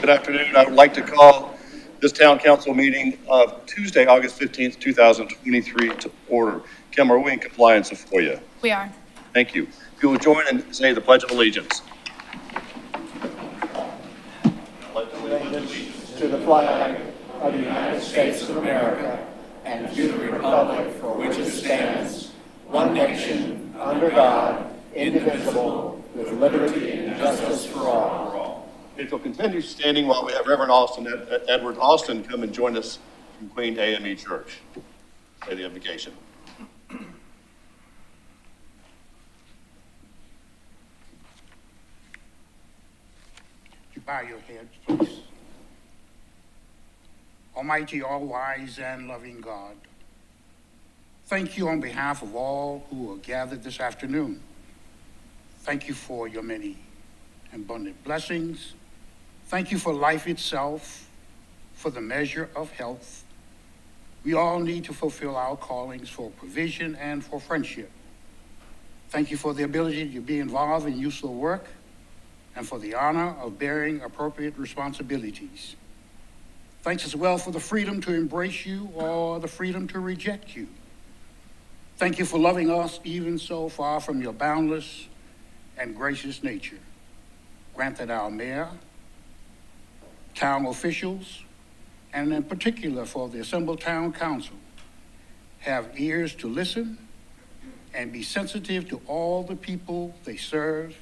Good afternoon. I would like to call this town council meeting of Tuesday, August 15th, 2023 to order. Kim, are we in compliance with FOIA? We are. Thank you. If you will join and say the Pledge of Allegiance. Allegiance to the flag of the United States of America and to the republic for which it stands, one nation, under God, indivisible, with liberty and justice for all. If you'll continue standing while we have Reverend Edward Austin come and join us from Queen AME Church. Say the invocation. You bow your heads, please. Almighty, all-wise, and loving God, thank you on behalf of all who are gathered this afternoon. Thank you for your many abundant blessings. Thank you for life itself, for the measure of health. We all need to fulfill our callings for provision and for friendship. Thank you for the ability to be involved in useful work and for the honor of bearing appropriate responsibilities. Thanks as well for the freedom to embrace you or the freedom to reject you. Thank you for loving us even so far from your boundless and gracious nature. Grant that our mayor, town officials, and in particular for the assembled town council, have ears to listen and be sensitive to all the people they serve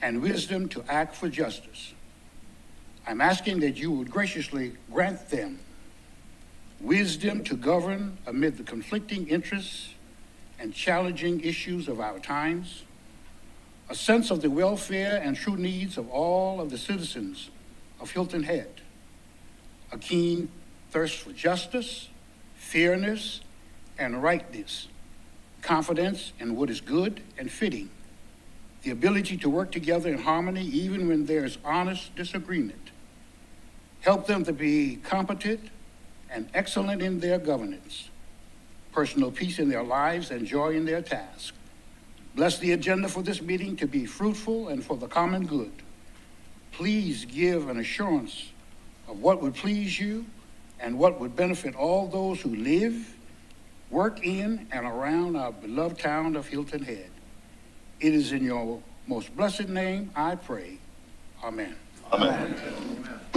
and wisdom to act for justice. I'm asking that you would graciously grant them wisdom to govern amid the conflicting interests and challenging issues of our times, a sense of the welfare and true needs of all of the citizens of Hilton Head, a keen thirst for justice, fairness, and rightness, confidence in what is good and fitting, the ability to work together in harmony even when there's honest disagreement. Help them to be competent and excellent in their governance, personal peace in their lives and joy in their task. Bless the agenda for this meeting to be fruitful and for the common good. Please give an assurance of what would please you and what would benefit all those who live, work in, and around our beloved town of Hilton Head. It is in your most blessed name I pray. Amen. Amen.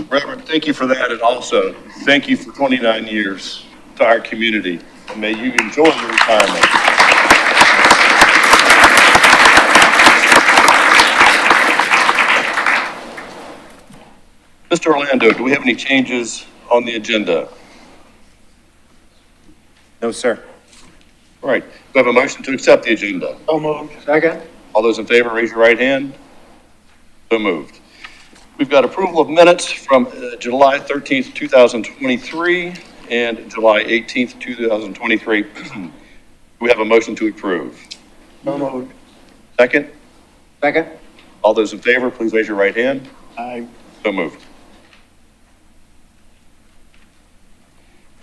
Reverend, thank you for that, and also thank you for 29 years to our community, and may you enjoy your retirement. Mr. Orlando, do we have any changes on the agenda? No, sir. All right, we have a motion to accept the agenda. So moved. Second. All those in favor, raise your right hand. So moved. We've got approval of minutes from July 13th, 2023 and July 18th, 2023. We have a motion to approve. So moved. Second? Second. All those in favor, please raise your right hand. Aye. So moved.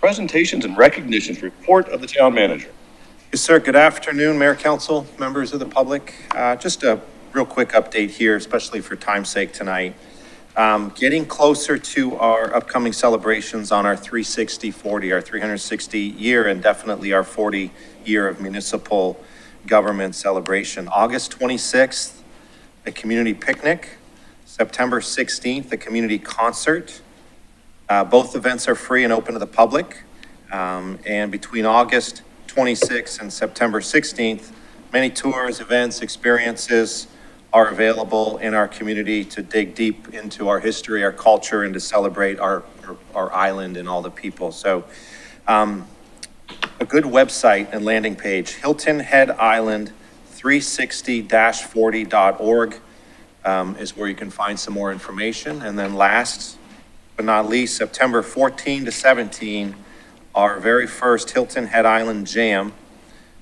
Presentations and recognitions, report of the town manager. Yes, sir. Good afternoon, Mayor, Council, members of the public. Just a real quick update here, especially for time's sake tonight. Getting closer to our upcoming celebrations on our 360-40, our 360 year, and definitely our 40 year of municipal government celebration. August 26th, a community picnic. September 16th, a community concert. Both events are free and open to the public. And between August 26th and September 16th, many tours, events, experiences are available in our community to dig deep into our history, our culture, and to celebrate our island and all the people. So a good website and landing page, hiltonheadisland360-40.org is where you can find some more information. And then last but not least, September 14 to 17, our very first Hilton Head Island Jam,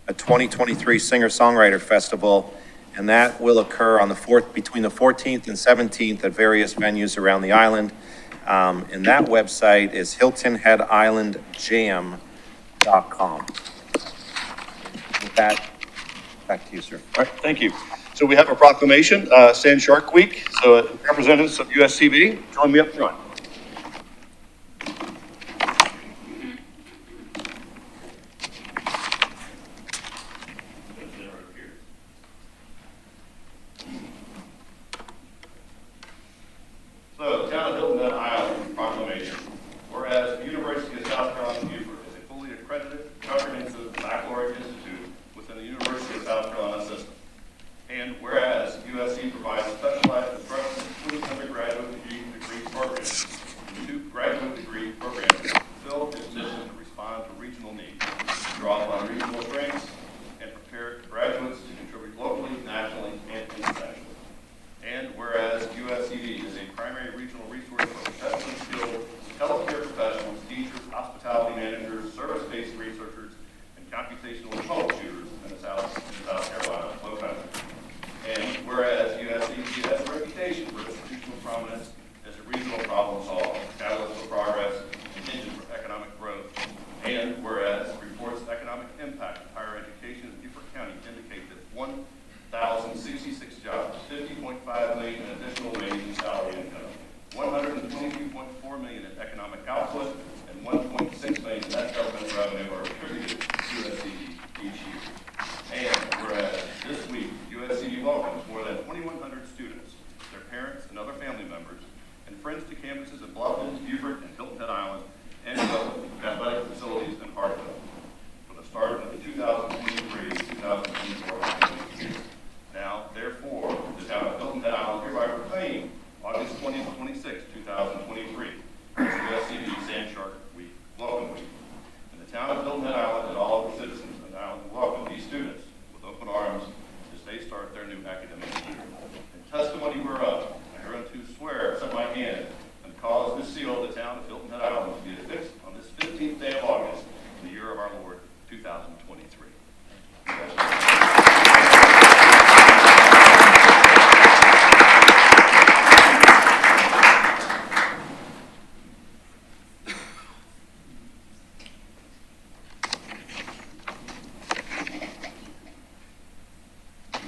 a 2023 singer-songwriter festival, and that will occur on between the 14th and 17th at various venues around the island. And that website is hiltonheadislandjam.com. With that, back to you, sir. All right, thank you. So we have a proclamation, Sand Shark Week. So representatives of USCB, join me up front. So, the town of Hilton Head Island proclamation. Whereas the University of South Carolina Beaufort is a fully accredited, comprehensive baccalaureate institute within the University of South Carolina system. And whereas USC provides specialized instruction including undergraduate degree programs, and 2 graduate degree programs to fulfill its mission to respond to regional needs, draw upon regional strengths, and prepare graduates to contribute locally, nationally, and internationally. And whereas USCD is a primary regional resource for professionally skilled healthcare professionals, teachers, hospitality managers, service-based researchers, and computational troubleshooters in the South Carolina Low Country. And whereas USCD has a reputation for institutional prominence as a regional problem solver, catalyst for progress, and engine for economic growth. And whereas reports of economic impact of higher education in Beaufort County indicate that 1,066 jobs, 50.5 million in additional wage and salary income, 122.4 million in economic output, and 1.6 million in net government revenue are attributed to USCD each year. And whereas this week, USCD welcomes more than 2,100 students, their parents, and other family members, and friends to campuses in Bluffton, Beaufort, and Hilton Head Island, and athletic facilities in Hartville for the start of the 2023-2024 academic year. Now, therefore, the town of Hilton Head Island hereby proclaim August 26, 2023, as USCB Sand Shark Week, Welcome Week. And the town of Hilton Head Island and all of the citizens of the island welcome these students with open arms as they start their new academic year. In testimony whereof, I hereunto swear, set my hand, and cause this seal of the town of Hilton Head Island to be affixed on this 15th day of August in the year of our Lord, 2023.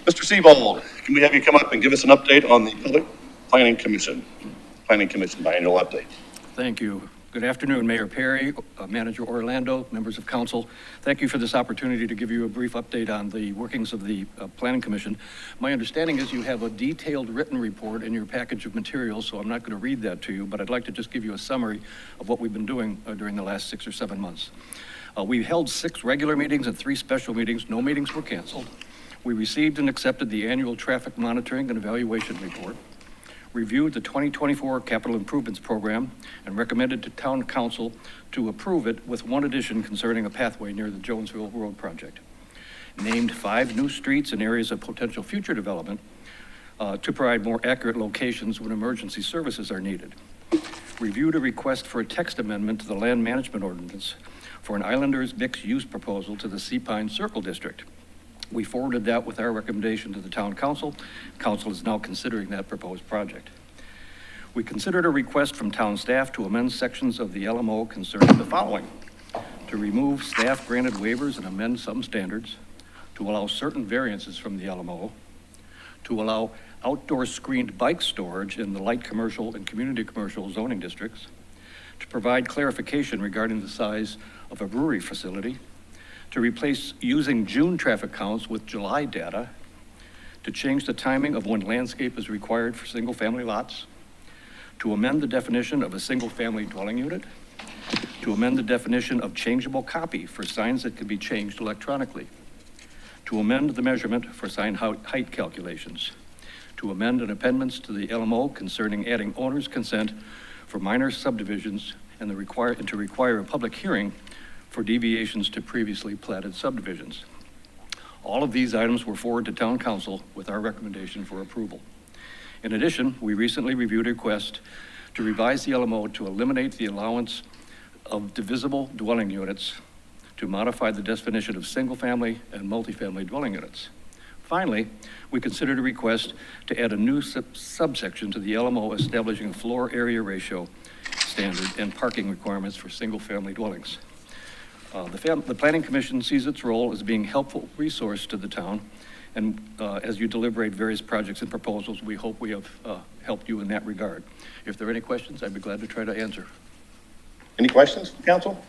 Mr. Seabold, can we have you come up and give us an update on the Public Planning Commission biannual update? Thank you. Good afternoon, Mayor Perry, Manager Orlando, members of council. Thank you for this opportunity to give you a brief update on the workings of the Planning Commission. My understanding is you have a detailed written report in your package of materials, so I'm not going to read that to you, but I'd like to just give you a summary of what we've been doing during the last 6 or 7 months. We held 6 regular meetings and 3 special meetings. No meetings were canceled. We received and accepted the annual traffic monitoring and evaluation report, reviewed the 2024 capital improvements program, and recommended to town council to approve it with one addition concerning a pathway near the Jonesville Road project. Named 5 new streets and areas of potential future development to provide more accurate locations when emergency services are needed. Reviewed a request for a text amendment to the land management ordinance for an Islanders mixed-use proposal to the Sea Pine Circle District. We forwarded that with our recommendation to the town council. Council is now considering that proposed project. We considered a request from town staff to amend sections of the LMO concerning the following: to remove staff-granted waivers and amend some standards, to allow certain variances from the LMO, to allow outdoor screened bike storage in the light commercial and community commercial zoning districts, to provide clarification regarding the size of a brewery facility, to replace using June traffic counts with July data, to change the timing of when landscape is required for single-family lots, to amend the definition of a single-family dwelling unit, to amend the definition of changeable copy for signs that can be changed electronically, to amend the measurement for sign height calculations, to amend an amendments to the LMO concerning adding owner's consent for minor subdivisions and to require a public hearing for deviations to previously platted subdivisions. All of these items were forwarded to town council with our recommendation for approval. In addition, we recently reviewed a request to revise the LMO to eliminate the allowance of divisible dwelling units, to modify the definition of single-family and multifamily dwelling units. Finally, we considered a request to add a new subsection to the LMO establishing a floor area ratio standard and parking requirements for single-family dwellings. The Planning Commission sees its role as being a helpful resource to the town And as you deliberate various projects and proposals, we hope we have helped you in that regard. If there are any questions, I'd be glad to try to answer. Any questions, council?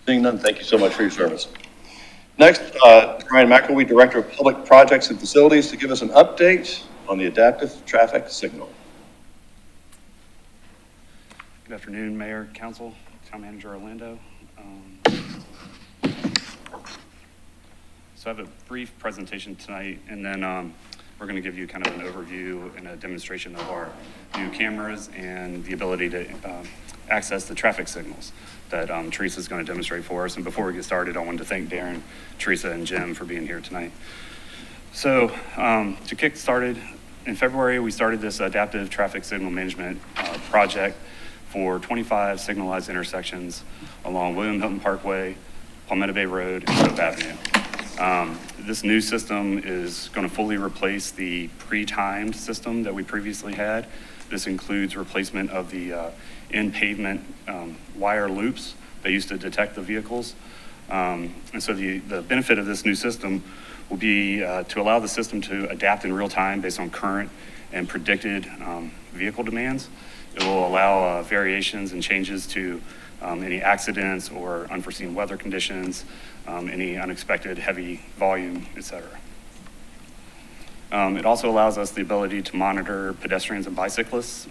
Seeing none, thank you so much for your service. Next, Brian McElwee, Director of Public Projects and Facilities, to give us an update on the adaptive traffic signal. Good afternoon, Mayor, Council, Town Manager Orlando. So I have a brief presentation tonight, and then we're going to give you kind of an overview and a demonstration of our new cameras and the ability to access the traffic signals that Teresa is going to demonstrate for us. And before we get started, I wanted to thank Darren, Teresa, and Jim for being here tonight. So to kick started, in February, we started this adaptive traffic signal management project for 25 signalized intersections along William Hilton Parkway, Palmetto Bay Road, and Hope Avenue. This new system is going to fully replace the pre-timed system that we previously had. This includes replacement of the in-pavement wire loops that used to detect the vehicles. And so the benefit of this new system will be to allow the system to adapt in real time based on current and predicted vehicle demands. It will allow variations and changes to any accidents or unforeseen weather conditions, any unexpected heavy volume, et cetera. It also allows us the ability to monitor pedestrians and bicyclists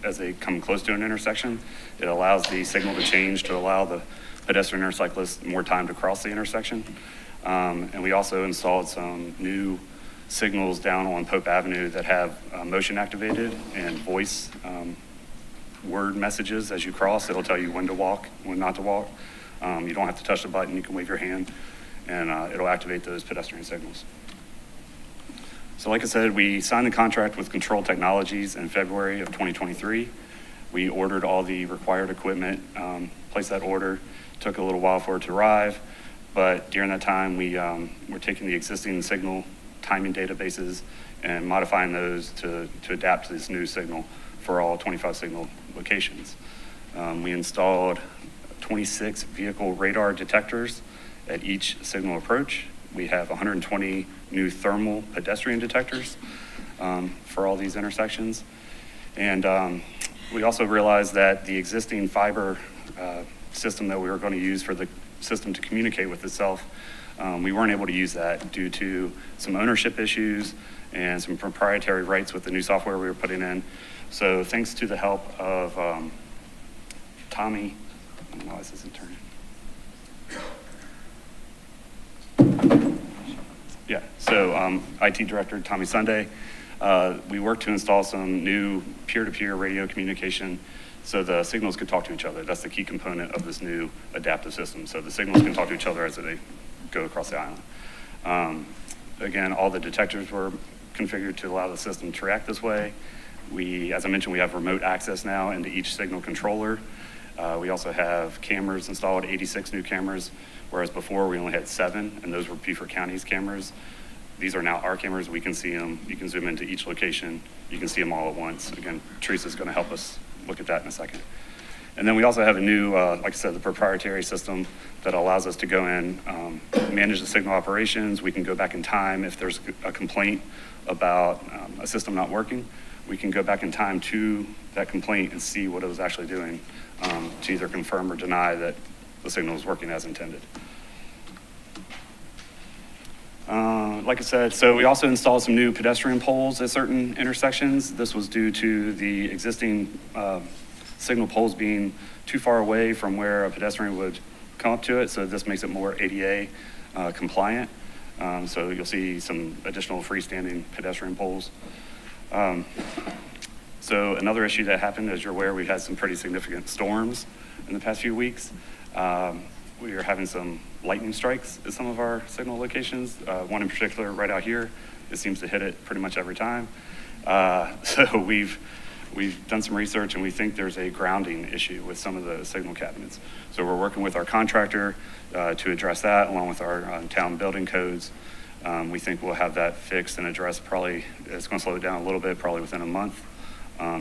as they come close to an intersection. It allows the signal to change to allow the pedestrian or cyclist more time to cross the intersection. And we also installed some new signals down on Pope Avenue that have motion activated and voice word messages as you cross. It'll tell you when to walk, when not to walk. You don't have to touch the button, you can wave your hand, and it'll activate those pedestrian signals. So like I said, we signed the contract with Control Technologies in February of 2023. We ordered all the required equipment, placed that order. Took a little while for it to arrive, but during that time, we're taking the existing signal timing databases and modifying those to adapt to this new signal for all 25 signal locations. We installed 26 vehicle radar detectors at each signal approach. We have 120 new thermal pedestrian detectors for all these intersections. And we also realized that the existing fiber system that we were going to use for the system to communicate with itself, we weren't able to use that due to some ownership issues and some proprietary rights with the new software we were putting in. So thanks to the help of Tommy, I don't know why this isn't turning. Yeah, so IT Director Tommy Sunday, we worked to install some new peer-to-peer radio communication so the signals could talk to each other. That's the key component of this new adaptive system. So the signals can talk to each other as they go across the island. Again, all the detectors were configured to allow the system to react this way. As I mentioned, we have remote access now into each signal controller. We also have cameras installed, 86 new cameras, whereas before we only had 7, and those were Beaufort County's cameras. These are now our cameras. We can see them. You can zoom into each location. You can see them all at once. Again, Teresa's going to help us look at that in a second. And then we also have a new, like I said, the proprietary system that allows us to go in, manage the signal operations. We can go back in time if there's a complaint about a system not working. We can go back in time to that complaint and see what it was actually doing to either confirm or deny that the signal is working as intended. Like I said, so we also installed some new pedestrian poles at certain intersections. This was due to the existing signal poles being too far away from where a pedestrian would come up to it. So this makes it more ADA compliant. So you'll see some additional freestanding pedestrian poles. So another issue that happened, as you're aware, we had some pretty significant storms in the past few weeks. We are having some lightning strikes at some of our signal locations. One in particular right out here, it seems to hit it pretty much every time. So we've done some research and we think there's a grounding issue with some of the signal cabinets. So we're working with our contractor to address that along with our town building codes. We think we'll have that fixed and addressed probably, it's going to slow it down a little bit, probably within a month,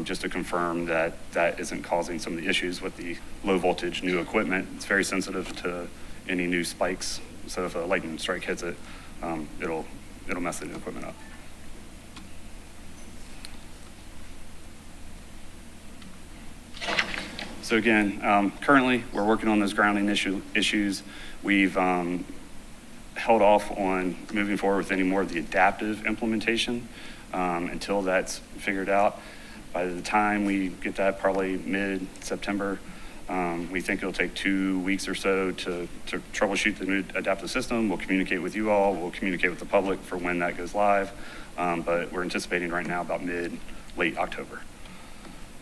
just to confirm that that isn't causing some of the issues with the low voltage new equipment. It's very sensitive to any new spikes. So if a lightning strike hits it, it'll it'll mess the new equipment up. So again, currently, we're working on those grounding issues. We've held off on moving forward with any more of the adaptive implementation until that's figured out. By the time we get that, probably mid-September, we think it'll take 2 weeks or so to troubleshoot the new adaptive system. We'll communicate with you all. We'll communicate with the public for when that goes live. But we're anticipating right now about late October.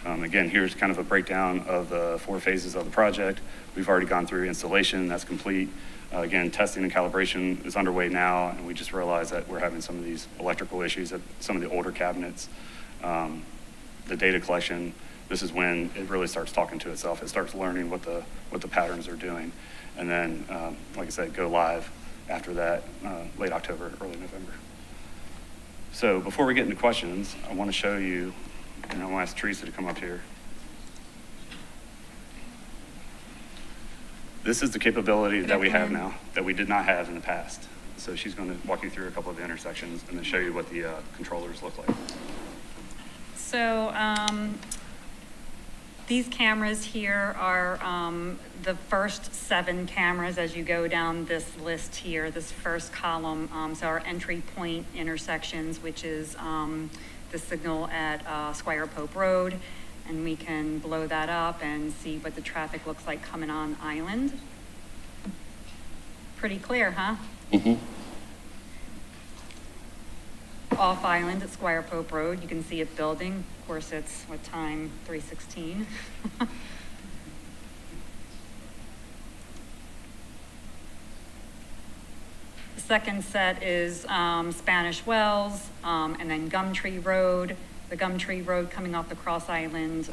Again, here's kind of a breakdown of the 4 phases of the project. We've already gone through installation, that's complete. Again, testing and calibration is underway now, and we just realized that we're having some of these electrical issues at some of the older cabinets. The data collection, this is when it really starts talking to itself. It starts learning what the patterns are doing. And then, like I said, go live after that, late October, early November. So before we get into questions, I want to show you, and I want to ask Teresa to come up here. This is the capability that we have now that we did not have in the past. So she's going to walk you through a couple of the intersections and then show you what the controllers look like. So these cameras here are the first 7 cameras as you go down this list here, this first column. So our entry point intersections, which is the signal at Squire Pope Road, and we can blow that up and see what the traffic looks like coming on Island. Pretty clear, huh? Mm-hmm. Off Island at Squire Pope Road, you can see it building. Of course, it's what time? 3:16. The second set is Spanish Wells, and then Gumtree Road. The Gumtree Road coming off the Cross Island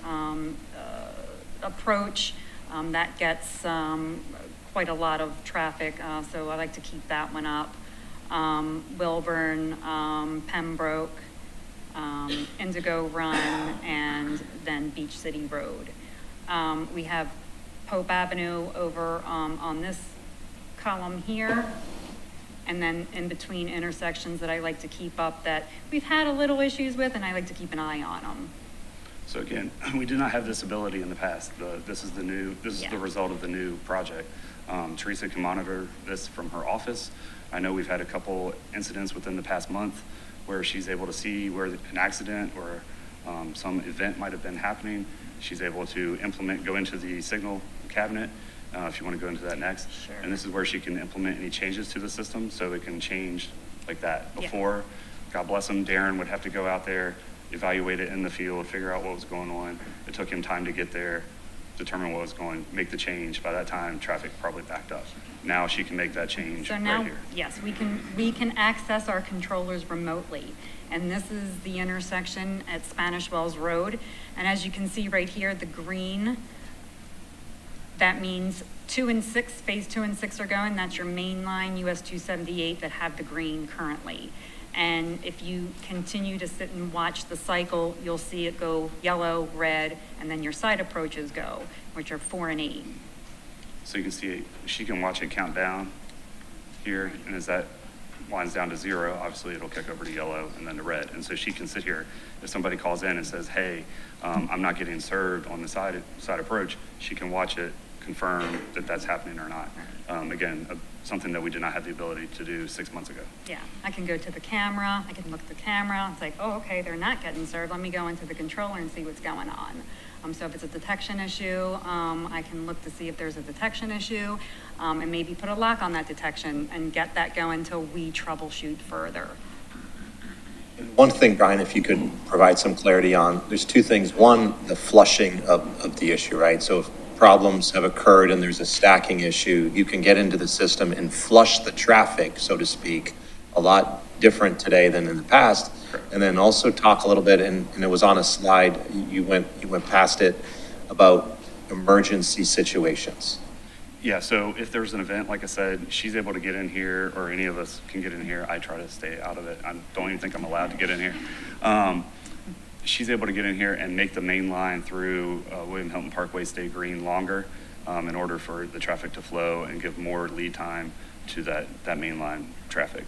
approach, that gets quite a lot of traffic, so I like to keep that one up. Wilburn, Pembroke, Indigo Run, and then Beach City Road. We have Pope Avenue over on this column here, and then in between intersections that I like to keep up that we've had a little issues with, and I like to keep an eye on them. So again, we did not have this ability in the past. This is the result of the new project. Teresa can monitor this from her office. I know we've had a couple incidents within the past month where she's able to see where an accident or some event might have been happening. She's able to go into the signal cabinet, if you want to go into that next. Sure. And this is where she can implement any changes to the system so it can change like that. Before, God bless him, Darren would have to go out there, evaluate it in the field, figure out what was going on. It took him time to get there, determine what was going, make the change. By that time, traffic probably backed up. Now she can make that change So now, right here. yes, we can access our controllers remotely. And this is the intersection at Spanish Wells Road. And as you can see right here, the green, that means 2 and 6, phase 2 and 6 are going. That's your main line, US 278, that have the green currently. And if you continue to sit and watch the cycle, you'll see it go yellow, red, and then your side approaches go, which are 4 and 8. So you can see, she can watch it count down here, and as that winds down to 0, obviously it'll kick over to yellow and then to red. And so she can sit here. If somebody calls in and says, hey, I'm not getting served on the side approach, she can watch it, confirm that that's happening or not. Again, something that we did not have the ability to do 6 months ago. Yeah, I can go to the camera, I can look at the camera, it's like, oh, okay, they're not getting served, let me go into the controller and see what's going on. So if it's a detection issue, I can look to see if there's a detection issue, and maybe put a lock on that detection and get that going until we troubleshoot further. One thing, Brian, if you could provide some clarity on, there's 2 things. One, the flushing of the issue, right? So if problems have occurred and there's a stacking issue, you can get into the system and flush the traffic, so to speak, a lot different today than in the past. And then also talk a little bit, and it was on a slide, you went past it, about emergency situations. Yeah, so if there's an event, like I said, she's able to get in here, or any of us can get in here. I try to stay out of it. I don't even think I'm allowed to get in here. She's able to get in here and make the main line through William Hilton Parkway stay green longer in order for the traffic to flow and give more lead time to that main line traffic.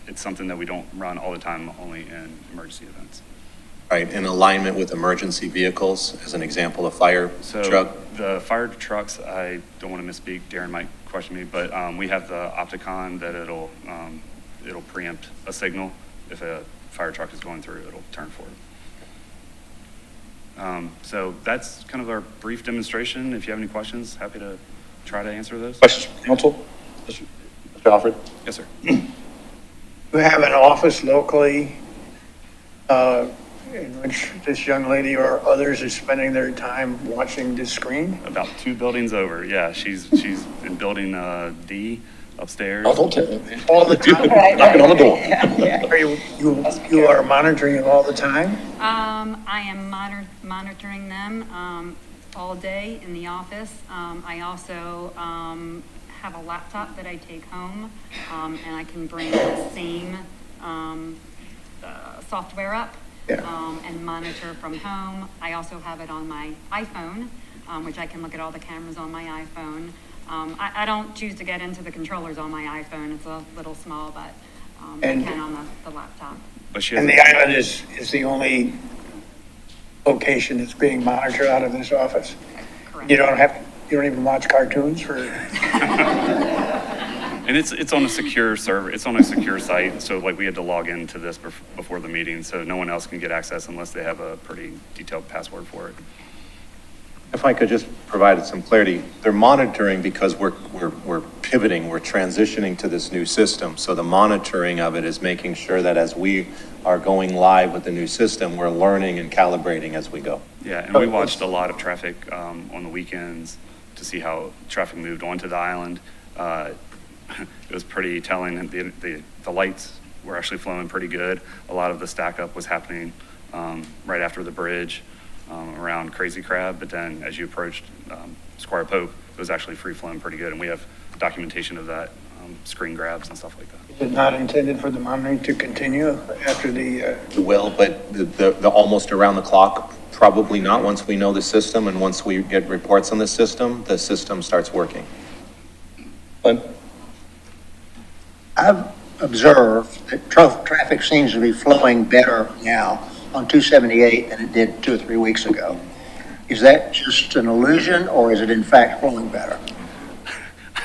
it's something that we don't run all the time, only in emergency events. Right, in alignment with emergency vehicles, as an example, a fire So truck? the fire trucks, I don't want to misspeak, Darren might question me, but we have the Opticon that it'll preempt a signal. If a fire truck is going through, it'll turn for it. So that's kind of our brief demonstration. If you have any questions, happy to try to answer those. Questions from council? Mr. Alfred? Yes, sir. You have an office locally in which this young lady or others are spending their time watching this screen? About 2 buildings over. Yeah, she's in building D upstairs. Oh, don't tell me. All the time? Knocking on the door. Are you are monitoring it all the time? I am monitoring them, all day in the office. I also, have a laptop that I take home, and I can bring the same, software up. Yeah. And monitor from home. I also have it on my iPhone, which I can look at all the cameras on my iPhone. I don't choose to get into the controllers on my iPhone. It's a little small, but, I And- can on the laptop. But she has And the island is the only location that's being monitored out of this office? Correct. You don't even watch cartoons for, And it's on a secure server, it's on a secure site, so like we had to log into this before the meeting, so no one else can get access unless they have a pretty detailed password for it. If I could just provide some clarity, they're monitoring because we're pivoting, we're transitioning to this new system. So the monitoring of it is making sure that as we are going live with the new system, we're learning and calibrating as we go. Yeah, and we watched a lot of traffic on the weekends to see how traffic moved onto the island. It was pretty telling, and the lights were actually flowing pretty good. A lot of the stack up was happening right after the bridge around Crazy Crab, but then as you approached Squire Pope, it was actually free flowing pretty good, and we have documentation of that, screen grabs and stuff like that. is it not intended for the monitoring to continue after the, It will, but the almost around the clock, probably not. Once we know the system and once we get reports on the system starts working. Lynn? I've observed that traffic seems to be flowing better now on 278 than it did 2 or 3 weeks ago. Is that just an illusion, or is it in fact flowing better?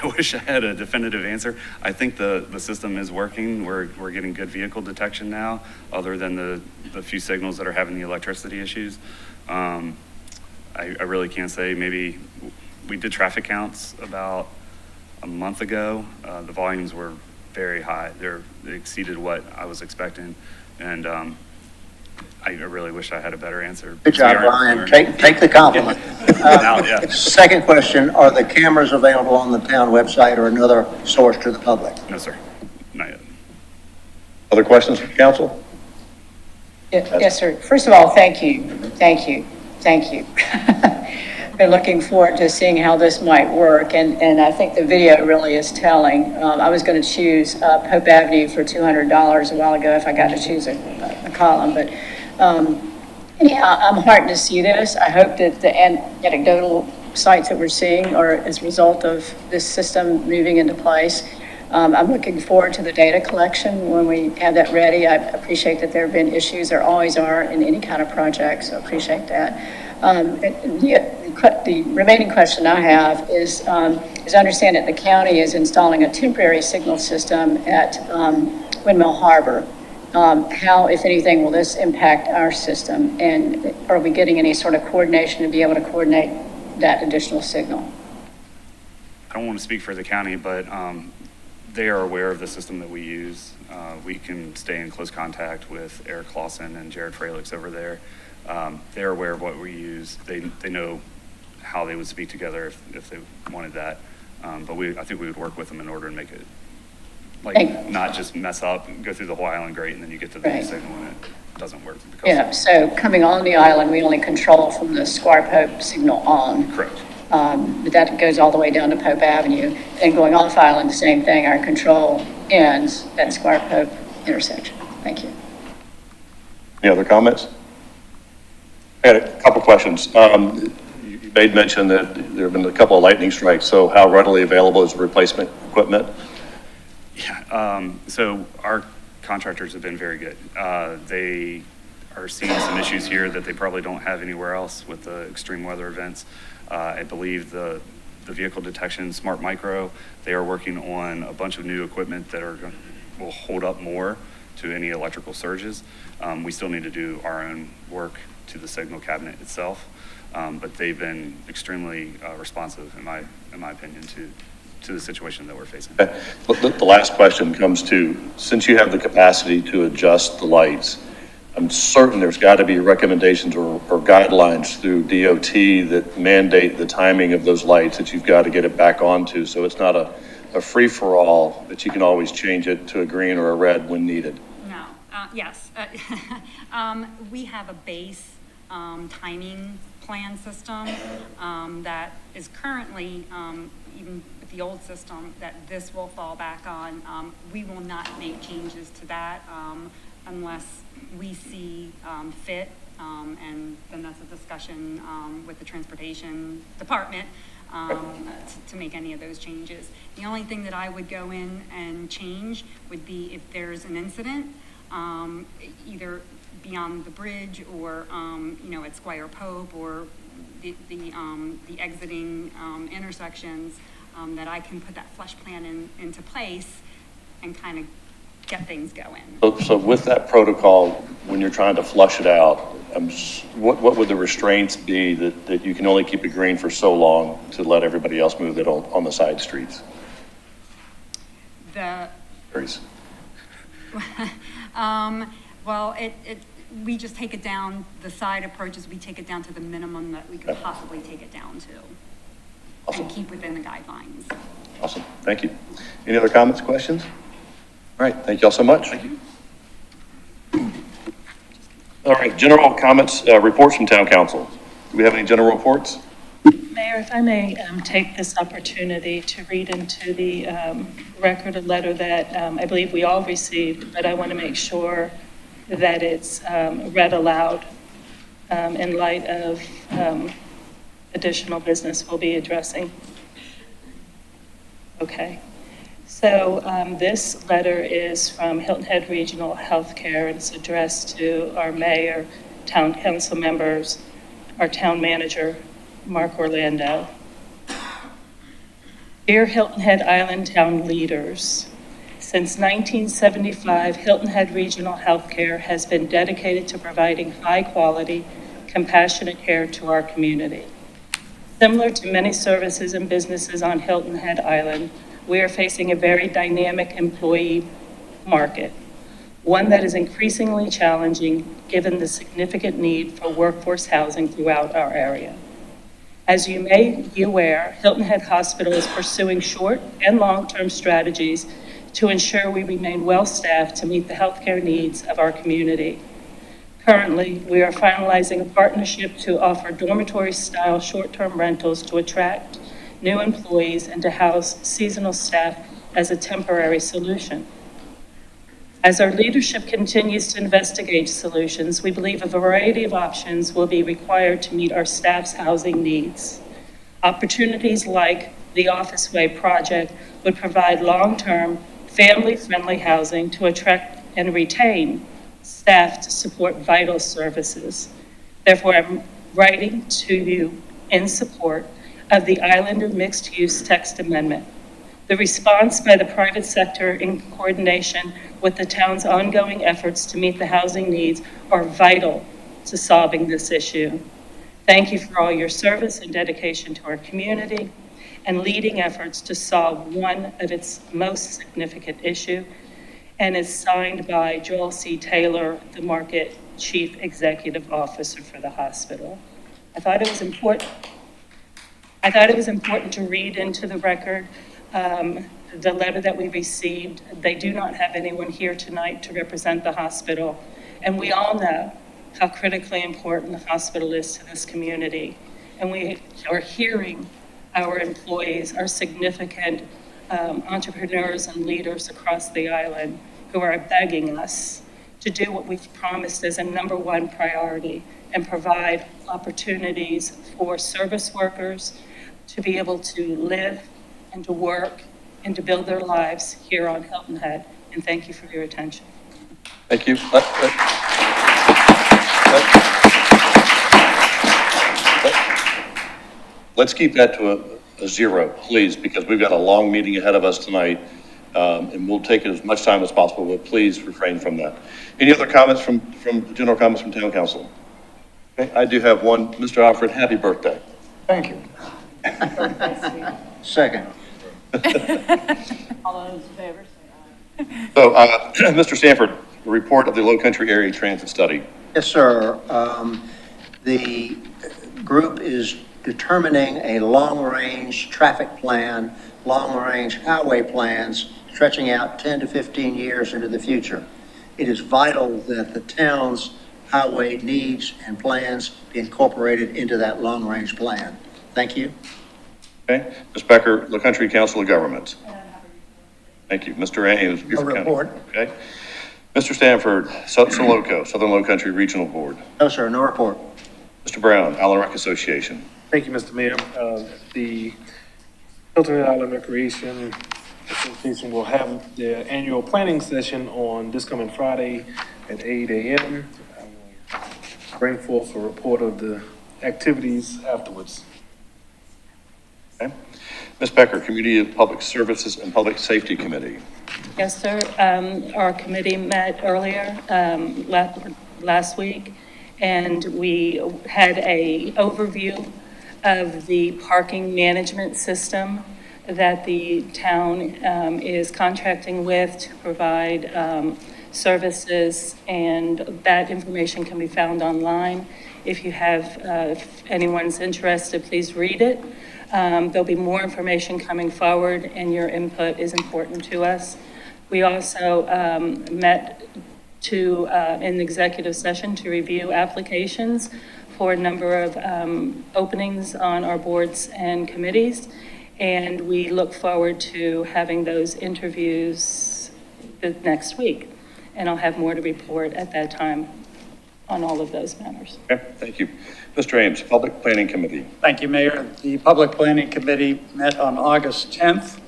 I wish I had a definitive answer. I think the system is working. We're getting good vehicle detection now, other than the few signals that are having the electricity issues. I really can't say. Maybe we did traffic counts about a month ago. The volumes were very high. They exceeded what I was expecting, and I really wish I had a better answer. Good job, Brian. Take the compliment. Now, yeah. Second question, are the cameras available on the town website or another source to the public? No, sir, not yet. Other questions from council? Yes, sir. First of all, thank you. Been looking forward to seeing how this might work, and I think the video really is telling. I was going to choose Pope Avenue for $200 a while ago if I got to choose a column, but anyhow, I'm heartened to see this. I hope that the anecdotal sites that we're seeing are as a result of this system moving into place. I'm looking forward to the data collection when we have that ready. I appreciate that there have been issues, there always are in any kind of project, so I appreciate that. The remaining question I have is I understand that the county is installing a temporary signal system at Windmill Harbor. How, if anything, will this impact our system? And are we getting any sort of coordination to be able to coordinate that additional signal? I don't want to speak for the county, but they are aware of the system that we use. We can stay in close contact with Eric Clausen and Jared Fralix over there. They're aware of what we use. They know how they would speak together if they wanted that. But I think we would work with them in order to make it, not just mess up and go through the whole island grate and then you get to the Right. signal and it doesn't work. Yeah, so coming on the island, we only control from the Squire Pope signal on. Correct. But that goes all the way down to Pope Avenue. And going off island, the same thing, our control ends at Squire Pope intersection. Thank you. Any other comments? I had a couple questions. You made mention that there have been a couple of lightning strikes, so how readily available is replacement equipment? Yeah, so our contractors have been very good. They are seeing some issues here that they probably don't have anywhere else with the extreme weather events. I believe the vehicle detection, Smart Micro, they are working on a bunch of new equipment that will hold up more to any electrical surges. We still need to do our own work to the signal cabinet itself, but they've been extremely responsive, in my opinion, to the situation that we're facing. The last question comes to, since you have the capacity to adjust the lights, I'm certain there's got to be recommendations or guidelines through DOT that mandate the timing of those lights that you've got to get it back onto. So it's not a free-for-all that you can always change it to a green or a red when needed. No, yes. We have a base timing plan system that is currently, even with the old system, that this will fall back on. We will not make changes to that unless we see fit, and then that's a discussion with the transportation department to make any of those changes. The only thing that I would go in and change would be if there's an incident, either beyond the bridge or, at Squire Pope or the exiting intersections, that I can put that flush plan into place and kind of get things going. So with that protocol, when you're trying to flush it out, what would the restraints be that you can only keep it green for so long to let everybody else move it on the side streets? Well, we just take it down, the side approaches, we take it down to the minimum that we could possibly take it down to. Awesome. And keep within the guidelines. Awesome, thank you. Any other comments, questions? All right, thank you all so much. Thank you. All right, general comments, reports from town council. Do we have any general reports? Mayor, if I may take this opportunity to read into the record a letter that I believe we all received, but I want to make sure that it's read aloud in light of additional business we'll be addressing. Okay. So this letter is from Hilton Head Regional Healthcare, and it's addressed to our mayor, town council members, our town manager, Mark Orlando. Dear Hilton Head Island Town leaders, since 1975, Hilton Head Regional Healthcare has been dedicated to providing high-quality, compassionate care to our community. Similar to many services and businesses on Hilton Head Island, we are facing a very dynamic employee market, one that is increasingly challenging given the significant need for workforce housing throughout our area. As you may be aware, Hilton Head Hospital is pursuing short and long-term strategies to ensure we remain well-staffed to meet the healthcare needs of our community. Currently, we are finalizing a partnership to offer dormitory-style short-term rentals to attract new employees and to house seasonal staff as a temporary solution. As our leadership continues to investigate solutions, we believe a variety of options will be required to meet our staff's housing needs. Opportunities like the Office Way project would provide long-term, family-friendly housing to attract and retain staff to support vital services. Therefore, I'm writing to you in support of the Islander Mixed-Use Text Amendment. The response by the private sector in coordination with the town's ongoing efforts to meet the housing needs are vital to solving this issue. Thank you for all your service and dedication to our community and leading efforts to solve one of its most significant issue, and is signed by Joel C. Taylor, the Market Chief Executive Officer for the hospital. I thought it was important to read into the record the letter that we received. They do not have anyone here tonight to represent the hospital, and we all know how critically important the hospital is to this community. And we are hearing our employees, our significant entrepreneurs and leaders across the island who are begging us to do what we've promised as a number one priority and provide opportunities for service workers to be able to live and to work and to build their lives here on Hilton Head. And thank you for your attention. Thank you. Let's keep that to a zero, please, because we've got a long meeting ahead of us tonight, and we'll take as much time as possible, but please refrain from that. Any other comments general comments from town council? Okay, I do have one. Mr. Alfred, happy birthday. Thank you. Second. All those in favor, say aye. So, Mr. Sanford, a report of the Low Country Area Transit Study. Yes, sir. The group is determining a long-range traffic plan, long-range highway plans stretching out 10 to 15 years into the future. It is vital that the town's highway needs and plans be incorporated into that long-range plan. Thank you. Okay, Ms. Becker, Low Country Council of Governments. Thank you. Mr. Ames. No report. Okay. Mr. Stanford, Soloco, Southern Low Country Regional Board. No, sir, no report. Mr. Brown, Allen Rec Association. Thank you, Mr. Mayor. The Hilton Head Island Recreation Association will have their annual planning session on this coming Friday at 8 a.m. I will bring forth a report of the activities afterwards. Okay. Ms. Becker, Community of Public Services and Public Safety Committee. Yes, sir. Our committee met earlier, last week, and we had a overview of the parking management system that the town is contracting with to provide services, and that information can be found online. If you have, if anyone's interested, please read it. There'll be more information coming forward, and your input is important to us. We also met in executive session to review applications for a number of openings on our boards and committees, and we look forward to having those interviews next week. And I'll have more to report at that time on all of those matters. Okay, thank you. Mr. Ames, Public Planning Committee. Thank you, Mayor. The Public Planning Committee met on August 10th.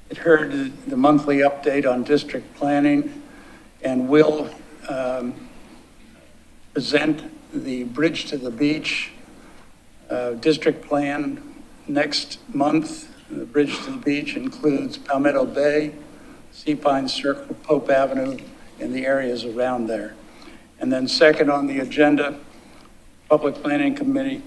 It heard the monthly update on district planning and will present the Bridge to the Beach district plan next month. The Bridge to the Beach includes Palmetto Bay, Sea Pine Circle, Pope Avenue, and the areas around there. And then second on the agenda, Public Planning Committee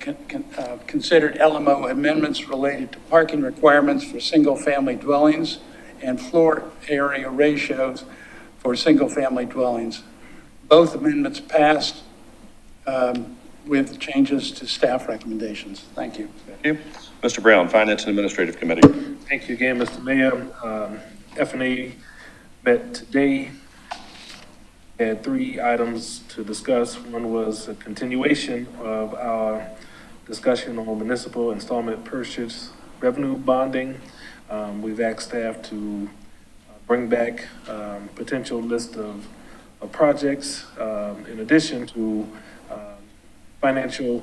considered LMO amendments related to parking requirements for single-family dwellings and floor area ratios for single-family dwellings. Both amendments passed with changes to staff recommendations. Thank you. Thank you. Mr. Brown, Finance and Administrative Committee. Thank you again, Mr. Mayor. F&A met today. Had 3 items to discuss. One was a continuation of our discussion on municipal installment purchase revenue bonding. We've asked staff to bring back potential list of projects in addition to financial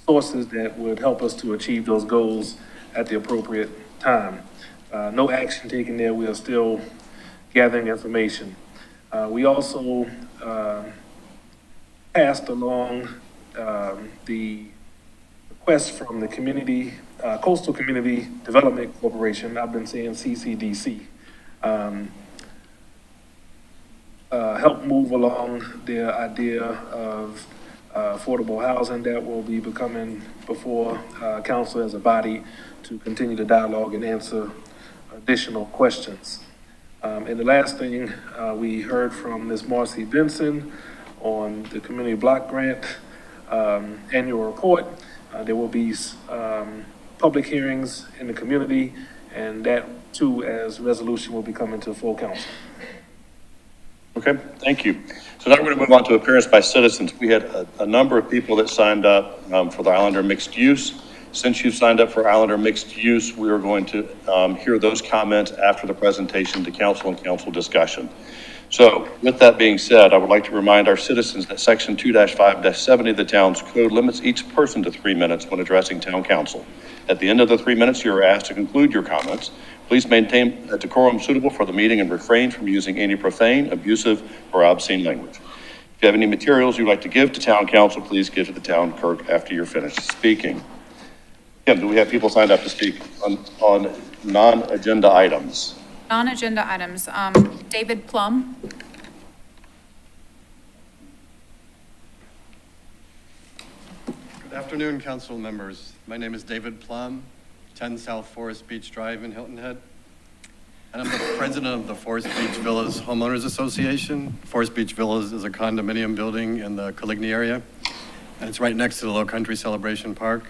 sources that would help us to achieve those goals at the appropriate time. No action taken there. We are still gathering information. We also passed along the request from the community, Coastal Community Development Corporation, I've been saying CCDC, help move along their idea of affordable housing that will be becoming before council as a body to continue the dialogue and answer additional questions. And the last thing, we heard from Ms. Marcy Benson on the Community Block Grant annual report. There will be public hearings in the community, and that too, as resolution, will be coming to full council. Okay, thank you. So now we're going to move on to appearance by citizens. We had a number of people that signed up for the Islander Mixed Use. Since you've signed up for Islander Mixed Use, we are going to hear those comments after the presentation to council and council discussion. So with that being said, I would like to remind our citizens that section 2-5-70 of the town's code limits each person to 3 minutes when addressing town council. At the end of the 3 minutes, you are asked to conclude your comments. Please maintain a decorum suitable for the meeting and refrain from using any profane, abusive, or obscene language. If you have any materials you'd like to give to town council, please give to the town clerk after you're finished speaking. Kim, do we have people signed up to speak on non-agenda items? Non-agenda items, David Plum. Good afternoon, council members. My name is David Plum, 10 South Forest Beach Drive in Hilton Head. And I'm the president of the Forest Beach Villas Homeowners Association. Forest Beach Villas is a condominium building in the Coligny area, and it's right next to the Low Country Celebration Park.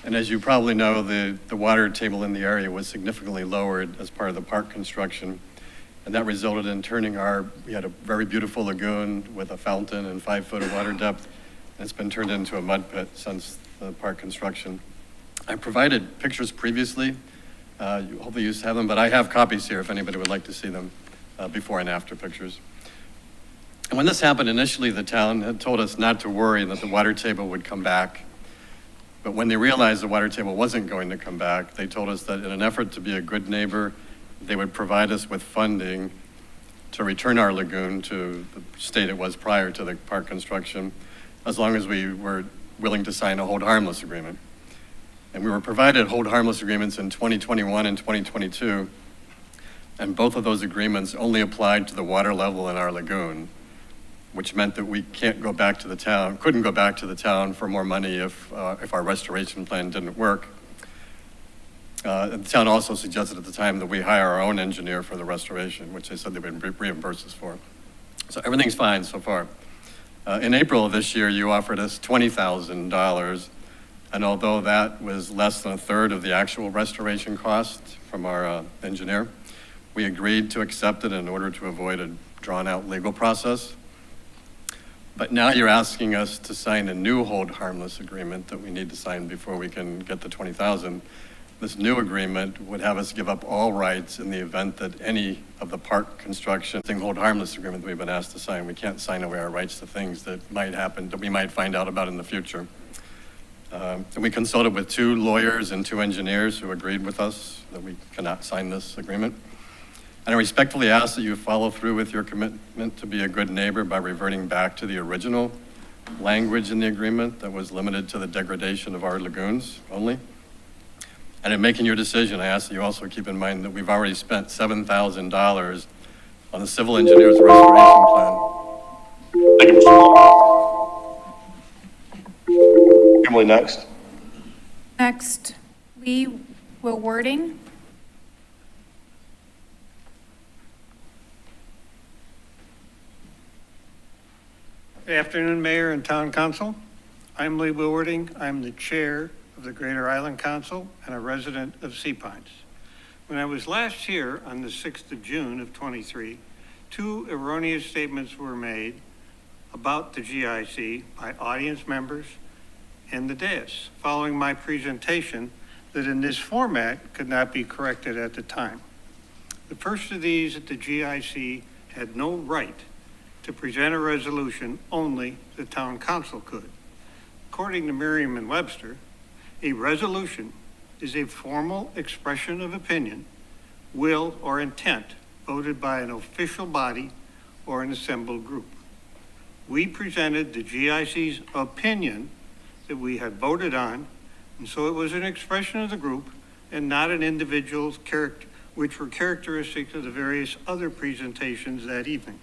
And as you probably know, the water table in the area was significantly lowered as part of the park construction. And that resulted in we had a very beautiful lagoon with a fountain and 5 foot of water depth. And it's been turned into a mud pit since the park construction. I provided pictures previously. Hopefully you have them, but I have copies here if anybody would like to see them, before and after pictures. And when this happened, initially the town had told us not to worry that the water table would come back. But when they realized the water table wasn't going to come back, they told us that in an effort to be a good neighbor, they would provide us with funding to return our lagoon to the state it was prior to the park construction, as long as we were willing to sign a hold harmless agreement. And we were provided hold harmless agreements in 2021 and 2022, and both of those agreements only applied to the water level in our lagoon, which meant that we couldn't go back to the town for more money if our restoration plan didn't work. The town also suggested at the time that we hire our own engineer for the restoration, which they said they would reimburse us for. So everything's fine so far. In April of this year, you offered us $20,000, and although that was less than a third of the actual restoration cost from our engineer, we agreed to accept it in order to avoid a drawn-out legal process. But now you're asking us to sign a new hold harmless agreement that we need to sign before we can get the $20,000. This new agreement would have us give up all rights in the event that any of the park construction hold harmless agreement that we've been asked to sign. We can't sign away our rights to things that might happen, that we might find out about in the future. And we consulted with 2 lawyers and 2 engineers who agreed with us that we cannot sign this agreement. And I respectfully ask that you follow through with your commitment to be a good neighbor by reverting back to the original language in the agreement that was limited to the degradation of our lagoons only. And in making your decision, I ask that you also keep in mind that we've already spent $7,000 on the civil engineer's restoration plan. Thank you, Mr. Long. Kimberly, next. Next, Lee Wilwerding. Good afternoon, Mayor and Town Council. I'm Lee Wilwerding. I'm the chair of the Greater Island Council and a resident of Sea Pines. When I was last here on the 6th of June of 23, 2 erroneous statements were made about the GIC by audience members and the dais following my presentation that in this format could not be corrected at the time. The first of these, that the GIC had no right to present a resolution, only the town council could. According to Merriam-Webster, a resolution is a formal expression of opinion, will, or intent voted by an official body or an assembled group. We presented the GIC's opinion that we had voted on, and so it was an expression of the group and not an individual's character, which were characteristic of the various other presentations that evening.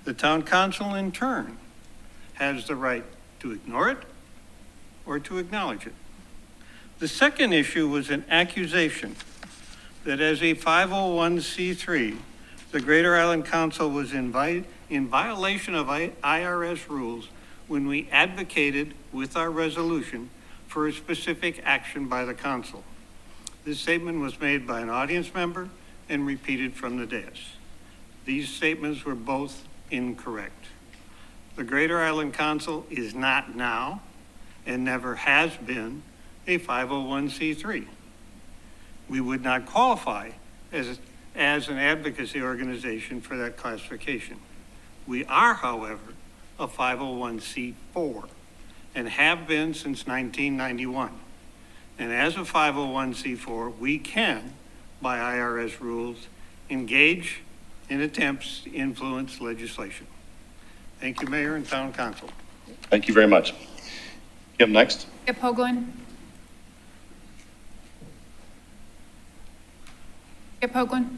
The town council, in turn, has the right to ignore it or to acknowledge it. The second issue was an accusation that as a 501c3, the Greater Island Council was in violation of IRS rules when we advocated with our resolution for a specific action by the council. This statement was made by an audience member and repeated from the dais. These statements were both incorrect. The Greater Island Council is not now and never has been a 501c3. We would not qualify as an advocacy organization for that classification. We are, however, a 501c4 and have been since 1991. And as a 501c4, we can by IRS rules, engage in attempts to influence legislation. Thank you, Mayor and Town Council. Thank you very much. Kim, next. Skip Hoagland. Skip Hoagland.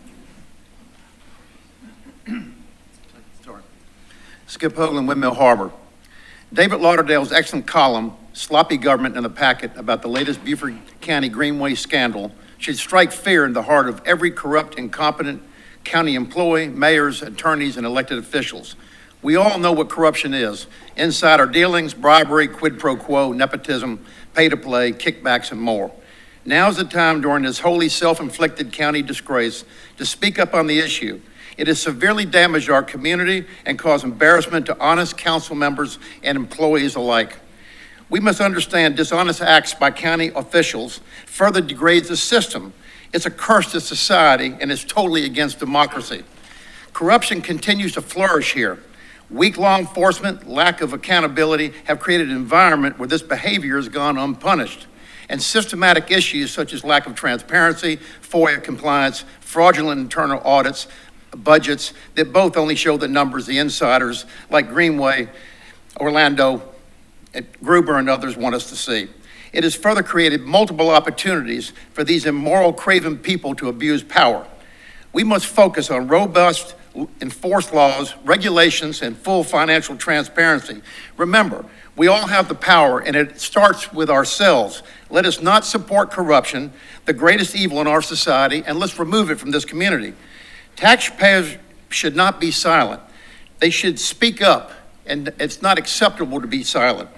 Skip Hoagland, Windmill Harbor. David Lauderdale's excellent column, Sloppy Government, in the packet about the latest Beaufort County Greenway scandal should strike fear in the heart of every corrupt, incompetent county employee, mayors, attorneys, and elected officials. We all know what corruption is: insider dealings, bribery, quid pro quo, nepotism, pay to play, kickbacks, and more. Now's the time during this wholly self-inflicted county disgrace to speak up on the issue. It has severely damaged our community and caused embarrassment to honest council members and employees alike. We must understand dishonest acts by county officials further degrades the system. It's a curse to society and is totally against democracy. Corruption continues to flourish here. Weak law enforcement, lack of accountability have created an environment where this behavior has gone unpunished. And systematic issues such as lack of transparency, FOIA compliance, fraudulent internal audits, budgets that both only show the numbers the insiders like Greenway, Orlando, Gruber, and others want us to see. It has further created multiple opportunities for these immoral, craven people to abuse power. We must focus on robust, enforced laws, regulations, and full financial transparency. Remember, we all have the power, and it starts with ourselves. Let us not support corruption, the greatest evil in our society, and let's remove it from this community. Taxpayers should not be silent. They should speak up, and it's not acceptable to be silent.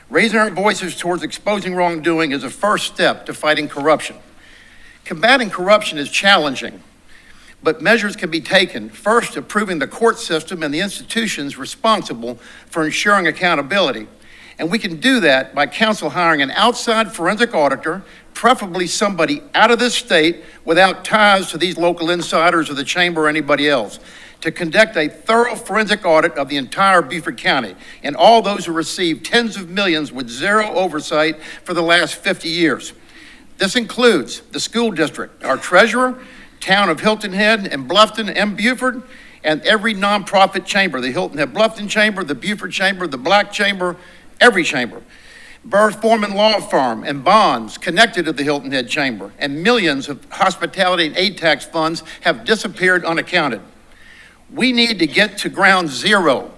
Raising our voices towards exposing wrongdoing is a first step to fighting corruption. Combating corruption is challenging, but measures can be taken. First, improving the court system and the institutions responsible for ensuring accountability. And we can do that by council hiring an outside forensic auditor, preferably somebody out of this state without ties to these local insiders or the chamber or anybody else, to conduct a thorough forensic audit of the entire Beaufort County and all those who received tens of millions with zero oversight for the last 50 years. This includes the school district, our treasurer, town of Hilton Head and Bluffton and Beaufort, and every nonprofit chamber, the Hilton Head Bluffton Chamber, the Beaufort Chamber, the Black Chamber, every chamber. Burr Foreman Law Firm and bonds connected to the Hilton Head Chamber, and millions of hospitality and aid tax funds have disappeared unaccounted. We need to get to ground zero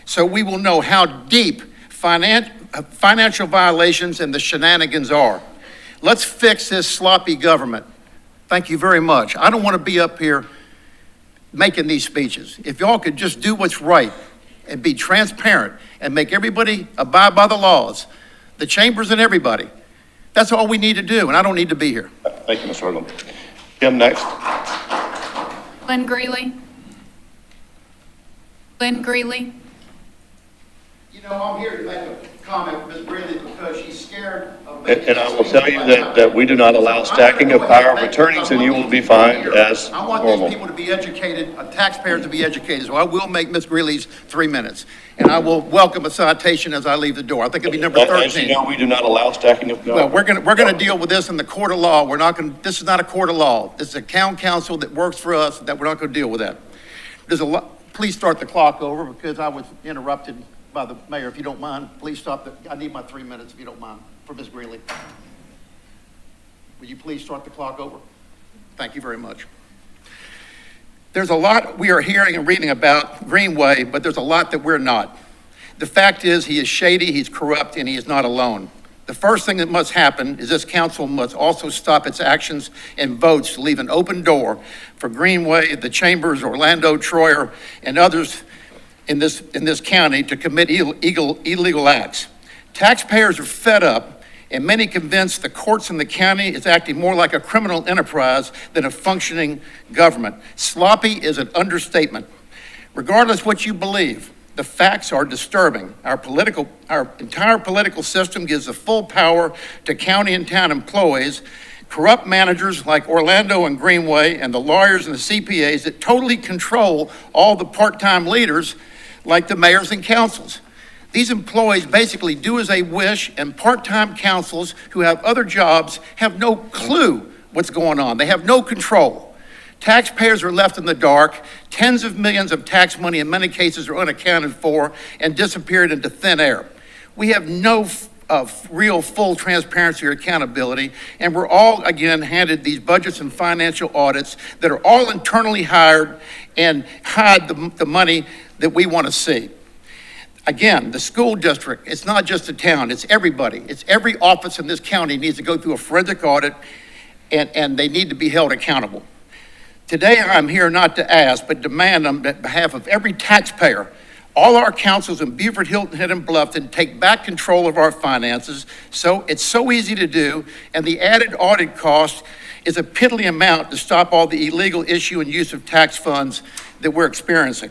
so we will know how deep financial violations and the shenanigans are. Let's fix this sloppy government. Thank you very much. I don't want to be up here making these speeches. If y'all could just do what's right and be transparent and make everybody abide by the laws, the chambers and everybody, that's all we need to do, and I don't need to be here. Thank you, Mr. Hoagland. Kim, next. Glenn Greeley. Glenn Greeley. You know, I'm here to make a comment with Ms. Greeley because she's scared of... And I will tell you that we do not allow stacking of power of attorneys, and you will be fined as I want normal. these people to be educated, taxpayers to be educated, so I will make Ms. Greeley's 3 minutes. And I will welcome a citation as I leave the door. I think it'll be number 13. As you know, we do not allow stacking of power. Well, we're gonna deal with this in the court of law. This is not a court of law. This is a town council that works for us, that we're not gonna deal with that. There's a lot, please start the clock over because I was interrupted by the mayor. If you don't mind, please stop I need my 3 minutes if you don't mind, for Ms. Greeley. Will you please start the clock over? Thank you very much. There's a lot we are hearing and reading about Greenway, but there's a lot that we're not. The fact is he is shady, he's corrupt, and he is not alone. The first thing that must happen is this council must also stop its actions and votes to leave an open door for Greenway, the chambers, Orlando, Troyer, and others in this county to commit illegal acts. Taxpayers are fed up, and many convinced the courts in the county is acting more like a criminal enterprise than a functioning government. Sloppy is an understatement. Regardless what you believe, the facts are disturbing. Our entire political system gives the full power to county and town employees, corrupt managers like Orlando and Greenway, and the lawyers and the CPAs that totally control all the part-time leaders like the mayors and councils. These employees basically do as they wish, and part-time councils who have other jobs have no clue what's going on. They have no control. Taxpayers are left in the dark. Tens of millions of tax money in many cases are unaccounted for and disappeared into thin air. We have no real full transparency or accountability, and we're all, again, handed these budgets and financial audits that are all internally hired and hide the money that we want to see. Again, the school district, it's not just the town, it's everybody. It's every office in this county needs to go through a forensic audit, and they need to be held accountable. Today, I'm here not to ask, but demand on behalf of every taxpayer, all our councils in Beaufort, Hilton Head, and Bluffton take back control of our finances. So it's so easy to do, and the added audit cost is a piddly amount to stop all the illegal issue and use of tax funds that we're experiencing.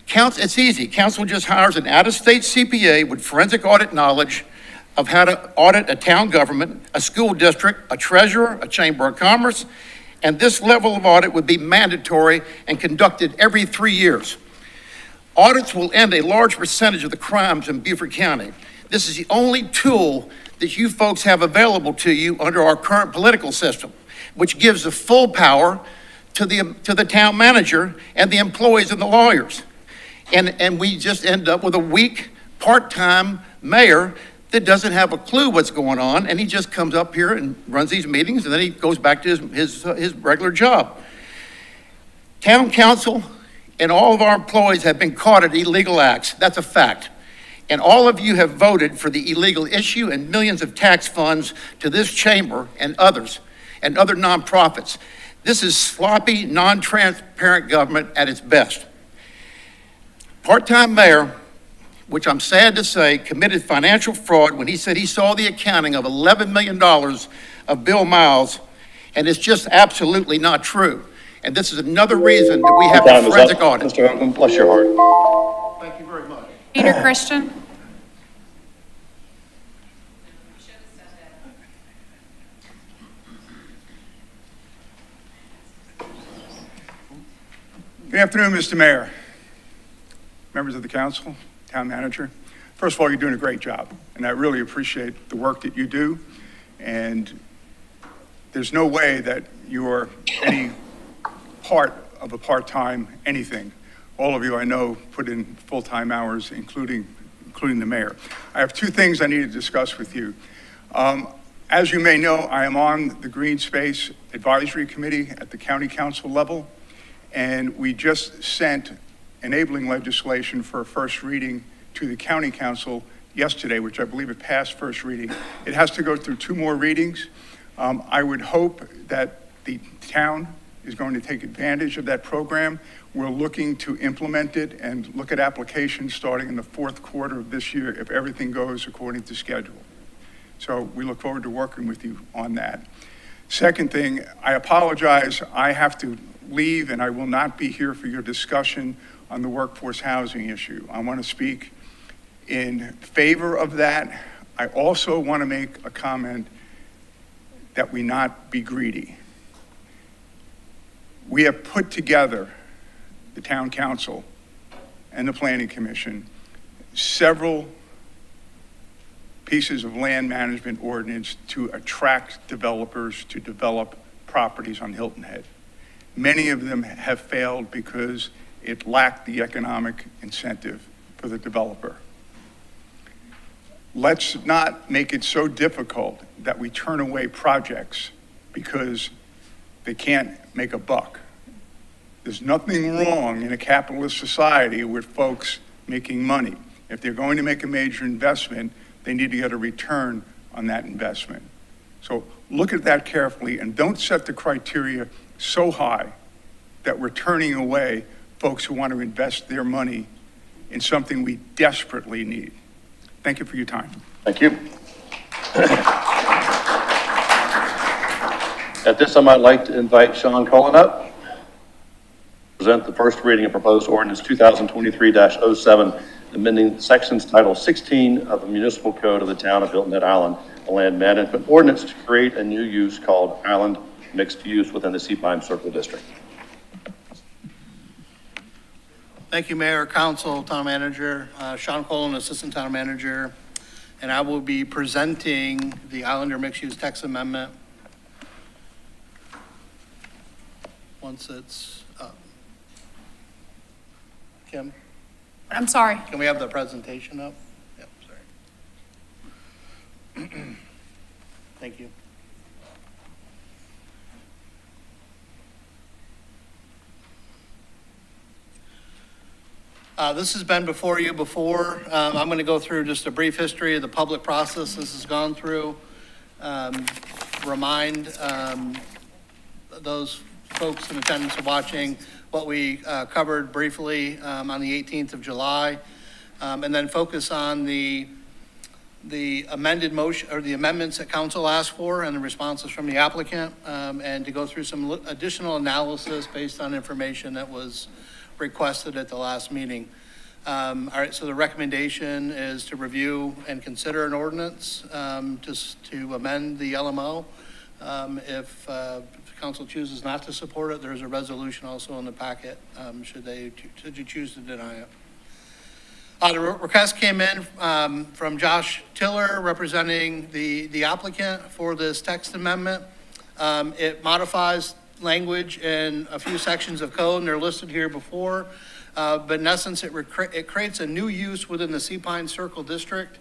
It's easy. Council just hires an out-of-state CPA with forensic audit knowledge of how to audit a town government, a school district, a treasurer, a chamber of commerce, and this level of audit would be mandatory and conducted every 3 years. Audits will end a large percentage of the crimes in Beaufort County. This is the only tool that you folks have available to you under our current political system, which gives the full power to the town manager and the employees and the lawyers. And we just end up with a weak, part-time mayor that doesn't have a clue what's going on, and he just comes up here and runs these meetings, and then he goes back to his regular job. Town council and all of our employees have been caught at illegal acts. That's a fact. And all of you have voted for the illegal issue and millions of tax funds to this chamber and others and other nonprofits. This is sloppy, non-transparent government at its best. Part-time mayor, which I'm sad to say, committed financial fraud when he said he saw the accounting of $11 million of Bill Miles, and it's just absolutely not true. And this is another reason that we have a forensic audit. Mr. Hogan, bless your heart. Thank you very much. Peter Christian. Good afternoon, Mr. Mayor, members of the council, town manager. First of all, you're doing a great job, and I really appreciate the work that you do. And there's no way that you're any part of a part-time anything. All of you I know put in full-time hours, including the mayor. I have two things I need to discuss with you. As you may know, I am on the Green Space Advisory Committee at the county council level, and we just sent enabling legislation for a first reading to the county council yesterday, which I believe it passed first reading. It has to go through 2 more readings. I would hope that the town is going to take advantage of that program. We're looking to implement it and look at applications starting in the 4th quarter of this year if everything goes according to schedule. So we look forward to working with you on that. Second thing, I apologize, I have to leave and I will not be here for your discussion on the workforce housing issue. I want to speak in favor of that. I also want to make a comment that we not be greedy. We have put together, the town council and the planning commission, several pieces of land management ordinance to attract developers to develop properties on Hilton Head. Many of them have failed because it lacked the economic incentive for the developer. Let's not make it so difficult that we turn away projects because they can't make a buck. There's nothing wrong in a capitalist society with folks making money. If they're going to make a major investment, they need to get a return on that investment. So look at that carefully and don't set the criteria so high that we're turning away folks who want to invest their money in something we desperately need. Thank you for your time. Thank you. At this time, I'd like to invite Sean Cullen up. Present the first reading of proposed ordinance 2023-07, amending sections Title 16 of the Municipal Code of the Town of Hilton Head Island, a land management ordinance to create a new use called Island Mixed Use within the Sea Pine Circle District. Thank you, Mayor, Council, Town Manager. Sean Cullen, Assistant Town Manager, and I will be presenting the Islander Mixed Use Text Amendment. once it's up. Kim, I'm sorry. can we have the presentation up? Yep, sorry. Thank you. This has been before you before. I'm going to go through just a brief history of the public process this has gone through. Remind those folks in attendance or watching what we covered briefly on the 18th of July, and then focus on the amended motion, or the amendments that council asked for and the responses from the applicant, and to go through some additional analysis based on information that was requested at the last meeting. All right, so the recommendation is to review and consider an ordinance just to amend the LMO. If council chooses not to support it, there's a resolution also in the packet should you choose to deny it. The request came in from Josh Tiller, representing the applicant for this text amendment. It modifies language in a few sections of code, and they're listed here before. But in essence, it creates a new use within the Sea Pine Circle District.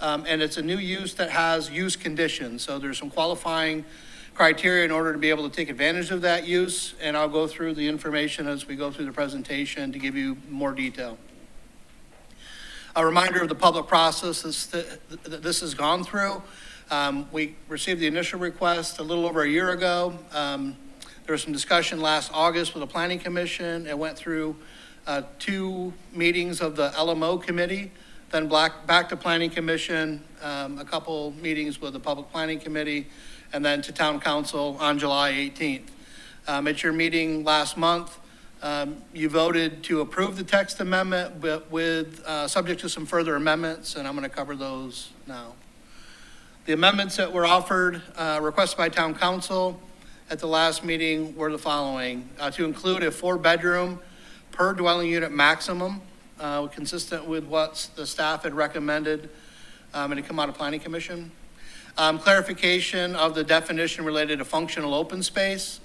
And it's a new use that has use conditions. So there's some qualifying criteria in order to be able to take advantage of that use. And I'll go through the information as we go through the presentation to give you more detail. A reminder of the public process that this has gone through. We received the initial request a little over a year ago. There was some discussion last August with the Planning Commission. It went through 2 meetings of the LMO committee, then back to Planning Commission, a couple meetings with the Public Planning Committee, and then to Town Council on July 18th. At your meeting last month, you voted to approve the text amendment, but with subject to some further amendments, and I'm going to cover those now. The amendments that were offered, requested by Town Council at the last meeting were the following: to include a 4-bedroom per dwelling unit maximum, consistent with what the staff had recommended, and it come out of Planning Commission. Clarification of the definition related to functional open space,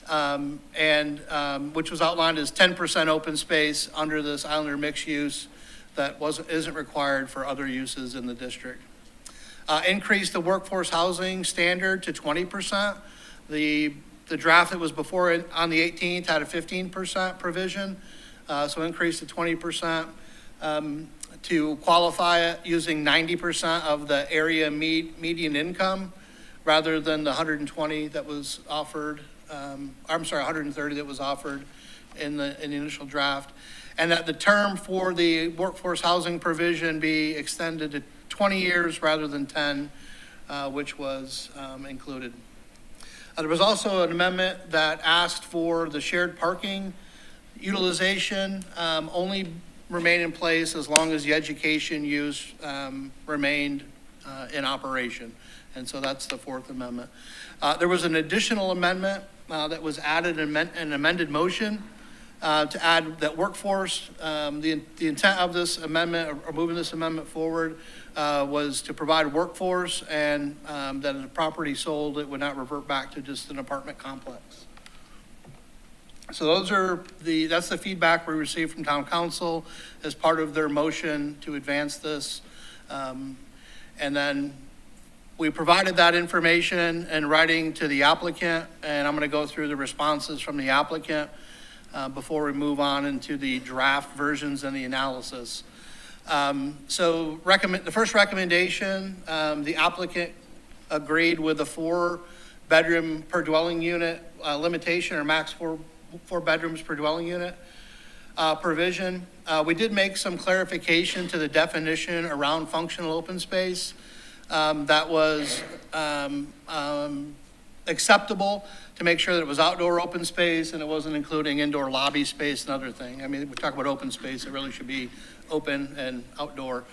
which was outlined as 10% open space under this Islander mixed use that isn't required for other uses in the district. Increase the workforce housing standard to 20%. The draft that was before it on the 18th had a 15% provision, so increase to 20%. To qualify it using 90% of the area median income rather than the 120 that was offered, 130 that was offered in the initial draft. And that the term for the workforce housing provision be extended to 20 years rather than 10, which was included. There was also an amendment that asked for the shared parking utilization only remain in place as long as the education use remained in operation. And so that's the 4th amendment. There was an additional amendment that was added in an amended motion to add that workforce. The intent of this amendment, or moving this amendment forward, was to provide workforce, and that if the property sold, it would not revert back to just an apartment complex. So that's the feedback we received from Town Council as part of their motion to advance this. And then we provided that information in writing to the applicant, and I'm going to go through the responses from the applicant before we move on into the draft versions and the analysis. So the first recommendation, the applicant agreed with the 4-bedroom per dwelling unit limitation, or max 4 bedrooms per dwelling unit provision. We did make some clarification to the definition around functional open space that was acceptable, to make sure that it was outdoor open space and it wasn't including indoor lobby space and other things. I mean, we talk about open space, it really should be open and outdoor.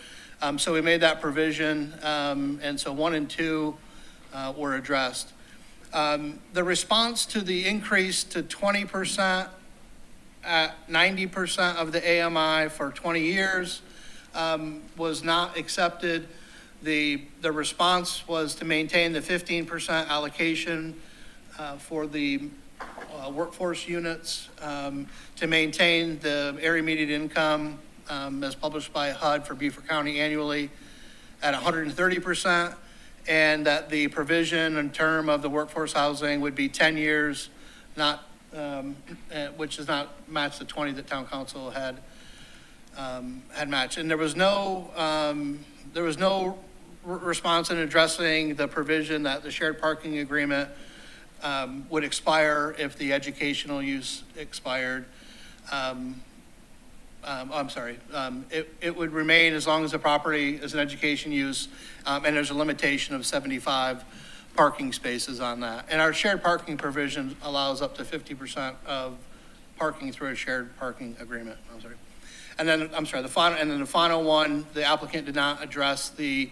So we made that provision, and so 1 and 2 were addressed. The response to the increase to 20% at 90% of the AMI for 20 years was not accepted. The response was to maintain the 15% allocation for the workforce units to maintain the area median income as published by HUD for Beaufort County annually at 130%, and that the provision and term of the workforce housing would be 10 years, not, which does not match the 20 that town council had matched. And there was no response in addressing the provision that the shared parking agreement would expire if the educational use expired. It would remain as long as the property is an education use, and there's a limitation of 75 parking spaces on that. And our shared parking provision allows up to 50% of parking through a shared parking agreement. The final one, the applicant did not address the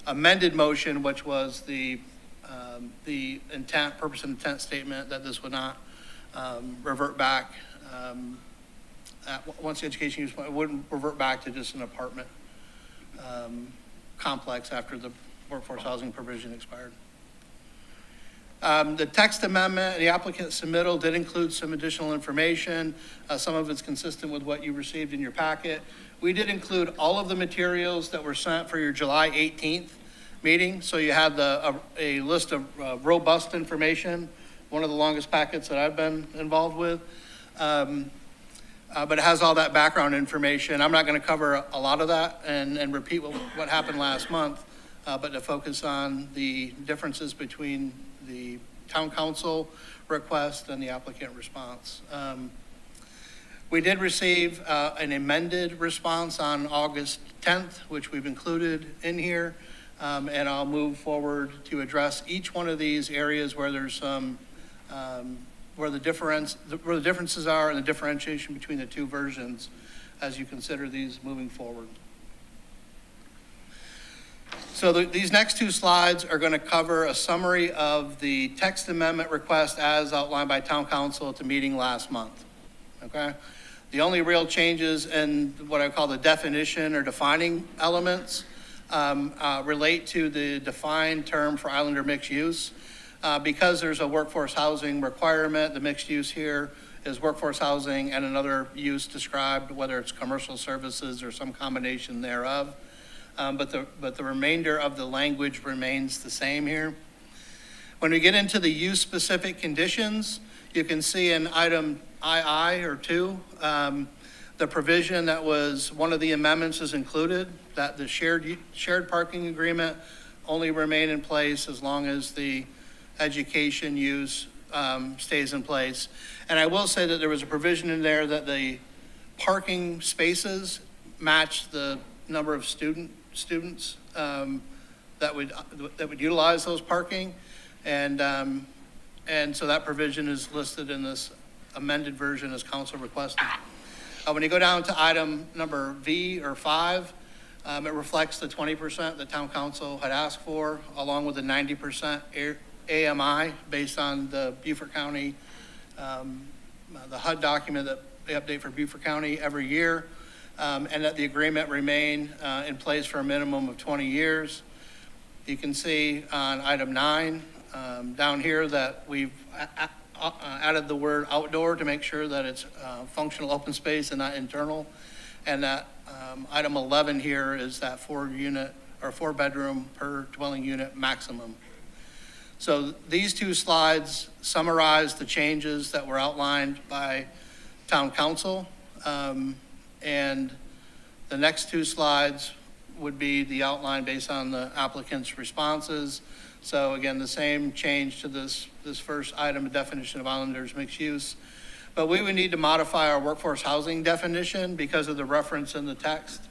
amended motion, which was the intent, purpose and intent statement that this would not revert back. Once the education use, it wouldn't revert back to just an apartment complex after the workforce housing provision expired. The text amendment, the applicant's submittal did include some additional information. Some of it's consistent with what you received in your packet. We did include all of the materials that were sent for your July 18th meeting. So you had a list of robust information, one of the longest packets that I've been involved with. But it has all that background information. I'm not going to cover a lot of that and repeat what happened last month, but to focus on the differences between the town council request and the applicant response. We did receive an amended response on August 10th, which we've included in here, and I'll move forward to address each one of these areas where there's some where the differences are and the differentiation between the two versions as you consider these moving forward. So these next two slides are going to cover a summary of the text amendment request as outlined by town council at the meeting last month. Okay? The only real changes in what I call the definition or defining elements relate to the defined term for Islander mixed use. Because there's a workforce housing requirement, the mixed use here is workforce housing and another use described, whether it's commercial services or some combination thereof. But the remainder of the language remains the same here. When we get into the use-specific conditions, you can see in item II or 2, the provision that was one of the amendments is included, that the shared parking agreement only remain in place as long as the education use stays in place. And I will say that there was a provision in there that the parking spaces match the number of students that would utilize those parking, and so that provision is listed in this amended version as council requested. When you go down to item number V or 5, it reflects the 20% that town council had asked for, along with the 90% AMI based on the Beaufort County, the HUD document that they update for Beaufort County every year. And that the agreement remain in place for a minimum of 20 years. You can see on item 9 down here that we've added the word outdoor to make sure that it's functional open space and not internal. And that item 11 here is that 4-unit or 4-bedroom per dwelling unit maximum. So these two slides summarize the changes that were outlined by town council. And the next two slides would be the outline based on the applicant's responses. So again, the same change to this first item, a definition of Islanders mixed use. But we would need to modify our workforce housing definition because of the reference in the text.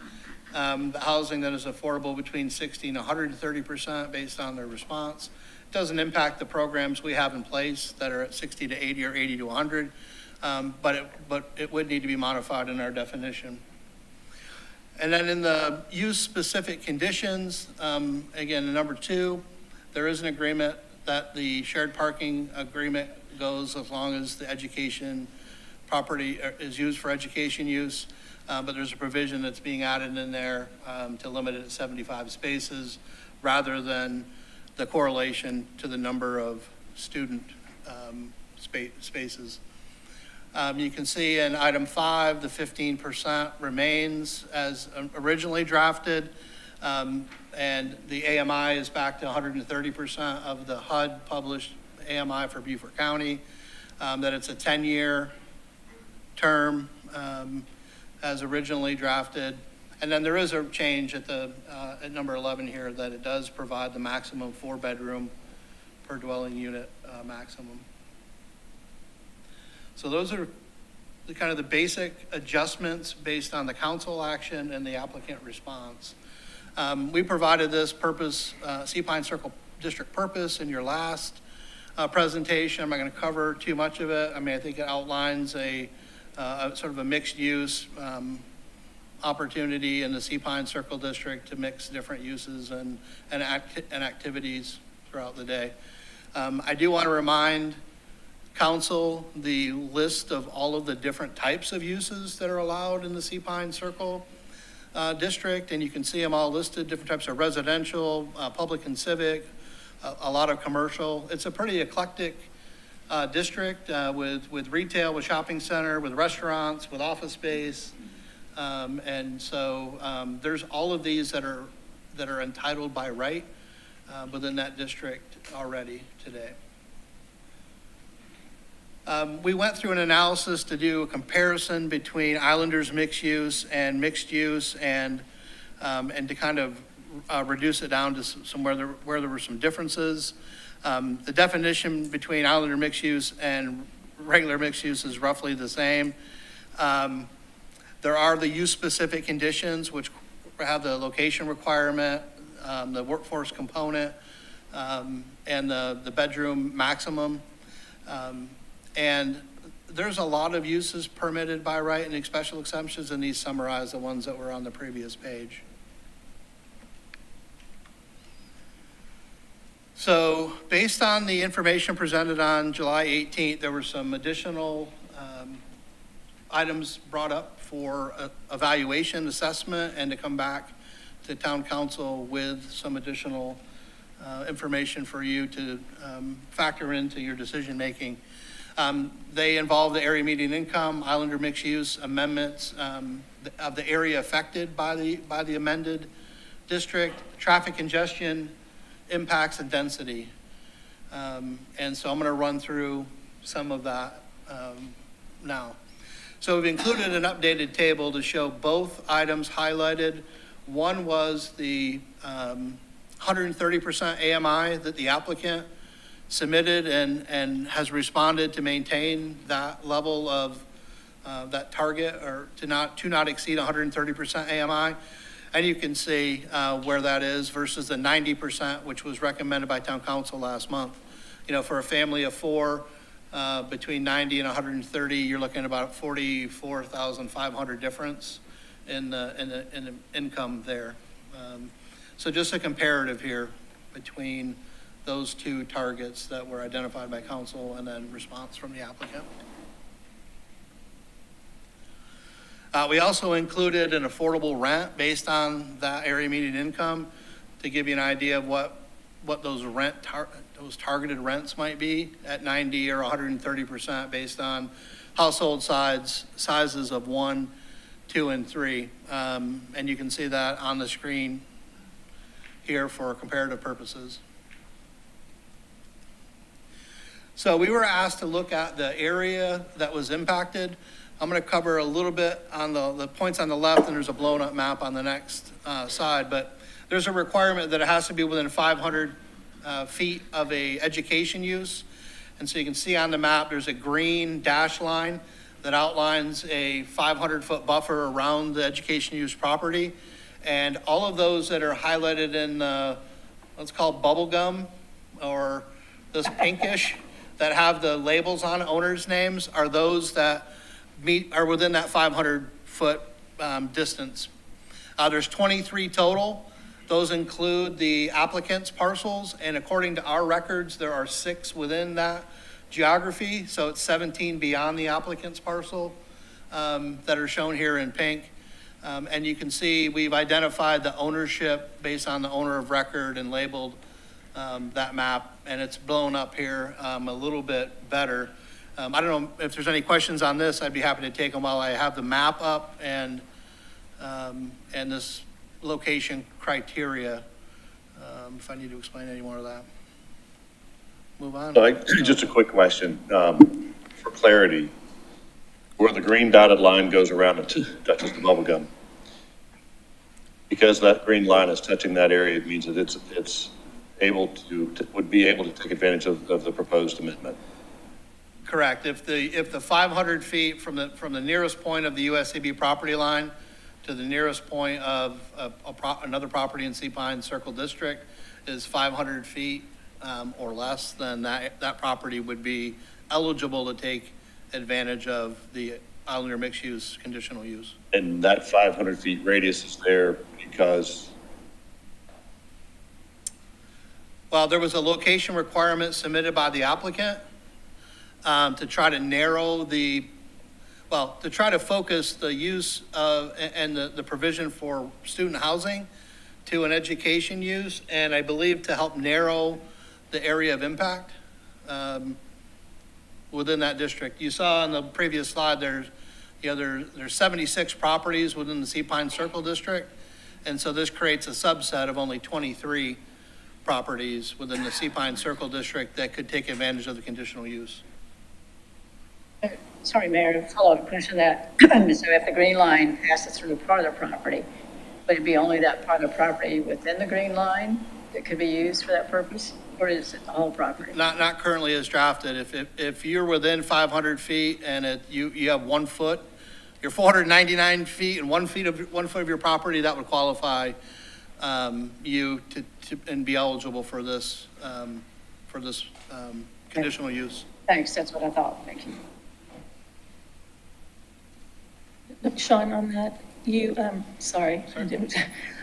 The housing that is affordable between 60 and 130% based on their response. It doesn't impact the programs we have in place that are at 60 to 80 or 80 to 100. But it would need to be modified in our definition. And then in the use-specific conditions, again, in number 2, there is an agreement that the shared parking agreement goes as long as the education property is used for education use. But there's a provision that's being added in there to limit it at 75 spaces rather than the correlation to the number of student spaces. You can see in item 5, the 15% remains as originally drafted. And the AMI is back to 130% of the HUD published AMI for Beaufort County, that it's a 10-year term as originally drafted. And then there is a change at at number 11 here that it does provide the maximum 4-bedroom per dwelling unit maximum. So those are the kind of the basic adjustments based on the council action and the applicant response. We provided this purpose, Sea Pine Circle District purpose in your last presentation. I'm not going to cover too much of it. I mean, I think it outlines a sort of a mixed use opportunity in the Sea Pine Circle District to mix different uses and activities throughout the day. I do want to remind council the list of all of the different types of uses that are allowed in the Sea Pine Circle district, and you can see them all listed, different types of residential, public and civic, a lot of commercial. It's a pretty eclectic district with retail, with shopping center, with restaurants, with office space. And so there's all of these that are entitled by right within that district already today. We went through an analysis to do a comparison between Islanders mixed use and to kind of reduce it down to somewhere where there were some differences. The definition between Islander mixed use and regular mixed use is roughly the same. There are the use-specific conditions, which have the location requirement, the workforce component, and the bedroom maximum. And there's a lot of uses permitted by right and special exceptions, and these summarize the ones that were on the previous page. So based on the information presented on July 18th, there were some additional items brought up for evaluation, assessment, and to come back to town council with some additional information for you to factor into your decision making. They involve the area median income, Islander mixed use amendments of the area affected by the amended district, traffic congestion, impacts and density. And so I'm going to run through some of that now. So we've included an updated table to show both items highlighted. One was the 130% AMI that the applicant submitted and has responded to maintain that level of that target, or to not exceed 130% AMI. And you can see where that is versus the 90%, which was recommended by town council last month. You know, for a family of 4, between 90 and 130, you're looking at about 44,500 difference in the income there. So just a comparative here between those two targets that were identified by council and then response from the applicant. We also included an affordable rent based on that area median income to give you an idea of what those those targeted rents might be at 90 or 130% based on household sizes of 1, 2, and 3. And you can see that on the screen here for comparative purposes. So we were asked to look at the area that was impacted. I'm going to cover a little bit on the points on the left, and there's a blown up map on the next side, but there's a requirement that it has to be within 500 feet of a education use. And so you can see on the map, there's a green dash line that outlines a 500-foot buffer around the education use property. And all of those that are highlighted in what's called bubble gum, or this pinkish, that have the labels on owners' names, are those that are within that 500-foot distance. There's 23 total. Those include the applicant's parcels, and according to our records, there are 6 within that geography, so it's 17 beyond the applicant's parcel that are shown here in pink. And you can see we've identified the ownership based on the owner of record and labeled that map, and it's blown up here a little bit better. I don't know if there's any questions on this. I'd be happy to take them while I have the map up and this location criteria, if I need to explain any more of that. Move on. So just a quick question, for clarity, where the green dotted line goes around and touches the bubble gum. Because that green line is touching that area, it means that it's able would be able to take advantage of the proposed amendment. Correct. If the 500 feet from the nearest point of the USCB property line to the nearest point of another property in Sea Pine Circle District is 500 feet or less, then that property would be eligible to take advantage of the Islander mixed use conditional use. And that 500 feet radius is there because? Well, there was a location requirement submitted by the applicant to try to narrow to try to focus the use of, and the provision for student housing to an education use, and I believe to help narrow the area of impact within that district. You saw on the previous slide, there's 76 properties within the Sea Pine Circle District, and so this creates a subset of only 23 properties within the Sea Pine Circle District that could take advantage of the conditional use. Sorry, Mayor, to follow up question that. So if the green line passes through part of the property, would it be only that part of the property within the green line that could be used for that purpose? Or is it the whole property? Not currently as drafted. If you're within 500 feet and you have 1 foot, you're 499 feet and 1 foot of your property, that would qualify you to and be eligible for this conditional use. Thanks, that's what I thought. Thank you. Sean, on that, sorry.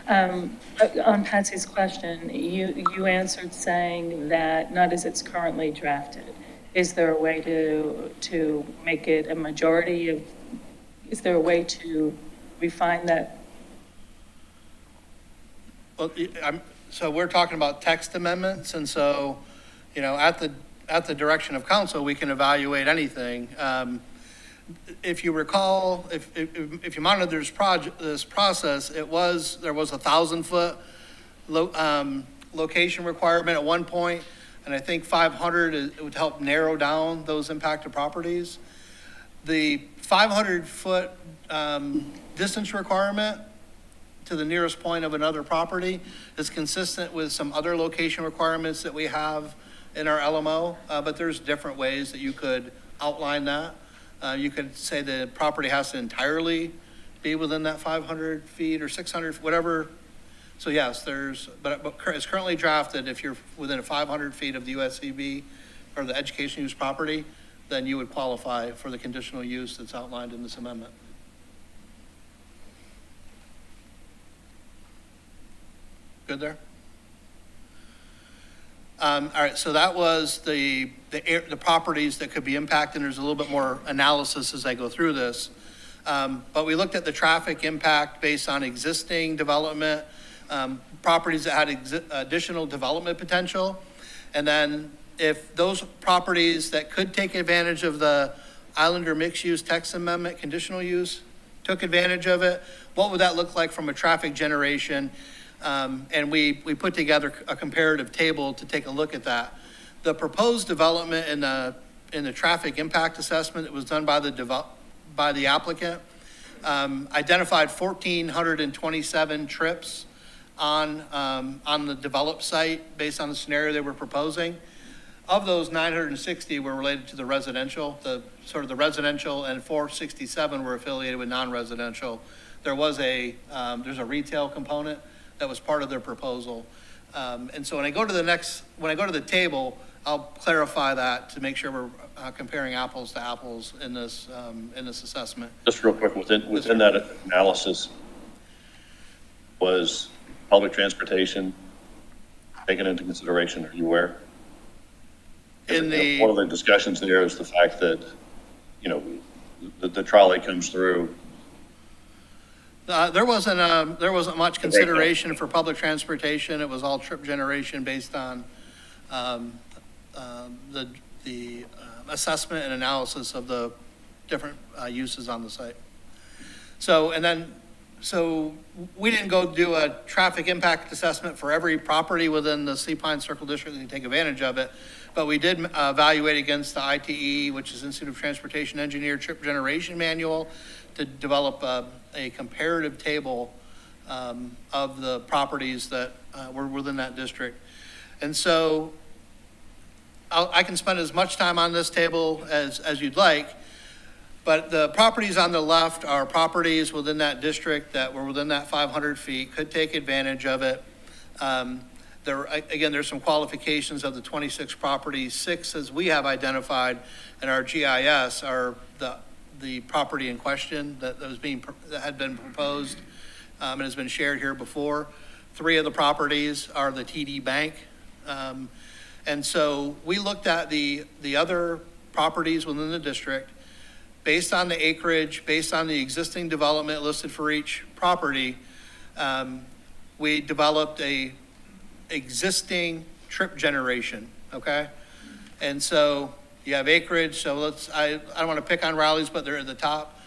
On Patsy's question, you answered saying that not as it's currently drafted. Is there a way to make it a majority of, is there a way to refine that? Well, so we're talking about text amendments, and so, at the direction of council, we can evaluate anything. If you recall, if you monitor this process, there was 1,000-foot location requirement at one point, and I think 500 it would help narrow down those impacted properties. The 500-foot distance requirement to the nearest point of another property is consistent with some other location requirements that we have in our LMO, but there's different ways that you could outline that. You could say the property has to entirely be within that 500 feet or 600, whatever. So yes, but it's currently drafted, if you're within 500 feet of the USCB or the education use property, then you would qualify for the conditional use that's outlined in this amendment. Good there? All right, so that was the properties that could be impacted. There's a little bit more analysis as I go through this. But we looked at the traffic impact based on existing development, properties that had additional development potential. And then if those properties that could take advantage of the Islander mixed-use text amendment conditional use took advantage of it, what would that look like from a traffic generation? And we put together a comparative table to take a look at that. The proposed development in the traffic impact assessment that was done by the applicant identified 1,427 trips on the developed site based on the scenario they were proposing. Of those, 960 were related to the residential, the residential, and 467 were affiliated with non-residential. There's a retail component that was part of their proposal. And so when I go to the table, I'll clarify that to make sure we're comparing apples to apples in this assessment. Just real quick, within that analysis, was public transportation taken into consideration? Are you aware? One of the discussions there is the fact that, the trolley comes through. There wasn't much consideration for public transportation. It was all trip generation based on the assessment and analysis of the different uses on the site. So we didn't go do a traffic impact assessment for every property within the Sea Pine Circle District to take advantage of it, but we did evaluate against the ITE, which is Institute of Transportation Engineer Trip Generation Manual, to develop a comparative table of the properties that were within that district. And so I can spend as much time on this table as you'd like, but the properties on the left are properties within that district that were within that 500 feet, could take advantage of it. There's some qualifications of the 26 properties. 6, as we have identified in our GIS, are the property in question that had been proposed and has been shared here before. 3 of the properties are the TD Bank. And so we looked at the other properties within the district. Based on the acreage, based on the existing development listed for each property, we developed a existing trip generation, okay? And so you have acreage, so I don't want to pick on Riley's, but they're at the top.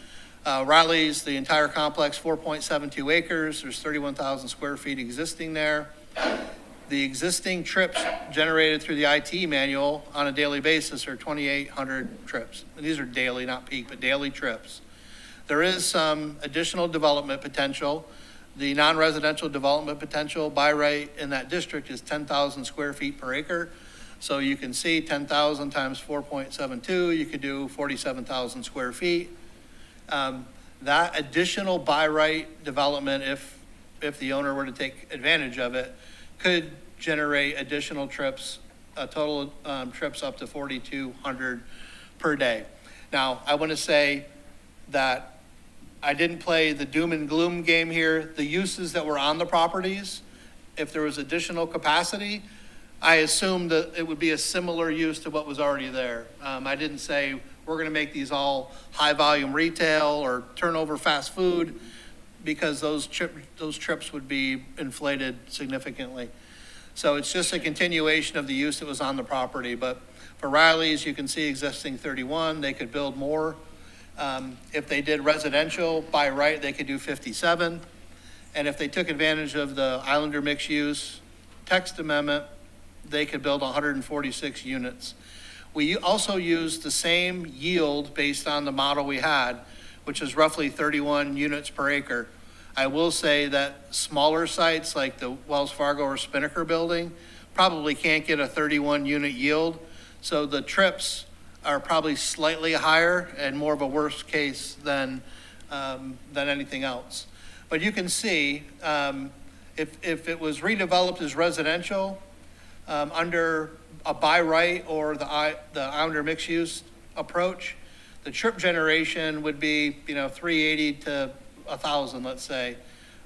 Riley's, the entire complex, 4.72 acres. There's 31,000 square feet existing there. The existing trips generated through the IT manual on a daily basis are 2,800 trips. And these are daily, not peak, but daily trips. There is some additional development potential. The non-residential development potential by right in that district is 10,000 square feet per acre. So you can see 10,000 times 4.72, you could do 47,000 square feet. That additional by right development, if the owner were to take advantage of it, could generate additional trips, total trips up to 4,200 per day. Now, I want to say that I didn't play the doom and gloom game here. The uses that were on the properties, if there was additional capacity, I assumed that it would be a similar use to what was already there. I didn't say we're going to make these all high volume retail or turnover fast food, because those trips would be inflated significantly. So it's just a continuation of the use that was on the property. But for Riley's, you can see existing 31, they could build more. If they did residential by right, they could do 57. And if they took advantage of the Islander mixed use text amendment, they could build 146 units. We also used the same yield based on the model we had, which is roughly 31 units per acre. I will say that smaller sites like the Wells Fargo or Spinnaker building probably can't get a 31 unit yield. So the trips are probably slightly higher and more of a worst case than anything else. But you can see if it was redeveloped as residential under a by right or the Islander mixed use approach, the trip generation would be 380 to 1,000, let's say,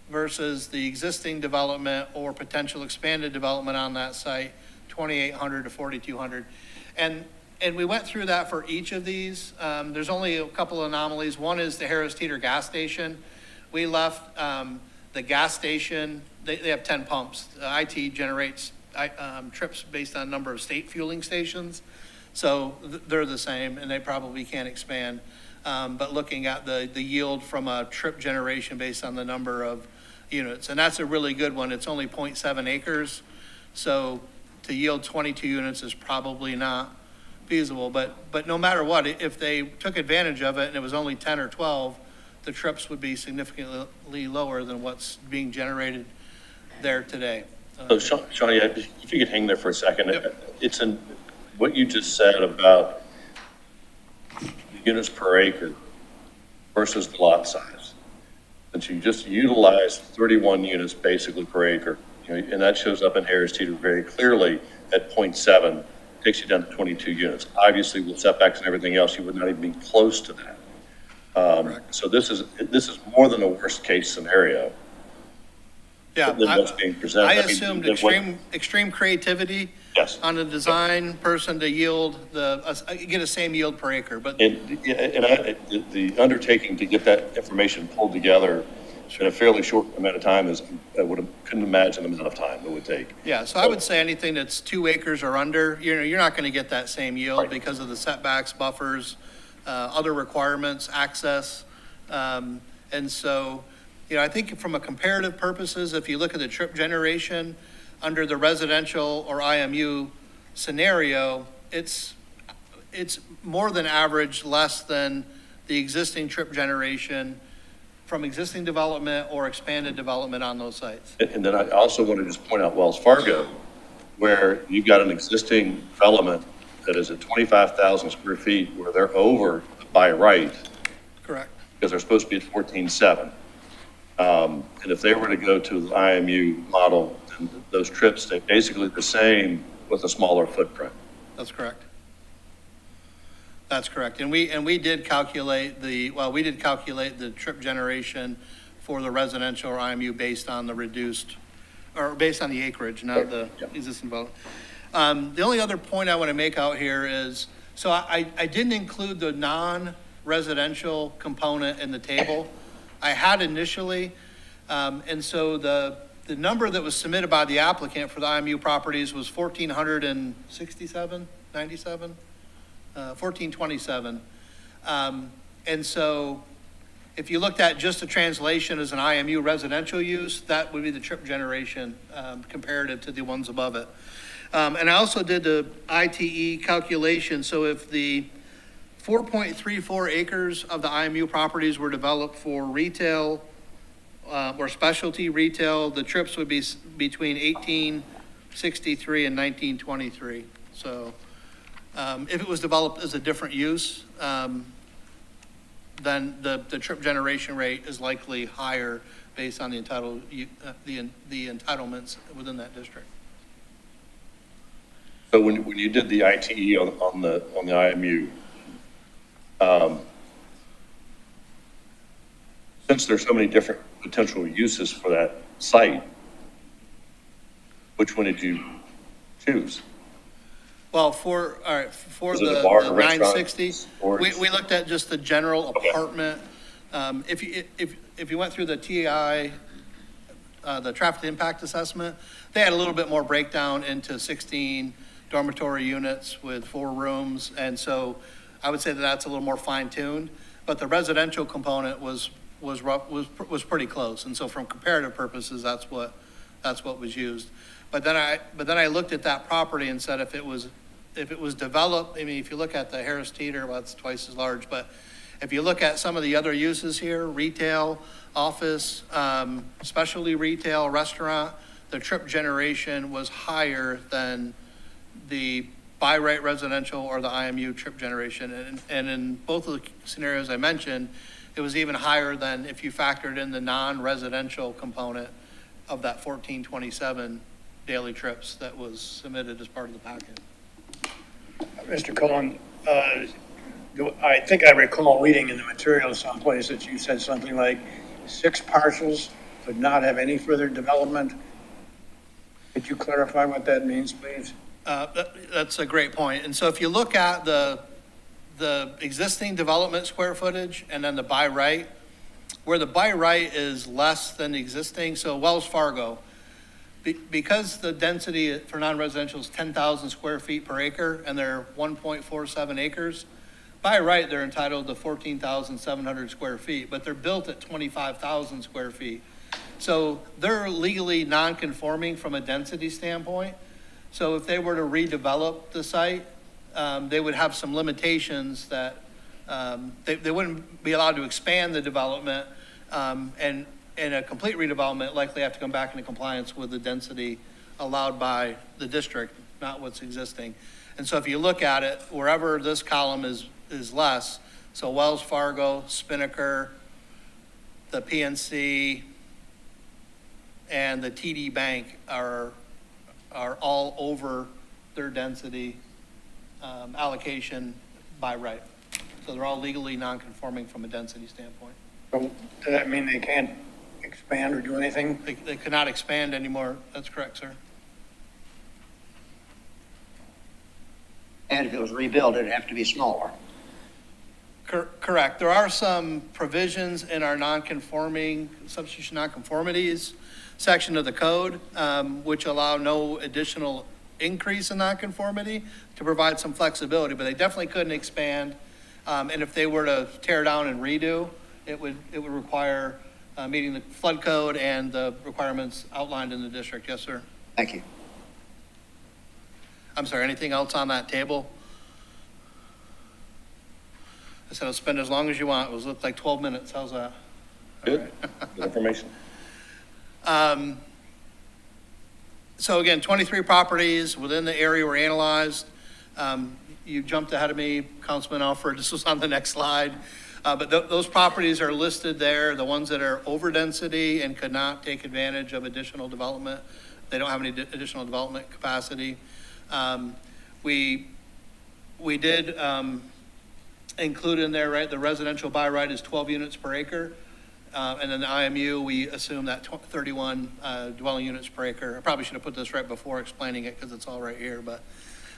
versus the existing development or potential expanded development on that site, 2,800 to 4,200. And we went through that for each of these. There's only a couple of anomalies. One is the Harris Teeter gas station. We left the gas station, they have 10 pumps. IT generates trips based on number of state fueling stations. So they're the same and they probably can't expand. But looking at the yield from a trip generation based on the number of units. And that's a really good one. It's only 0.7 acres. So to yield 22 units is probably not feasible. But no matter what, if they took advantage of it and it was only 10 or 12, the trips would be significantly lower than what's being generated there today. So Shawnee, if you could hang there for a second. Yep. It's in what you just said about units per acre versus the lot size. That you just utilize 31 units basically per acre, and that shows up in Harris Teeter very clearly at 0.7, takes you down to 22 units. Obviously, with setbacks and everything else, you would not even be close to that. So this is more than a worst case scenario. Yeah, than what's being presented. I assumed extreme creativity. Yes. On the design person to yield get a same yield per acre, but the undertaking to get that information pulled together in a fairly short amount of time couldn't imagine the amount of time it would take. Yeah, so I would say anything that's 2 acres or under, you're not going to get that same yield because of the setbacks, buffers, other requirements, access. And so, I think from a comparative purposes, if you look at the trip generation under the residential or IMU scenario, it's more than average, less than the existing trip generation from existing development or expanded development on those sites. And then I also want to just point out Wells Fargo, where you've got an existing development that is at 25,000 square feet, where they're over by right. Correct. Because they're supposed to be at 14.7. And if they were to go to the IMU model, then those trips stay basically the same with a smaller footprint. That's correct. That's correct. And we did calculate the trip generation for the residential or IMU based on the reduced, or based on the acreage, not the existing development. The only other point I want to make out here is, so I didn't include the non-residential component in the table. I had initially, and so the number that was submitted by the applicant for the IMU properties was 1,467, 97? 1427. And so if you looked at just the translation as an IMU residential use, that would be the trip generation comparative to the ones above it. And I also did the ITE calculation. So if the 4.34 acres of the IMU properties were developed for retail or specialty retail, the trips would be between 1863 and 1923. So if it was developed as a different use, then the trip generation rate is likely higher based on the entitlements within that district. So when you did the ITE on the IMU, since there's so many different potential uses for that site, which one did you choose? Well, for Is it the a bar, the a restaurant, 960, we looked at just the general apartment. If you went through the TI, the traffic impact assessment, they had a little bit more breakdown into 16 dormitory units with 4 rooms. And so I would say that that's a little more fine-tuned, but the residential component was pretty close. And so from comparative purposes, that's what was used. But then I looked at that property and said, if it was developed, I mean, if you look at the Harris Teeter, well, it's twice as large, but if you look at some of the other uses here, retail, office, specialty retail, restaurant, the trip generation was higher than the by right residential or the IMU trip generation. And in both of the scenarios I mentioned, it was even higher than if you factored in the non-residential component of that 1427 daily trips that was submitted as part of the packet. Mr. Cohen, I think I recall reading in the materials someplace that you said something like 6 parcels could not have any further development. Could you clarify what that means, please? That's a great point. And so if you look at the existing development square footage and then the by right, where the by right is less than the existing, so Wells Fargo, because the density for non-residential is 10,000 square feet per acre and they're 1.47 acres, by right, they're entitled to 14,700 square feet, but they're built at 25,000 square feet. So they're legally non-conforming from a density standpoint. So if they were to redevelop the site, they would have some limitations that they wouldn't be allowed to expand the development, and a complete redevelopment likely have to come back into compliance with the density allowed by the district, not what's existing. And so if you look at it, wherever this column is less, so Wells Fargo, Spinnaker, the PNC, and the TD Bank are all over their density allocation by right. So they're all legally non-conforming from a density standpoint. So does that mean they can't expand or do anything? They cannot expand anymore. That's correct, sir. And if it was rebuilt, it'd have to be smaller. Correct. There are some provisions in our non-conforming, substitution nonconformities section of the code, which allow no additional increase in nonconformity to provide some flexibility, but they definitely couldn't expand. And if they were to tear down and redo, it would require meeting the flood code and the requirements outlined in the district. Yes, sir. Thank you. I'm sorry, anything else on that table? I said I'll spend as long as you want. It was looked like 12 minutes. How's that? Good. Good information. So again, 23 properties within the area were analyzed. You jumped ahead of me, Councilman Alford. This was on the next slide. But those properties are listed there, the ones that are over density and could not take advantage of additional development. They don't have any additional development capacity. We did include in there, right, the residential by right is 12 units per acre. And then the IMU, we assume that 31 dwelling units per acre. I probably should have put this right before explaining it because it's all right here. But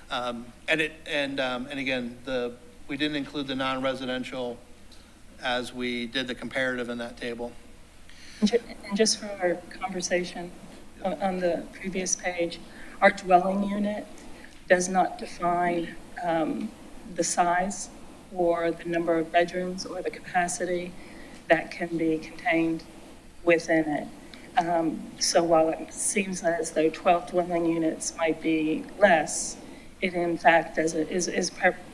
and again, we didn't include the non-residential as we did the comparative in that table. And just for our conversation on the previous page, our dwelling unit does not define the size or the number of bedrooms or the capacity that can be contained within it. So while it seems as though 12 dwelling units might be less, it in fact is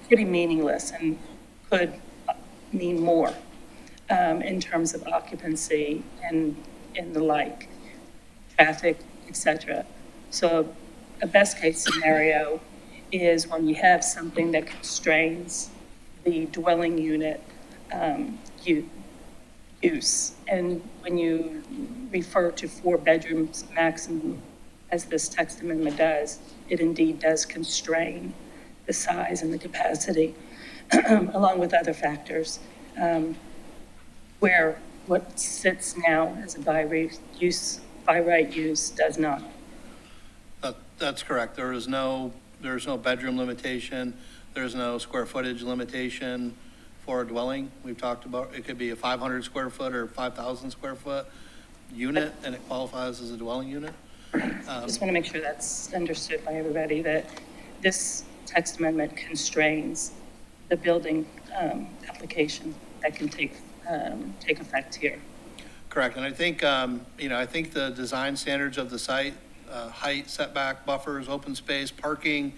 pretty meaningless and could mean more in terms of occupancy and the like, traffic, etc. So a best case scenario is when you have something that constrains the dwelling unit use. And when you refer to 4 bedrooms maximum, as this text amendment does, it indeed does constrain the size and the capacity, along with other factors, where what sits now as a by right use does not. That's correct. There's no bedroom limitation. There's no square footage limitation for a dwelling. We've talked about, it could be a 500 square foot or 5,000 square foot unit, and it qualifies as a dwelling unit. Just want to make sure that's understood by everybody, that this text amendment constrains the building application that can take effect here. Correct. And I think, I think the design standards of the site, height, setback, buffers, open space, parking,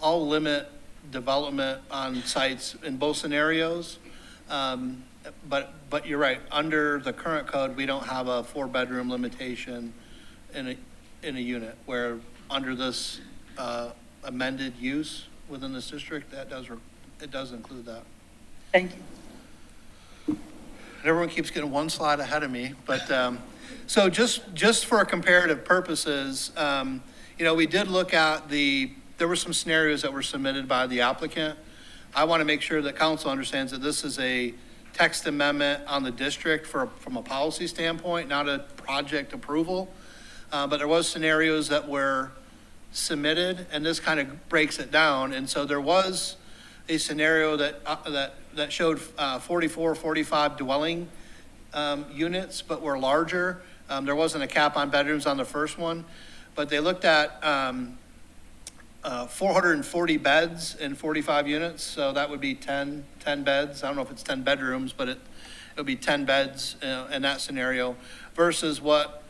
all limit development on sites in both scenarios. But you're right, under the current code, we don't have a 4-bedroom limitation in a unit, where under this amended use within this district, it does include that. Thank you. And everyone keeps getting one slide ahead of me, but so just for comparative purposes, we did look at there were some scenarios that were submitted by the applicant. I want to make sure that council understands that this is a text amendment on the district from a policy standpoint, not a project approval. But there was scenarios that were submitted, and this kind of breaks it down. And so there was a scenario that showed 44, 45 dwelling units, but were larger. There wasn't a cap on bedrooms on the first one, but they looked at 440 beds in 45 units, so that would be 10 beds. I don't know if it's 10 bedrooms, but it would be 10 beds in that scenario, versus what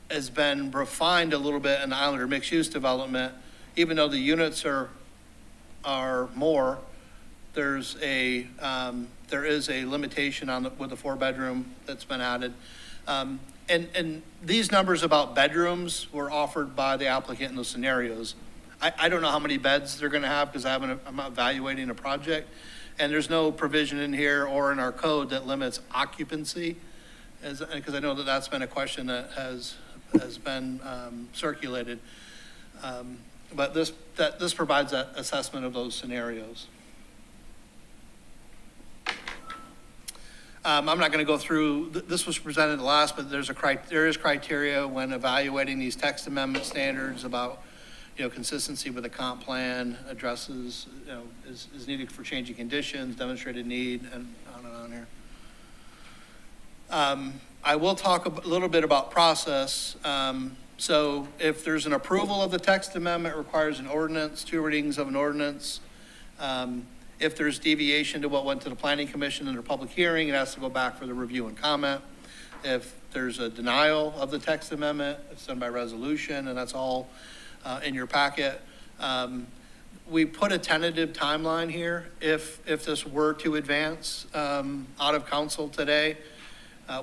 has been refined a little bit in the Islander mixed-use development. Even though the units are more, there is a limitation with the 4-bedroom that's been added. And these numbers about bedrooms were offered by the applicant in those scenarios. I don't know how many beds they're going to have because I'm not evaluating a project. And there's no provision in here or in our code that limits occupancy, because I know that that's been a question that has been circulated. But this provides that assessment of those scenarios. I'm not going to go through, this was presented last, but there is criteria when evaluating these text amendment standards about, consistency with the comp plan, addresses, is needed for changing conditions, demonstrated need, and on here. I will talk a little bit about process. So if there's an approval of the text amendment, it requires an ordinance, 2 readings of an ordinance. If there's deviation to what went to the planning commission in their public hearing, it has to go back for the review and comment. If there's a denial of the text amendment, it's done by resolution, and that's all in your packet. We put a tentative timeline here. If this were to advance out of council today,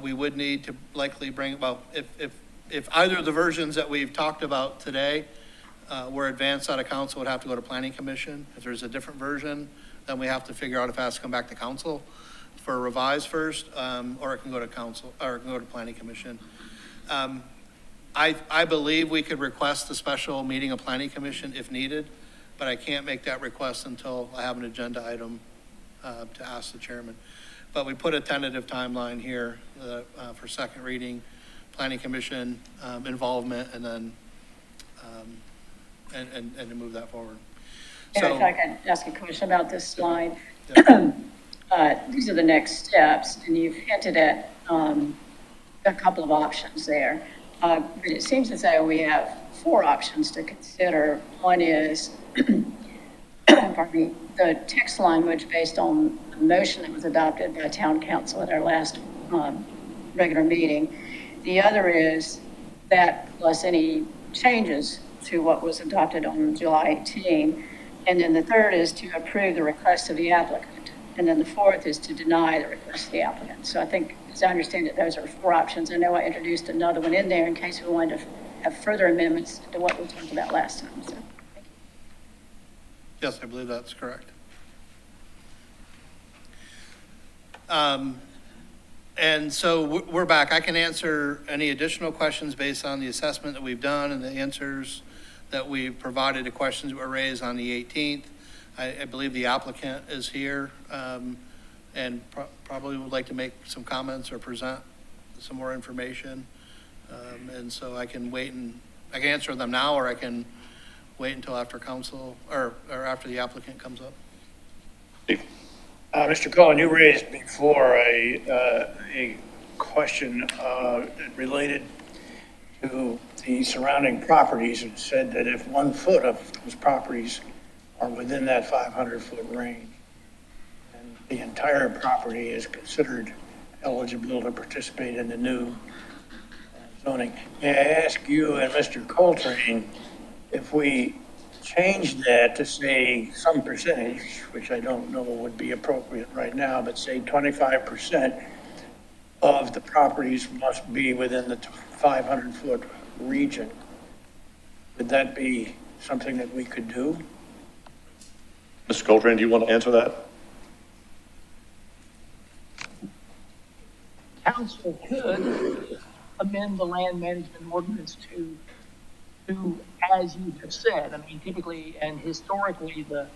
we would need to likely bring, well, if either of the versions that we've talked about today were advanced out of council, it would have to go to planning commission. If there's a different version, then we have to figure out if it has to come back to council for a revise first, or it can go to council, or it can go to planning commission. I believe we could request a special meeting of planning commission if needed, but I can't make that request until I have an agenda item to ask the chairman. But we put a tentative timeline here for second reading, planning commission involvement, and then and to move that forward. Yeah, if I can ask a question about this slide. These are the next steps, and you've hinted at a couple of options there. But it seems as though we have 4 options to consider. One is, pardon me, the text language based on the motion that was adopted by town council at our last regular meeting. The other is that plus any changes to what was adopted on July 18. And then the third is to approve the request of the applicant. And then the fourth is to deny the request of the applicant. So I think, as I understand it, those are 4 options. I know I introduced another one in there in case we wanted to have further amendments to what we talked about last time. So, thank you. Yes, I believe that's correct. And so we're back. I can answer any additional questions based on the assessment that we've done and the answers that we've provided to questions that were raised on the 18th. I believe the applicant is here and probably would like to make some comments or present some more information. And so I can wait and I can answer them now, or I can wait until after council or after the applicant comes up. Mr. Cullen, you raised before a question related to the surrounding properties and said that if 1 foot of those properties are within that 500-foot range, and the entire property is considered eligible to participate in the new zoning. May I ask you and Mr. Coltrane if we change that to say some percentage, which I don't know would be appropriate right now, but say 25% of the properties must be within the 500-foot region. Would that be something that we could do? Mr. Coltrane, do you want to answer that? Council could amend the land management ordinance to, as you have said, I mean, typically and historically, the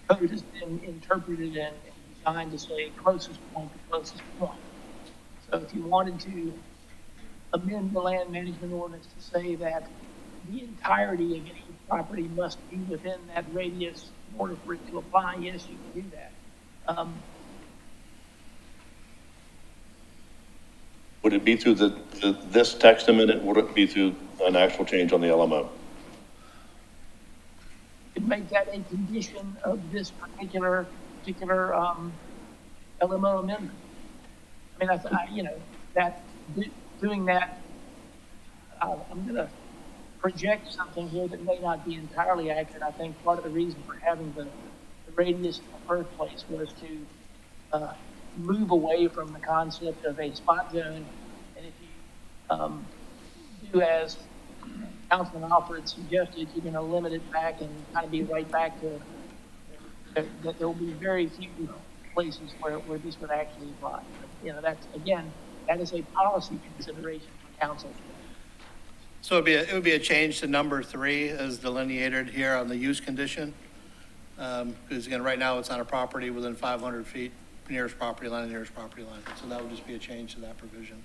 code has been interpreted and designed to say closest point to closest point. So if you wanted to amend the land management ordinance to say that the entirety of any property must be within that radius in order for it to apply, yes, you can do that. Would it be through this text amendment? Would it be through an actual change on the LMO? Could make that a condition of this particular LMO amendment. I mean, doing that, I'm going to project something here that may not be entirely accurate. I think part of the reason for having the radius in the first place was to move away from the concept of a spot zone. And if you do as Councilman Alford suggested, you're going to limit it back and kind of be right back to that there will be very few places where this would actually apply. But, that's, again, that is a policy consideration for council. So it would be a change to number 3 as delineated here on the use condition. Because again, right now it's on a property within 500 feet, nearest property line, nearest property line. So that would just be a change to that provision.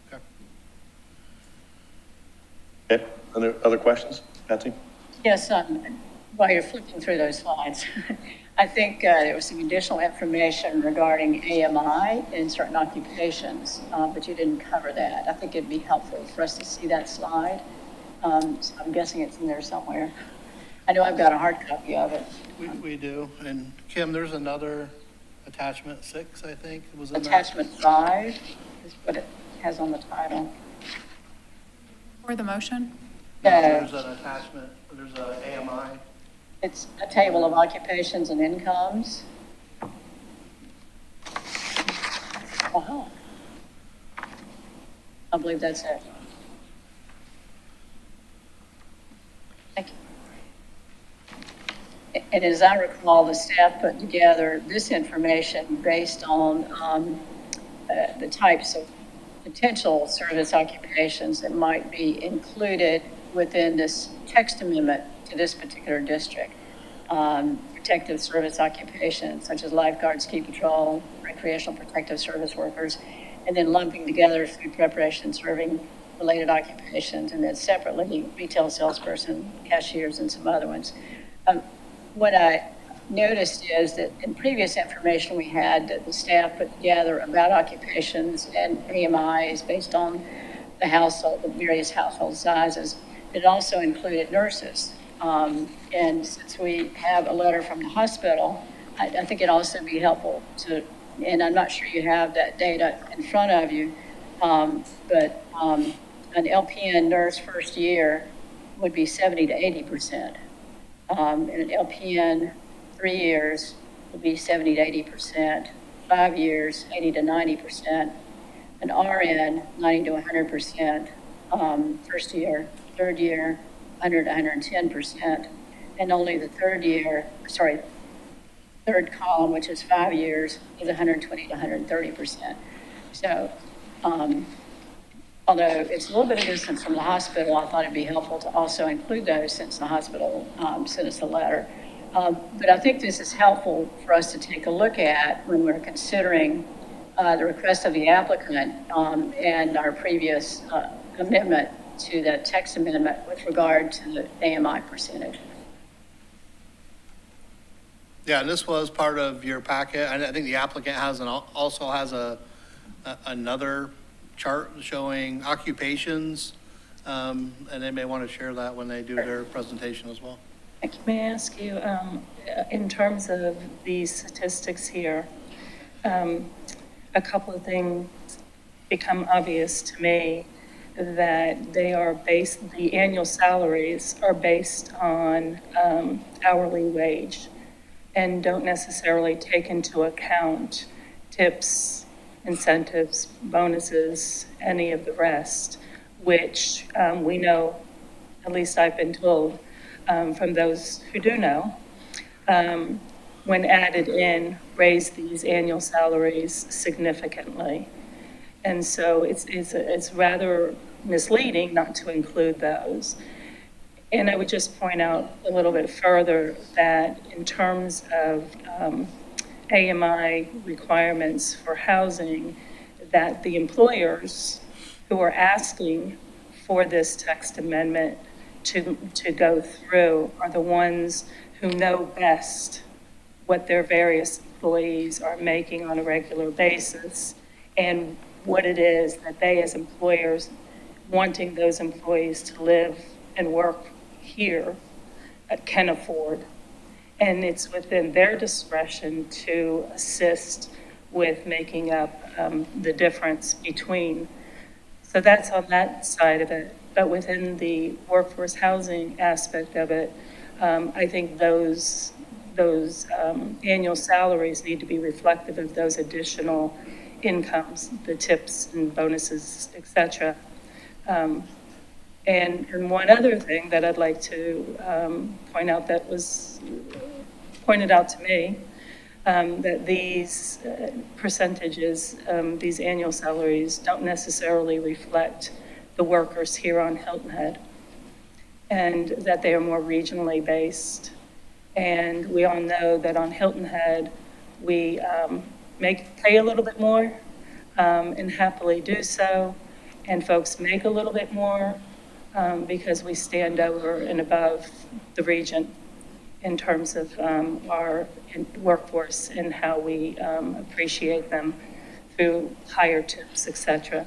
Okay. Okay, other questions? Patsy? Yes, while you're flipping through those slides, I think there was some additional information regarding AMI in certain occupations, but you didn't cover that. I think it'd be helpful for us to see that slide. So I'm guessing it's in there somewhere. I know I've got a hard copy of it. We do. And Kim, there's another attachment 6, I think, was in there. Attachment 5 is what it has on the title. For the motion? There's an attachment, there's a AMI. It's a table of occupations and incomes. Uh-huh. I believe that's it. Thank you. And as I recall, the staff put together this information based on the types of potential service occupations that might be included within this text amendment to this particular district. Protective service occupations such as lifeguards, ski patrol, recreational protective service workers, and then lumping together food preparation, serving related occupations, and then separately retail salesperson, cashiers, and some other ones. What I noticed is that in previous information we had that the staff put together about occupations and AMIs based on the household, the various household sizes, it also included nurses. And since we have a letter from the hospital, I think it'd also be helpful to, and I'm not sure you have that data in front of you, but an LPN nurse first year would be 70 to 80%. And an LPN 3 years would be 70 to 80%, 5 years, 80 to 90%, an RN, 90 to 100%, first year, third year, 100 to 110%, and only the third column, which is 5 years, is 120 to 130%. So, although it's a little bit of distance from the hospital, I thought it'd be helpful to also include those since the hospital sent us a letter. But I think this is helpful for us to take a look at when we're considering the request of the applicant and our previous amendment to the text amendment with regard to the AMI percentage. Yeah, and this was part of your packet. And I think the applicant also has another chart showing occupations, and they may want to share that when they do their presentation as well. May I ask you, in terms of these statistics here, a couple of things become obvious to me, that they are based, the annual salaries are based on hourly wage and don't necessarily take into account tips, incentives, bonuses, any of the rest, which we know, at least I've been told from those who do know, when added in, raise these annual salaries significantly. And so it's rather misleading not to include those. And I would just point out a little bit further that in terms of AMI requirements for housing, that the employers who are asking for this text amendment to go through are the ones who know best what their various employees are making on a regular basis and what it is that they as employers wanting those employees to live and work here can afford. And it's within their discretion to assist with making up the difference between. So that's on that side of it. But within the workforce housing aspect of it, I think those annual salaries need to be reflective of those additional incomes, the tips and bonuses, et cetera. And one other thing that I'd like to point out that was pointed out to me, that these percentages, these annual salaries don't necessarily reflect the workers here on Hilton Head, and that they are more regionally based. And we all know that on Hilton Head, we pay a little bit more and happily do so, and folks make a little bit more because we stand over and above the region in terms of our workforce and how we appreciate them through higher tips, et cetera.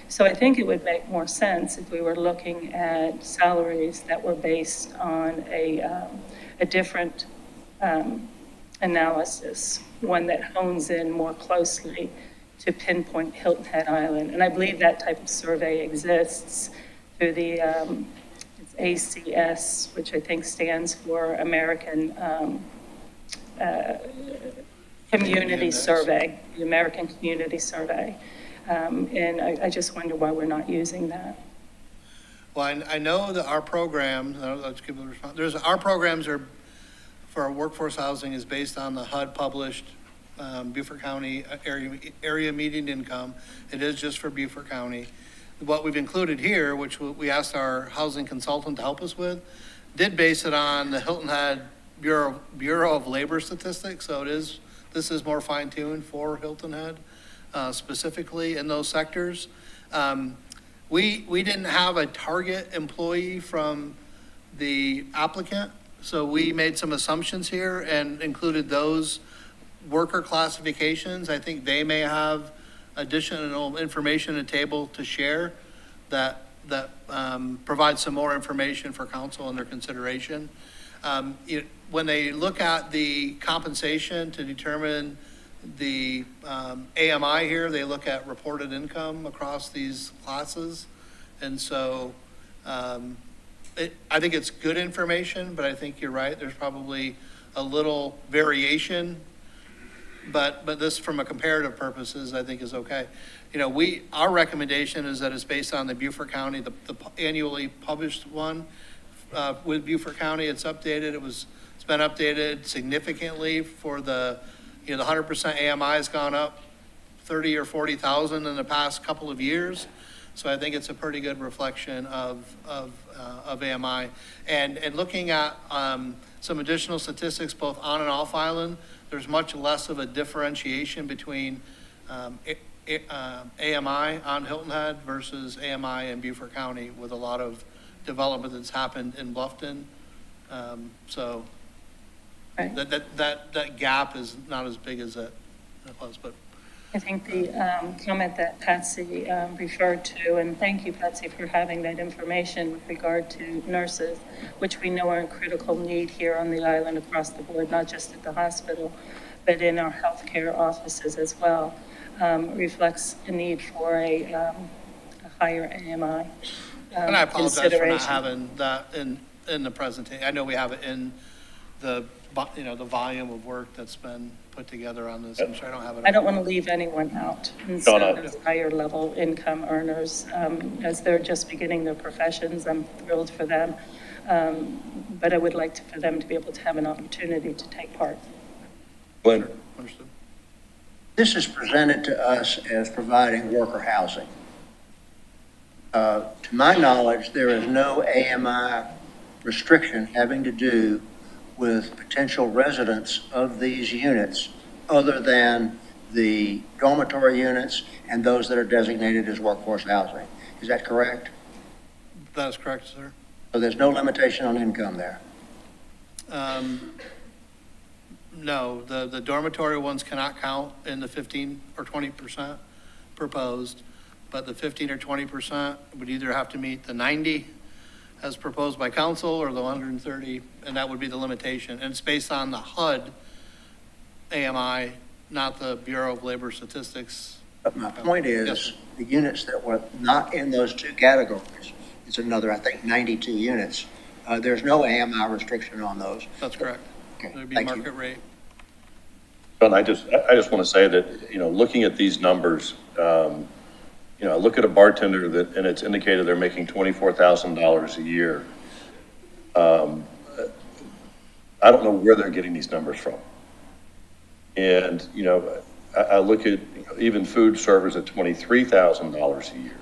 So I think it would make more sense if we were looking at salaries that were based on a different analysis, one that hones in more closely to pinpoint Hilton Head Island. And I believe that type of survey exists through the it's ACS, which I think stands for American Community Survey, the American Community Survey. And I just wonder why we're not using that. Well, I know that our programs, let's give a response. Our programs are, for our workforce housing, is based on the HUD published Beaufort County area median income. It is just for Beaufort County. What we've included here, which we asked our housing consultant to help us with, did base it on the Hilton Head Bureau of Labor Statistics. So this is more fine-tuned for Hilton Head, specifically in those sectors. We didn't have a target employee from the applicant, so we made some assumptions here and included those worker classifications. I think they may have additional information and table to share that provides some more information for council and their consideration. When they look at the compensation to determine the AMI here, they look at reported income across these classes. And so I think it's good information, but I think you're right. There's probably a little variation, but this, from a comparative purposes, I think is okay. Our recommendation is that it's based on the Beaufort County, the annually published one with Beaufort County. It's updated. It's been updated significantly for the 100% AMI has gone up 30 or 40,000 in the past couple of years. So I think it's a pretty good reflection of AMI. And looking at some additional statistics, both on and off island, there's much less of a differentiation between AMI on Hilton Head versus AMI in Beaufort County, with a lot of development that's happened in Bluffton. So that gap is not as big as it was, but. I think the comment that Patsy referred to, and thank you, Patsy, for having that information with regard to nurses, which we know are in critical need here on the island across the board, not just at the hospital, but in our healthcare offices as well, reflects a need for a higher AMI And I apologize for not having that in the presentation. I know we have it in the volume of work that's been put together on this. I'm sure I don't have it. I don't want to leave anyone out. And so those higher level income earners, as they're just beginning their professions, I'm thrilled for them. But I would like for them to be able to have an opportunity to take part. Glenn. Understood. This is presented to us as providing worker housing. To my knowledge, there is no AMI restriction having to do with potential residents of these units other than the dormitory units and those that are designated as workforce housing. Is that correct? That is correct, sir. So there's no limitation on income there? No, the dormitory ones cannot count in the 15 or 20% proposed, but the 15 or 20% would either have to meet the 90 as proposed by council or the 130, and that would be the limitation. And it's based on the HUD AMI, not the Bureau of Labor Statistics. But my point is, Yes, the units that were not in those two categories, it's another, I think, 92 units. There's no AMI restriction on those. that's correct. Okay, There'd be thank you. market rate. John, I just want to say that, looking at these numbers, I look at a bartender and it's indicated they're making $24,000 a year. I don't know where they're getting these numbers from. And, I look at even food servers at $23,000 a year.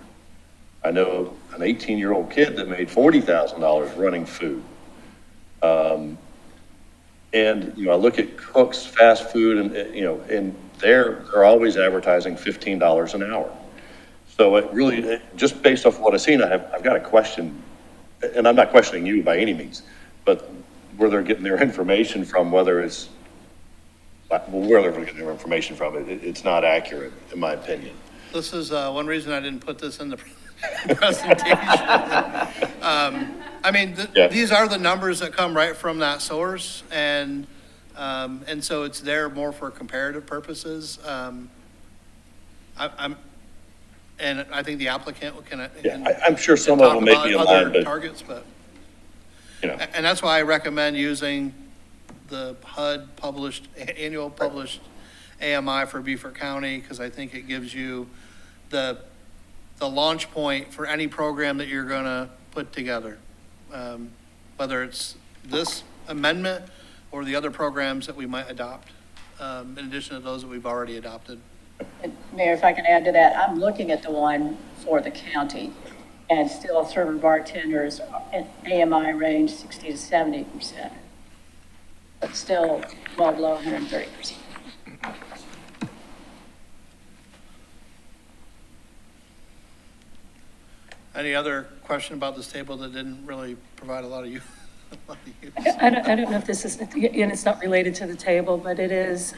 I know an 18-year-old kid that made $40,000 running food. And, I look at cooks, fast food, and they're always advertising $15 an hour. So it really, just based off what I've seen, I've got to question and I'm not questioning you by any means, but where they're getting their information from, whether it's, well, where they're getting their information from, it's not accurate, in my opinion. This is one reason I didn't put this in the presentation. I mean, Yeah. these are the numbers that come right from that source, and so it's there more for comparative purposes. And I think the applicant can. I'm sure some of them may talk be in about line, other but, targets, but, you know, and that's why I recommend using the HUD published, annual published AMI for Beaufort County, because I think it gives you the launch point for any program that you're gonna put together. Whether it's this amendment or the other programs that we might adopt, in addition to those that we've already adopted. And Mayor, if I can add to that, I'm looking at the one for the county, and still server bartenders at AMI range 60 to 70%, but still well below 130%. Any other question about this table that didn't really provide a lot of use? I don't know if this is, and it's not related to the table, but it is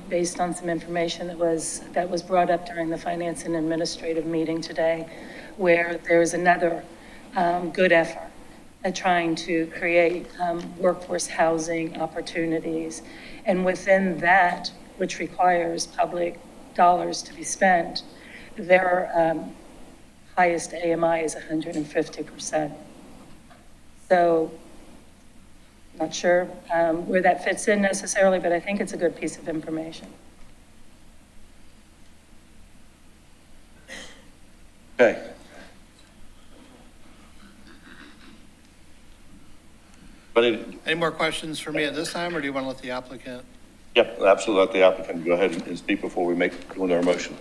based on some information that was brought up during the Finance and Administrative meeting today, where there's another good effort at trying to create workforce housing opportunities. And within that, which requires public dollars to be spent, their highest AMI is 150%. So, not sure where that fits in necessarily, but I think it's a good piece of information. okay. But Any more questions for me at this time, or do you want to let the applicant? yep, absolutely, let the applicant go ahead and speak before we go into our motion.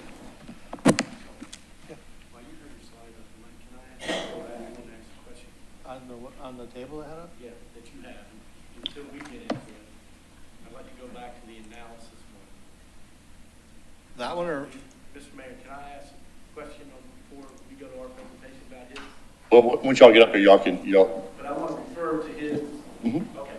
On the table ahead of? Yeah, that you have, until we get into it. I'd like to go back to the analysis one. That one, or? Mr. Mayor, can I ask a question before we go to our presentation about his? Well, once y'all get up here, y'all, But I want to refer to his. Mhm. Okay.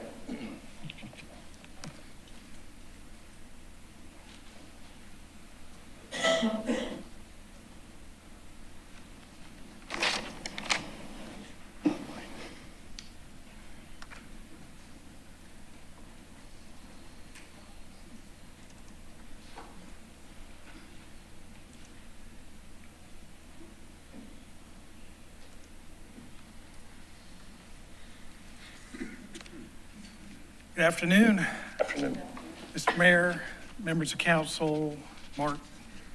Good afternoon. afternoon. Mr. Mayor, members of council, Mark,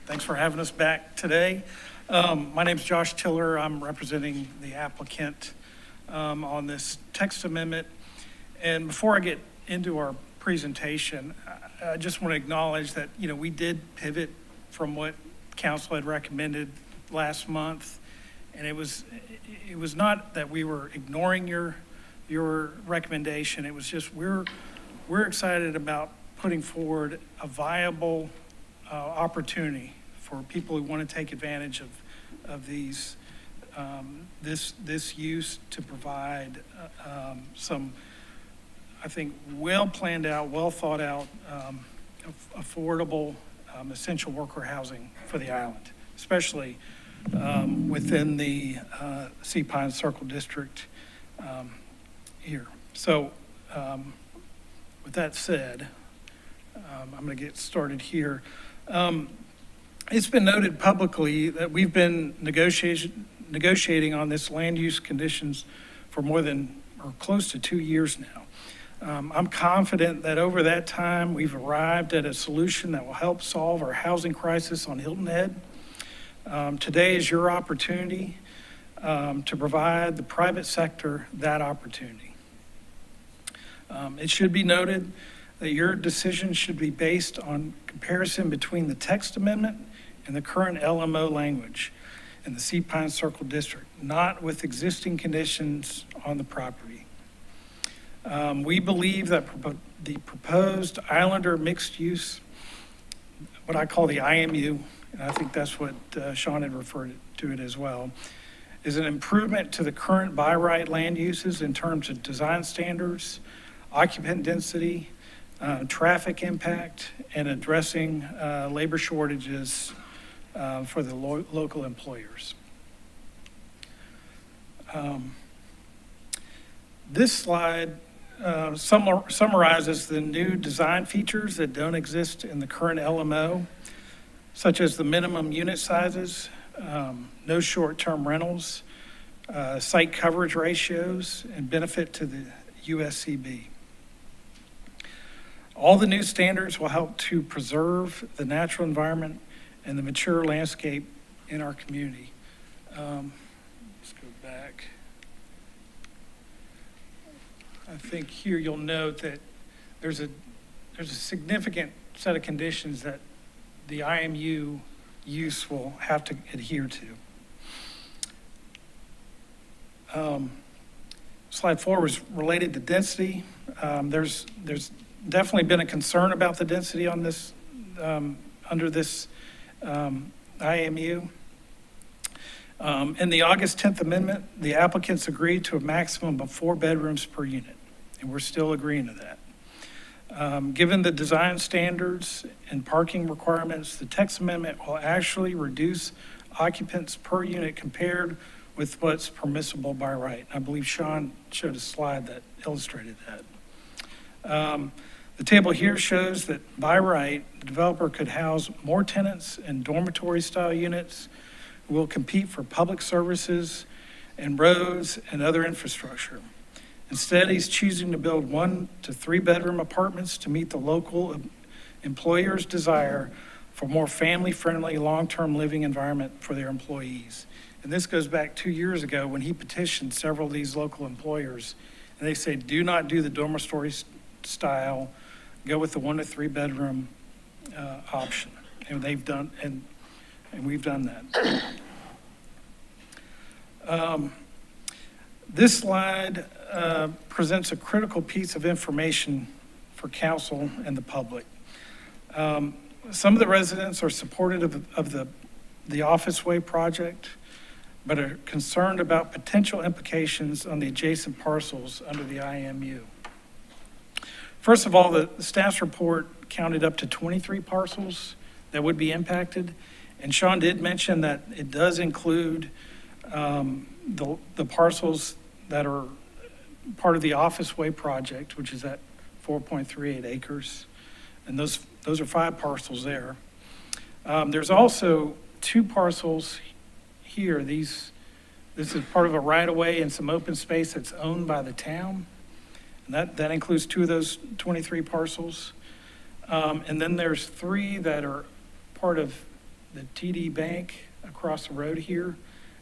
thanks for having us back today. My name's Josh Tiller. I'm representing the applicant on this text amendment. And before I get into our presentation, I just want to acknowledge that, you know, we did pivot from what council had recommended last month. And it was not that we were ignoring your recommendation. It was just we're excited about putting forward a viable opportunity for people who want to take advantage of these this use to provide some, I think, well planned out, well thought out, affordable essential worker housing for the island, especially within the Sea Pines Circle District here. So with that said, I'm going to get started here. It's been noted publicly that we've been negotiating on this land use conditions for more than or close to 2 years now. I'm confident that over that time, we've arrived at a solution that will help solve our housing crisis on Hilton Head. Today is your opportunity to provide the private sector that opportunity. It should be noted that your decision should be based on comparison between the text amendment and the current LMO language in the Sea Pines Circle District, not with existing conditions on the property. We believe that the proposed Islander mixed use, what I call the IMU, and I think that's what Sean had referred to it as well, is an improvement to the current by right land uses in terms of design standards, occupant density, traffic impact, and addressing labor shortages for the local employers. This slide summarizes the new design features that don't exist in the current LMO, such as the minimum unit sizes, no short-term rentals, site coverage ratios, and benefit to the USCB. All the new standards will help to preserve the natural environment and the mature landscape in our community. Let's go back. I think here you'll note that there's a significant set of conditions that the IMU use will have to adhere to. Slide 4 was related to density. There's definitely been a concern about the density on this, under this IMU. In the August 10th amendment, the applicants agreed to a maximum of 4 bedrooms per unit, and we're still agreeing to that. Given the design standards and parking requirements, the text amendment will actually reduce occupants per unit compared with what's permissible by right. I believe Sean showed a slide that illustrated that. The table here shows that by right, the developer could house more tenants in dormitory-style units who will compete for public services and roads and other infrastructure. Instead, he's choosing to build 1 to 3 bedroom apartments to meet the local employer's desire for more family-friendly, long-term living environment for their employees. And this goes back 2 years ago when he petitioned several of these local employers, and they say, do not do the dormitory style, go with the 1 to 3 bedroom option. And they've done, and we've done that. This slide presents a critical piece of information for council and the public. Some of the residents are supportive of the Office Way project, but are concerned about potential implications on the adjacent parcels under the IMU. First of all, the staff's report counted up to 23 parcels that would be impacted. And Sean did mention that it does include the parcels that are part of the Office Way project, which is at 4.38 acres. And those are 5 parcels there. There's also 2 parcels here. This is part of a right-of-way and some open space that's owned by the town. And that includes 2 of those 23 parcels. And then there's 3 that are part of the TD Bank across the road here.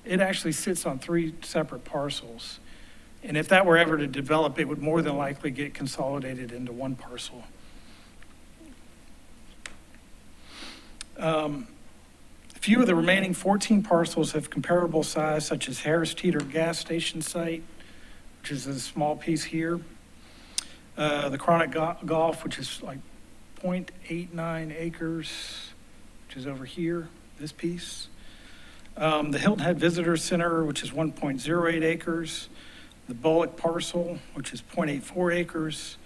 It actually sits on 3 separate parcels. And if that were ever to develop, it would more than likely get consolidated into 1 parcel. A few of the remaining 14 parcels have comparable size, such as Harris Teeter gas station site, which is a small piece here. The Chronic Golf, which is like 0.89 acres, which is over here, this piece. The Hilton Head Visitor Center, which is 1.08 acres. The Bullock parcel, which is 0.84 acres.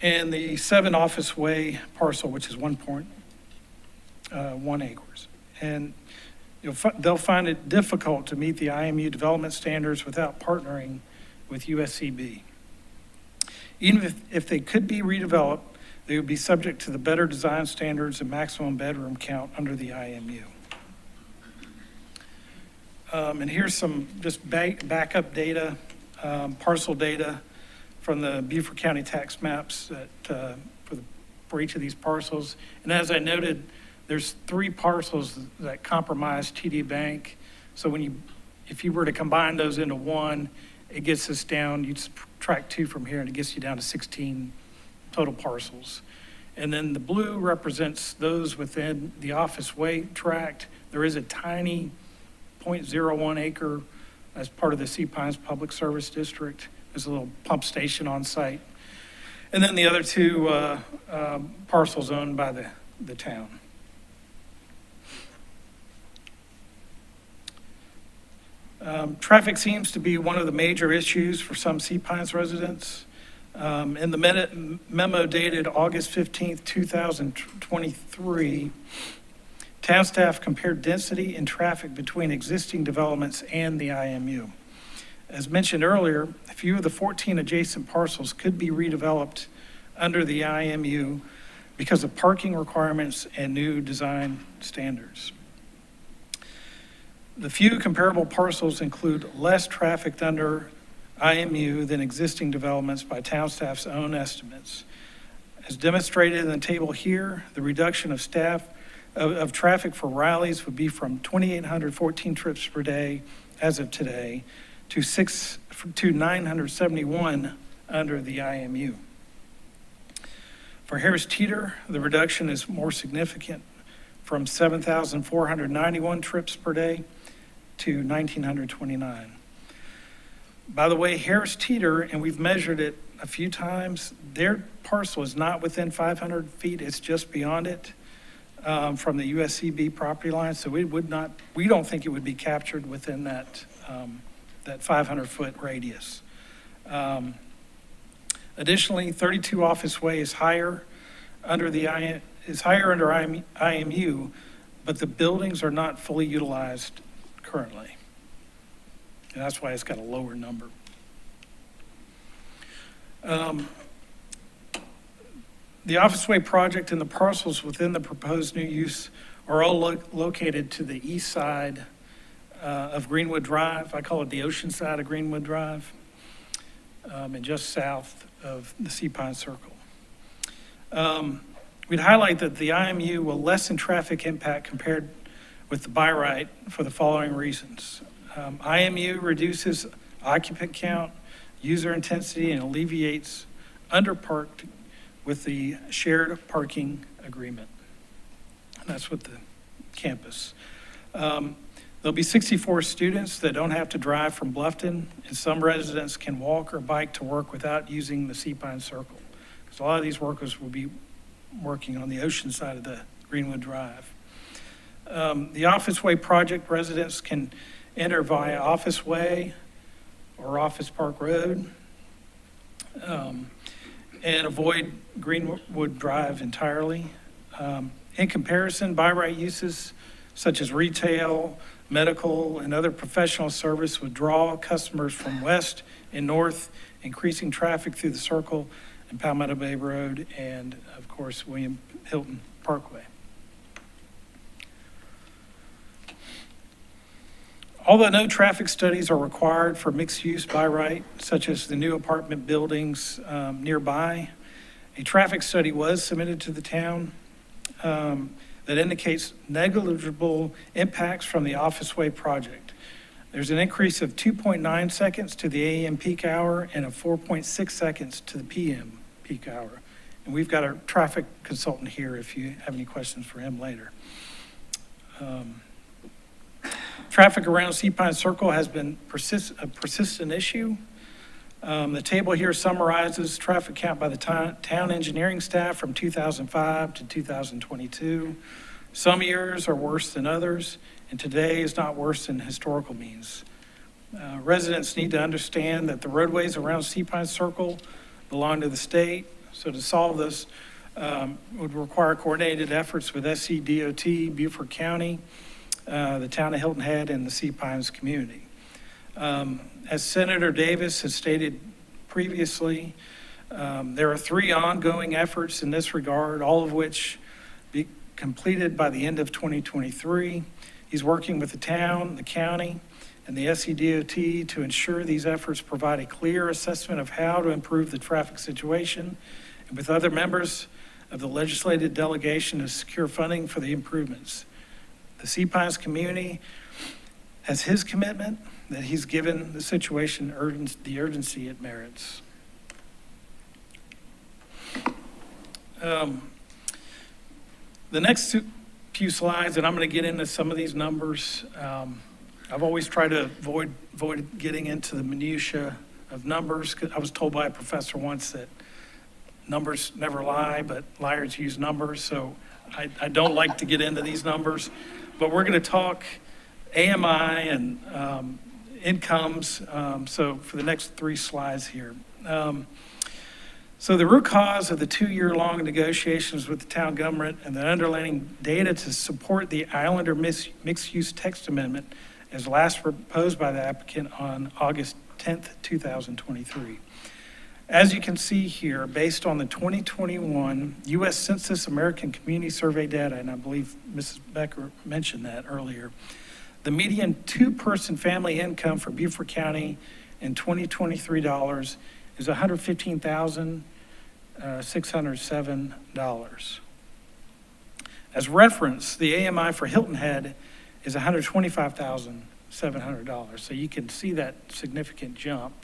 And the 7 Office Way parcel, which is 1.1 acres. And they'll find it difficult to meet the IMU development standards without partnering with USCB. Even if they could be redeveloped, they would be subject to the better design standards and maximum bedroom count under the IMU. And here's some just backup data, parcel data from the Beaufort County tax maps that, for each of these parcels. And as I noted, there's 3 parcels that comprise TD Bank. So if you were to combine those into 1, it gets us down, you'd subtract 2 from here and it gets you down to 16 total parcels. And then the blue represents those within the Office Way tract. There is a tiny 0.01 acre as part of the Sea Pines Public Service District. There's a little pump station on site. And then the other 2 parcels owned by the town. Traffic seems to be one of the major issues for some Sea Pines residents. In the memo dated August 15th, 2023, town staff compared density and traffic between existing developments and the IMU. As mentioned earlier, a few of the 14 adjacent parcels could be redeveloped under the IMU because of parking requirements and new design standards. The few comparable parcels include less traffic under IMU than existing developments by town staff's own estimates. As demonstrated in the table here, the reduction of traffic for Riley's would be from 2,814 trips per day as of today to 971 under the IMU. For Harris Teeter, the reduction is more significant, from 7,491 trips per day to 1,929. By the way, Harris Teeter, and we've measured it a few times, their parcel is not within 500 feet, it's just beyond it from the USCB property line, so we don't think it would be captured within that 500-foot radius. Additionally, 32 Office Way is higher under IMU, but the buildings are not fully utilized currently. And that's why it's got a lower number. The Office Way project and the parcels within the proposed new use are all located to the east side of Greenwood Drive. I call it the ocean side of Greenwood Drive, and just south of the Sea Pine Circle. We'd highlight that the IMU will lessen traffic impact compared with the by right for the following reasons. IMU reduces occupant count, user intensity, and alleviates underparked with the shared parking agreement. And that's with the campus. There'll be 64 students that don't have to drive from Bluffton, and some residents can walk or bike to work without using the Sea Pine Circle. Because a lot of these workers will be working on the ocean side of the Greenwood Drive. The Office Way project residents can enter via Office Way or Office Park Road and avoid Greenwood Drive entirely. In comparison, by right uses such as retail, medical, and other professional service would draw customers from west and north, increasing traffic through the Circle and Palmetto Bay Road and, of course, William Hilton Parkway. Although no traffic studies are required for mixed use by right, such as the new apartment buildings nearby, a traffic study was submitted to the town that indicates negligible impacts from the Office Way project. There's an increase of 2.9 seconds to the AM peak hour and of 4.6 seconds to the PM peak hour. And we've got our traffic consultant here if you have any questions for him later. Traffic around Sea Pine Circle has been a persistent issue. The table here summarizes traffic count by the town engineering staff from 2005 to 2022. Some years are worse than others, and today is not worse than historical means. Residents need to understand that the roadways around Sea Pine Circle belong to the state, so to solve this would require coordinated efforts with SCDOT, Beaufort County, the town of Hilton Head, and the Sea Pines community. As Senator Davis has stated previously, there are 3 ongoing efforts in this regard, all of which be completed by the end of 2023. He's working with the town, the county, and the SCDOT to ensure these efforts provide a clear assessment of how to improve the traffic situation, and with other members of the legislative delegation to secure funding for the improvements. The Sea Pines community has his commitment that he's given the situation the urgency it merits. The next few slides, and I'm going to get into some of these numbers. I've always tried to avoid getting into the minutia of numbers. I was told by a professor once that numbers never lie, but liars use numbers. So I don't like to get into these numbers. But we're going to talk AMI and incomes. So for the next 3 slides here. So the root cause of the 2-year-long negotiations with the town government and the underlying data to support the Islander mixed-use text amendment is last proposed by the applicant on August 10th, 2023. As you can see here, based on the 2021 U.S. Census American Community Survey data, and I believe Mrs. Becker mentioned that earlier, the median 2-person family income for Beaufort County in 2023 dollars is $115,607. As reference, the AMI for Hilton Head is $125,700. So you can see that significant jump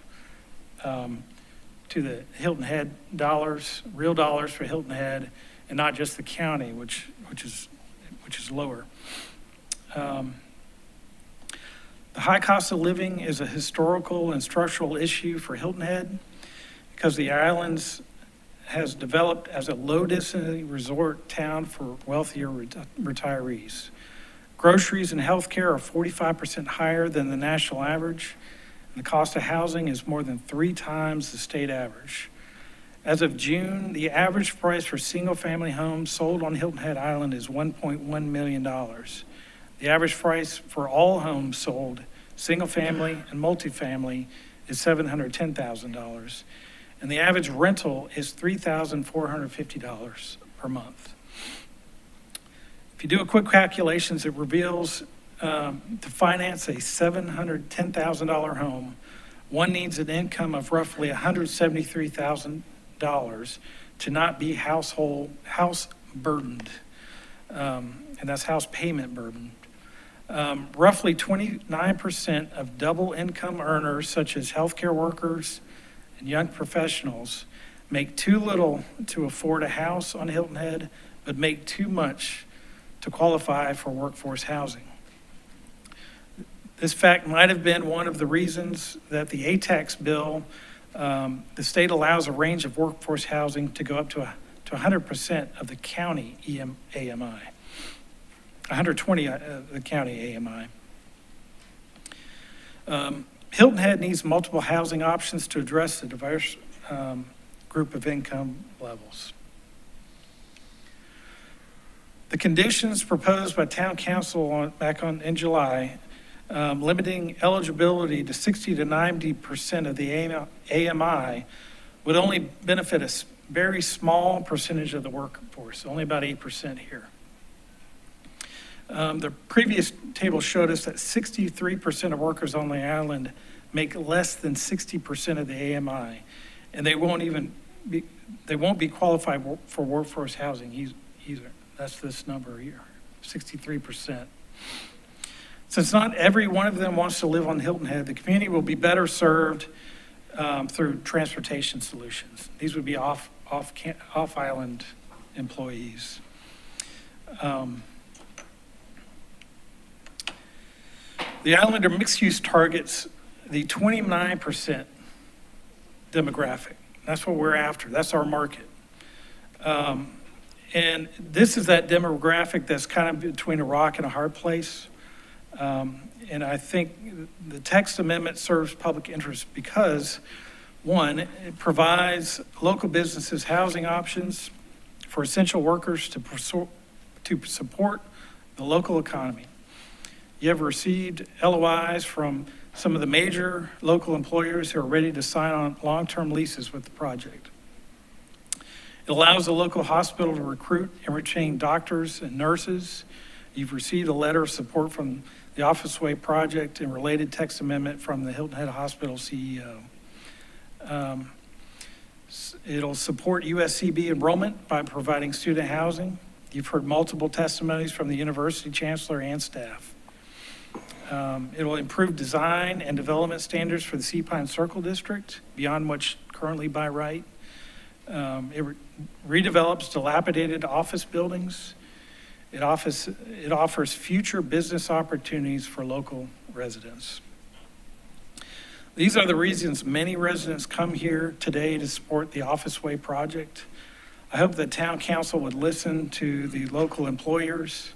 to the Hilton Head dollars, real dollars for Hilton Head, and not just the county, which is lower. The high cost of living is a historical and structural issue for Hilton Head because the islands has developed as a low-density resort town for wealthier retirees. Groceries and healthcare are 45% higher than the national average, and the cost of housing is more than 3 times the state average. As of June, the average price for single-family homes sold on Hilton Head Island is $1.1 million. The average price for all homes sold, single-family and multifamily, is $710,000. And the average rental is $3,450 per month. If you do a quick calculations, it reveals to finance a $710,000 home, one needs an income of roughly $173,000 to not be house burdened, and that's house payment burdened. Roughly 29% of double income earners, such as healthcare workers and young professionals, make too little to afford a house on Hilton Head, but make too much to qualify for workforce housing. This fact might have been one of the reasons that the ATAX bill, the state allows a range of workforce housing to go up to 100% of the county AMI. 120 the county AMI. Hilton Head needs multiple housing options to address the diverse group of income levels. The conditions proposed by town council in July, limiting eligibility to 60 to 90% of the AMI, would only benefit a very small percentage of the workforce, only about 8% here. The previous table showed us that 63% of workers on the island make less than 60% of the AMI, and they won't be qualified for workforce housing either. That's this number here, 63%. Since not every one of them wants to live on Hilton Head, the community will be better served through transportation solutions. These would be off-island employees. The Islander mixed use targets the 29% demographic. That's what we're after. That's our market. And this is that demographic that's kind of between a rock and a hard place. And I think the text amendment serves public interest because, one, it provides local businesses housing options for essential workers to support the local economy. You have received LOIs from some of the major local employers who are ready to sign on long-term leases with the project. It allows the local hospital to recruit and retain doctors and nurses. You've received a letter of support from the Office Way project and related text amendment from the Hilton Head Hospital CEO. It'll support USCB enrollment by providing student housing. You've heard multiple testimonies from the university chancellor and staff. It will improve design and development standards for the Sea Pine Circle District beyond what's currently by right. It redevelops dilapidated office buildings. It offers future business opportunities for local residents. These are the reasons many residents come here today to support the Office Way project. I hope the town council would listen to the local employers,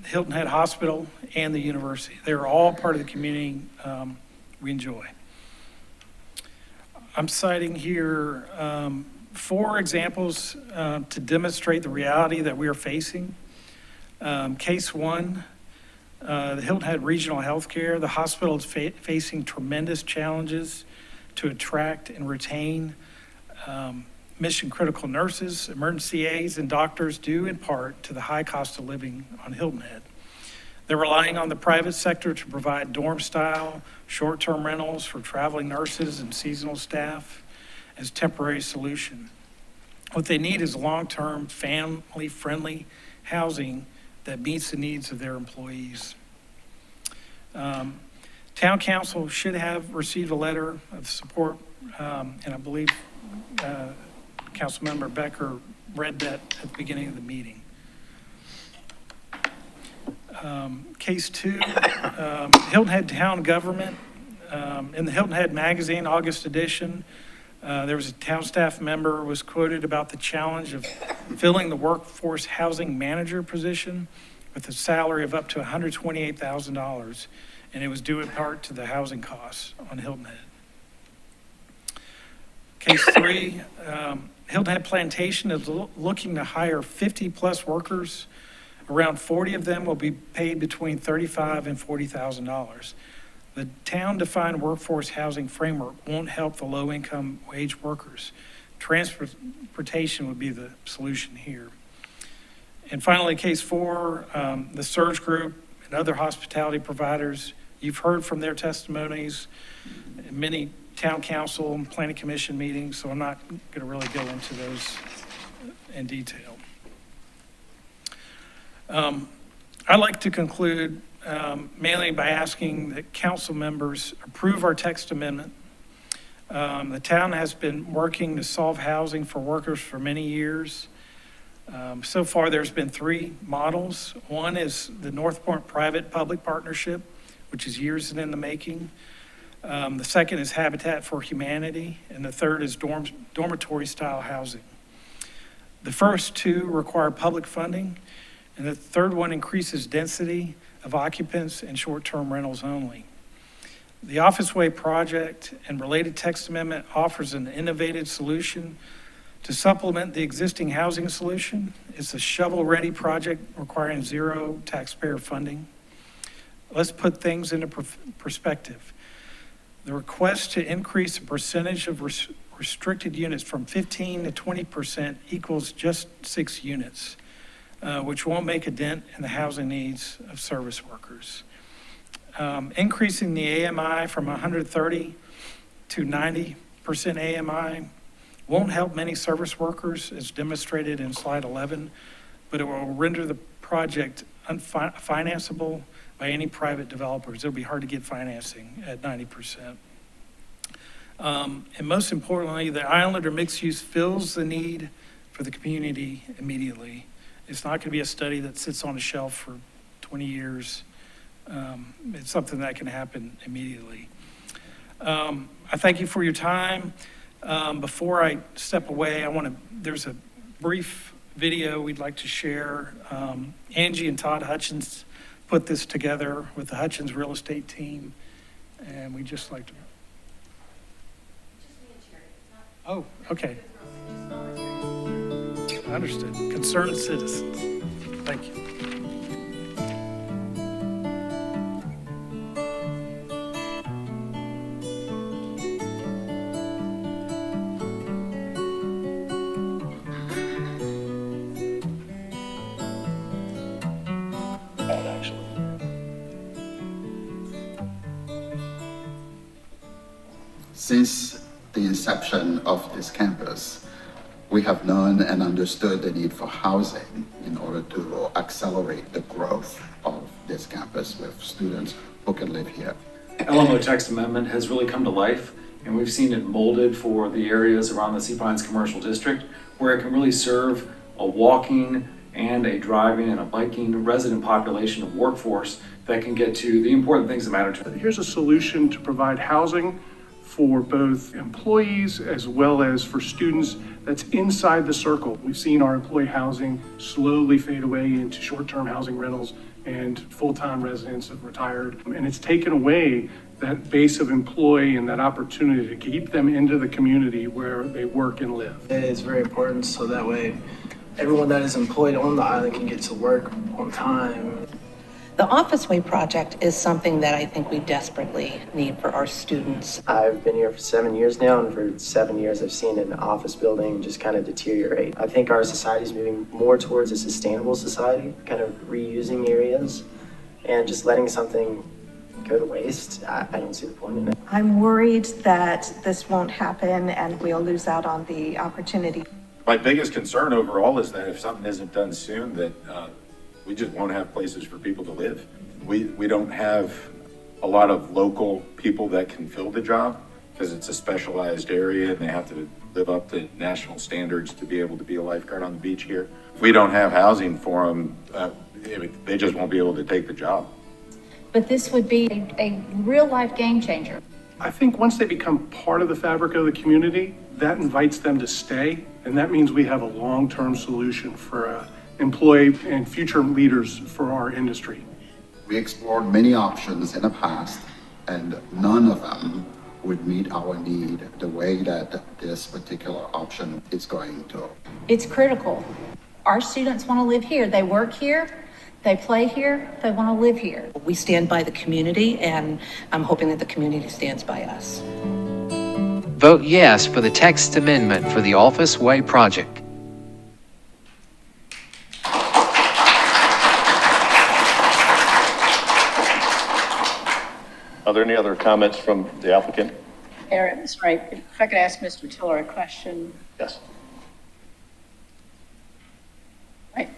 Hilton Head Hospital, and the university. They're all part of the community we enjoy. I'm citing here 4 examples to demonstrate the reality that we are facing. Case 1, the Hilton Head Regional Healthcare. The hospital is facing tremendous challenges to attract and retain mission-critical nurses, emergency aides, and doctors due in part to the high cost of living on Hilton Head. They're relying on the private sector to provide dorm-style, short-term rentals for traveling nurses and seasonal staff as temporary solution. What they need is long-term, family-friendly housing that meets the needs of their employees. Town Council should have received a letter of support, and I believe Councilmember Becker read that at the beginning of the meeting. Case 2, Hilton Head Town Government. In the Hilton Head Magazine, August edition, there was a town staff member was quoted about the challenge of filling the workforce housing manager position with a salary of up to $128,000, and it was due in part to the housing costs on Hilton Head. Case 3, Hilton Head Plantation is looking to hire 50-plus workers. Around 40 of them will be paid between $35,000 and $40,000. The town-defined workforce housing framework won't help the low-income wage workers. Transportation would be the solution here. And finally, case 4, the Surge Group and other hospitality providers. You've heard from their testimonies in many town council and planning commission meetings, so I'm not going to really go into those in detail. I'd like to conclude mainly by asking that council members approve our text amendment. The town has been working to solve housing for workers for many years. So far, there's been 3 models. One is the North Point Private-Public Partnership, which is years in the making. The second is Habitat for Humanity, and the third is dormitory-style housing. The first 2 require public funding, and the third one increases density of occupants and short-term rentals only. The Office Way project and related text amendment offers an innovative solution to supplement the existing housing solution. It's a shovel-ready project requiring 0 taxpayer funding. Let's put things into perspective. The request to increase the percentage of restricted units from 15 to 20% equals just 6 units. Which won't make a dent in the housing needs of service workers. Increasing the AMI from 130 to 90% AMI won't help many service workers, as demonstrated in slide 11, but it will render the project unfinanceable by any private developers. It'll be hard to get financing at 90%. And most importantly, the Islander mixed use fills the need for the community immediately. It's not going to be a study that sits on a shelf for 20 years. It's something that can happen immediately. I thank you for your time. Before I step away, there's a brief video we'd like to share. Angie and Todd Hutchins put this together with the Hutchins real estate team, and we'd just like to. Oh, okay. Understood. Concerned citizens. Thank you. Since the inception of this campus, we have known and understood the need for housing in order to accelerate the growth of this campus with students who can live here. LMO text amendment has really come to life, and we've seen it molded for the areas around the Sea Pines Commercial District, where it can really serve a walking and a driving and a biking resident population of workforce that can get to the important things that matter to them. Here's a solution to provide housing for both employees as well as for students that's inside the circle. We've seen our employee housing slowly fade away into short-term housing rentals and full-time residents have retired. And it's taken away that base of employee and that opportunity to keep them into the community where they work and live. It is very important so that way everyone that is employed on the island can get to work on time. The Office Way project is something that I think we desperately need for our students. I've been here for 7 years now, and for 7 years I've seen an office building just kind of deteriorate. I think our society is moving more towards a sustainable society, kind of reusing areas and just letting something go to waste. I don't see the point in it. I'm worried that this won't happen and we'll lose out on the opportunity. My biggest concern overall is that if something isn't done soon, that we just won't have places for people to live. We don't have a lot of local people that can fill the job because it's a specialized area and they have to live up to national standards to be able to be a lifeguard on the beach here. If we don't have housing for them, they just won't be able to take the job. But this would be a real-life game changer. I think once they become part of the fabric of the community, that invites them to stay. And that means we have a long-term solution for employee and future leaders for our industry. We explored many options in the past, and none of them would meet our need the way that this particular option is going to. It's critical. Our students want to live here. They work here, they play here, they want to live here. We stand by the community, and I'm hoping that the community stands by us. Vote yes for the text amendment for the Office Way project. Are there any other comments from the applicant? Aaron, sorry, if I could ask Mr. Tiller a question. Yes. Right.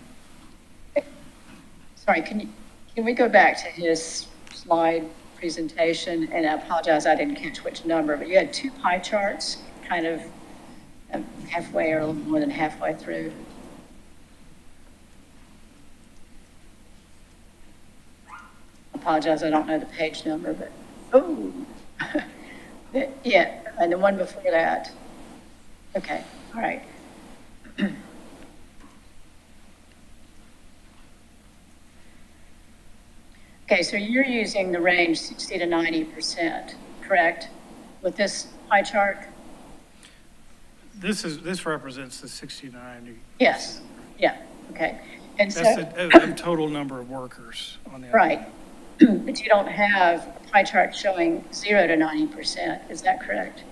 Sorry, can we go back to his slide presentation? And I apologize, I didn't catch which number, but you had two pie charts, kind of halfway or a little more than halfway through. Apologize, I don't know the page number, but, oh, yeah, and the one before that. Okay, all right. Okay, so you're using the range 60 to 90%, correct, with this pie chart? This represents the 69. Yes, yeah, okay. And so, That's the total number of workers on the. right, but you don't have a pie chart showing 0 to 90%, is that correct?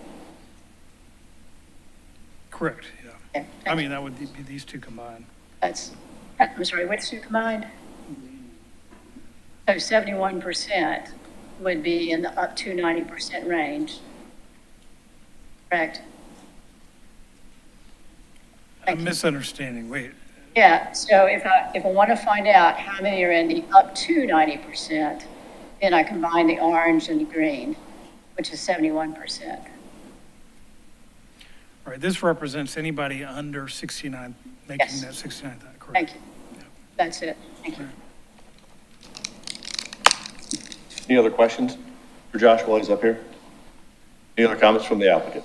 Correct, yeah. Okay, I mean, that would be these two combined. I'm sorry, which two combined? So 71% would be in the up to 90% range, correct? I'm misunderstanding, wait. Yeah, so if I want to find out how many are in the up to 90%, then I combine the orange and the green, which is 71%. Right, this represents anybody under 69, making Yes. that 69, correct? Thank you. That's it. Thank you. Any other questions for Josh while he's up here? Any other comments from the applicant?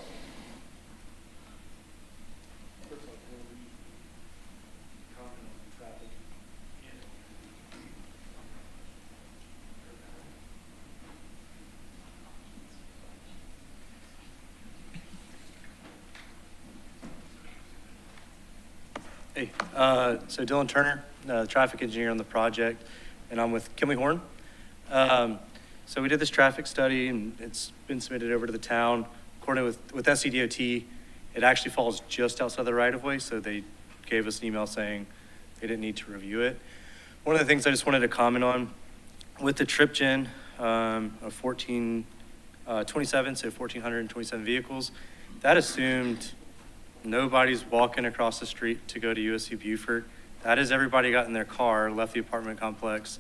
Hey, so Dylan Turner, traffic engineer on the project, and I'm with Kimley Horn. So we did this traffic study, and it's been submitted over to the town. According with SCDOT, it actually falls just outside the right-of-way, so they gave us an email saying they didn't need to review it. One of the things I just wanted to comment on, with the trip gen of 27, so 1,427 vehicles, that assumed nobody's walking across the street to go to USC Beaufort. That is, everybody got in their car, left the apartment complex,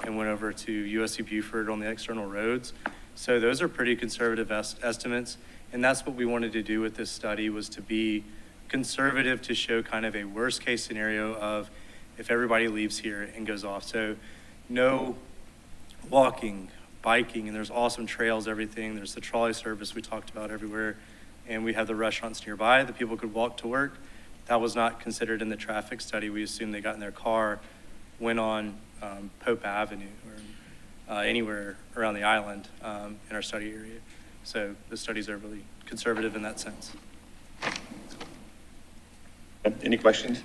and went over to USC Beaufort on the external roads. So those are pretty conservative estimates. And that's what we wanted to do with this study, was to be conservative, to show kind of a worst case scenario of if everybody leaves here and goes off. So no walking, biking, and there's awesome trails, everything. There's the trolley service we talked about everywhere, and we have the restaurants nearby that people could walk to work. That was not considered in the traffic study. We assumed they got in their car, went on Pope Avenue or anywhere around the island in our study area. So the studies are really conservative in that sense. Any questions?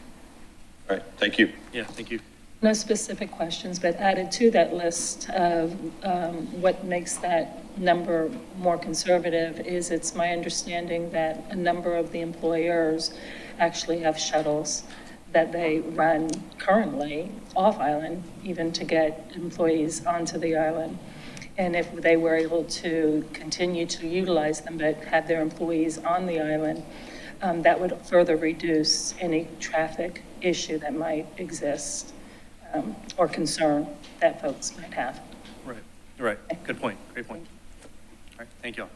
All right, thank you. Yeah, thank you. No specific questions, but added to that list of what makes that number more conservative is it's my understanding that a number of the employers actually have shuttles that they run currently off island, even to get employees onto the island. And if they were able to continue to utilize them, but have their employees on the island, that would further reduce any traffic issue that might exist or concern that folks might have. Right. Good point. Great point. All right. Thank you all.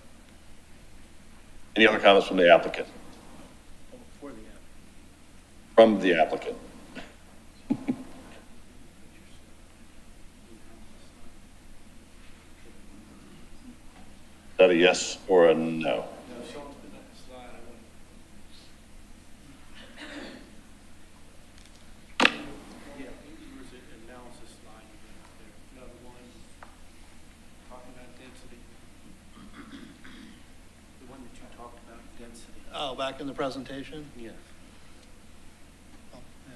Any other comments from the applicant? From the applicant. Is that a yes or a no? Oh, back in the presentation? Yeah. Oh, yeah,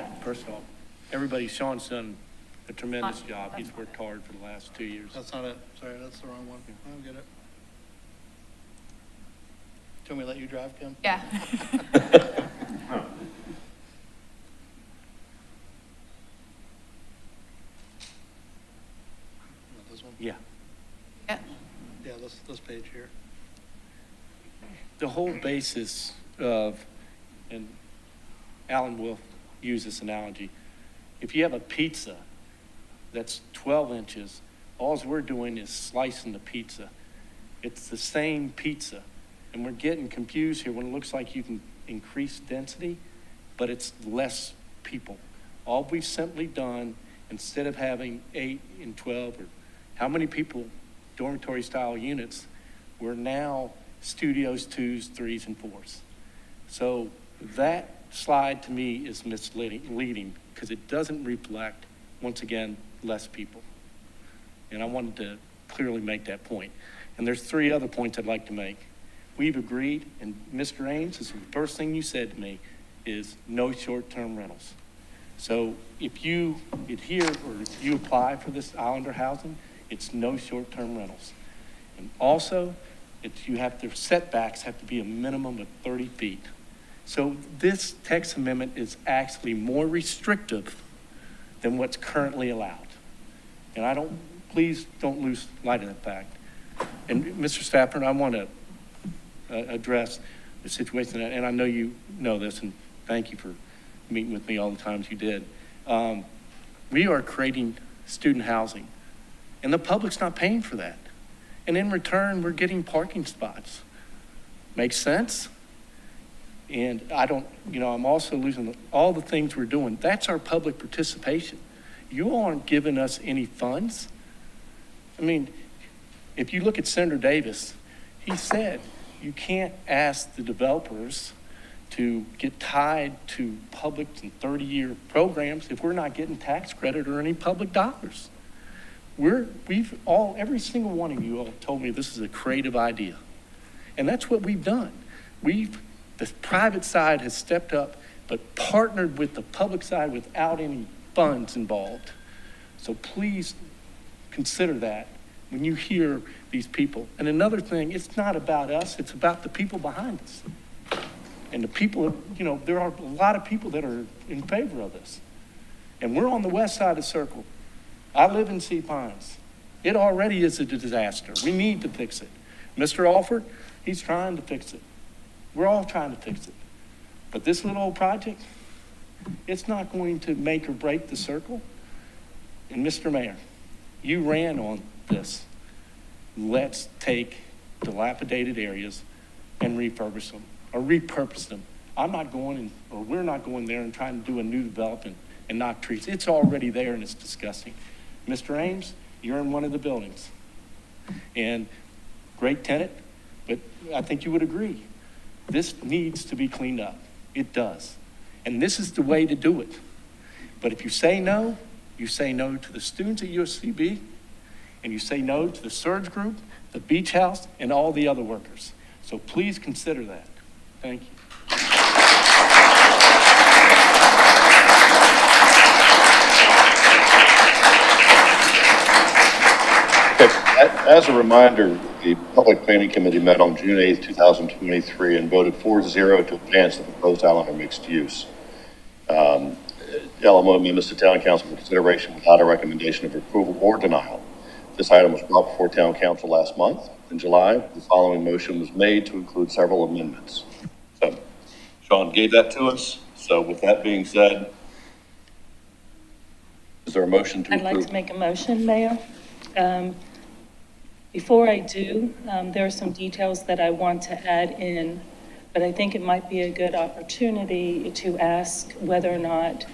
hold First of all, everybody, Sean's done a tremendous job. He's worked hard for the last 2 years. That's not it. Sorry, that's the wrong one. I don't get it. Do you want me to let you drive, Kim? Yeah. This one? Yeah. Yeah. Yeah, this page here. The whole basis of, and Alan will use this analogy, if you have a pizza that's 12 inches, all we're doing is slicing the pizza. It's the same pizza. And we're getting confused here when it looks like you can increase density, but it's less people. All we've simply done, instead of having 8 and 12, or how many people, dormitory style units, we're now studios, 2s, 3s, and 4s. So that slide to me is misleading because it doesn't reflect, once again, less people. And I wanted to clearly make that point. And there's 3 other points I'd like to make. We've agreed, and Mr. Ames, this is the first thing you said to me, is no short-term rentals. So if you adhere or if you apply for this Islander housing, it's no short-term rentals. And also, setbacks have to be a minimum of 30 feet. So this text amendment is actually more restrictive than what's currently allowed. And please don't lose sight of that fact. And Mr. Stafford, I want to address the situation, and I know you know this, and thank you for meeting with me all the times you did. We are creating student housing, and the public's not paying for that. And in return, we're getting parking spots. Makes sense? And I'm also losing all the things we're doing. That's our public participation. You aren't giving us any funds. I mean, if you look at Senator Davis, he said you can't ask the developers to get tied to public and 30-year programs if we're not getting tax credit or any public dollars. Every single one of you all told me this is a creative idea. And that's what we've done. The private side has stepped up, but partnered with the public side without any funds involved. So please consider that when you hear these people. And another thing, it's not about us, it's about the people behind us. And the people, there are a lot of people that are in favor of this. And we're on the west side of the circle. I live in Sea Pines. It already is a disaster. We need to fix it. Mr. Alford, he's trying to fix it. We're all trying to fix it. But this little old project, it's not going to make or break the circle. And Mr. Mayor, you ran on this. Let's take dilapidated areas and refurbish them or repurpose them. We're not going there and trying to do a new development and knock trees. It's already there and it's disgusting. Mr. Ames, you're in one of the buildings. And great tenant, but I think you would agree, this needs to be cleaned up. It does. And this is the way to do it. But if you say no to the students at USCB, and you say no to the Surge Group, the Beach House, and all the other workers. So please consider that. Thank you. As a reminder, the Public Planning Committee met on June 8th, 2023, and voted 4-0 to advance the proposed Islander mixed use. LMO amendments to Town Council for consideration without a recommendation of approval or denial. This item was brought before Town Council last month. In July, the following motion was made to include several amendments. So Sean gave that to us. So with that being said, is there a motion to I'd approve? like to make a motion, Mayor. Before I do, there are some details that I want to add in, but I think it might be a good opportunity to ask whether or not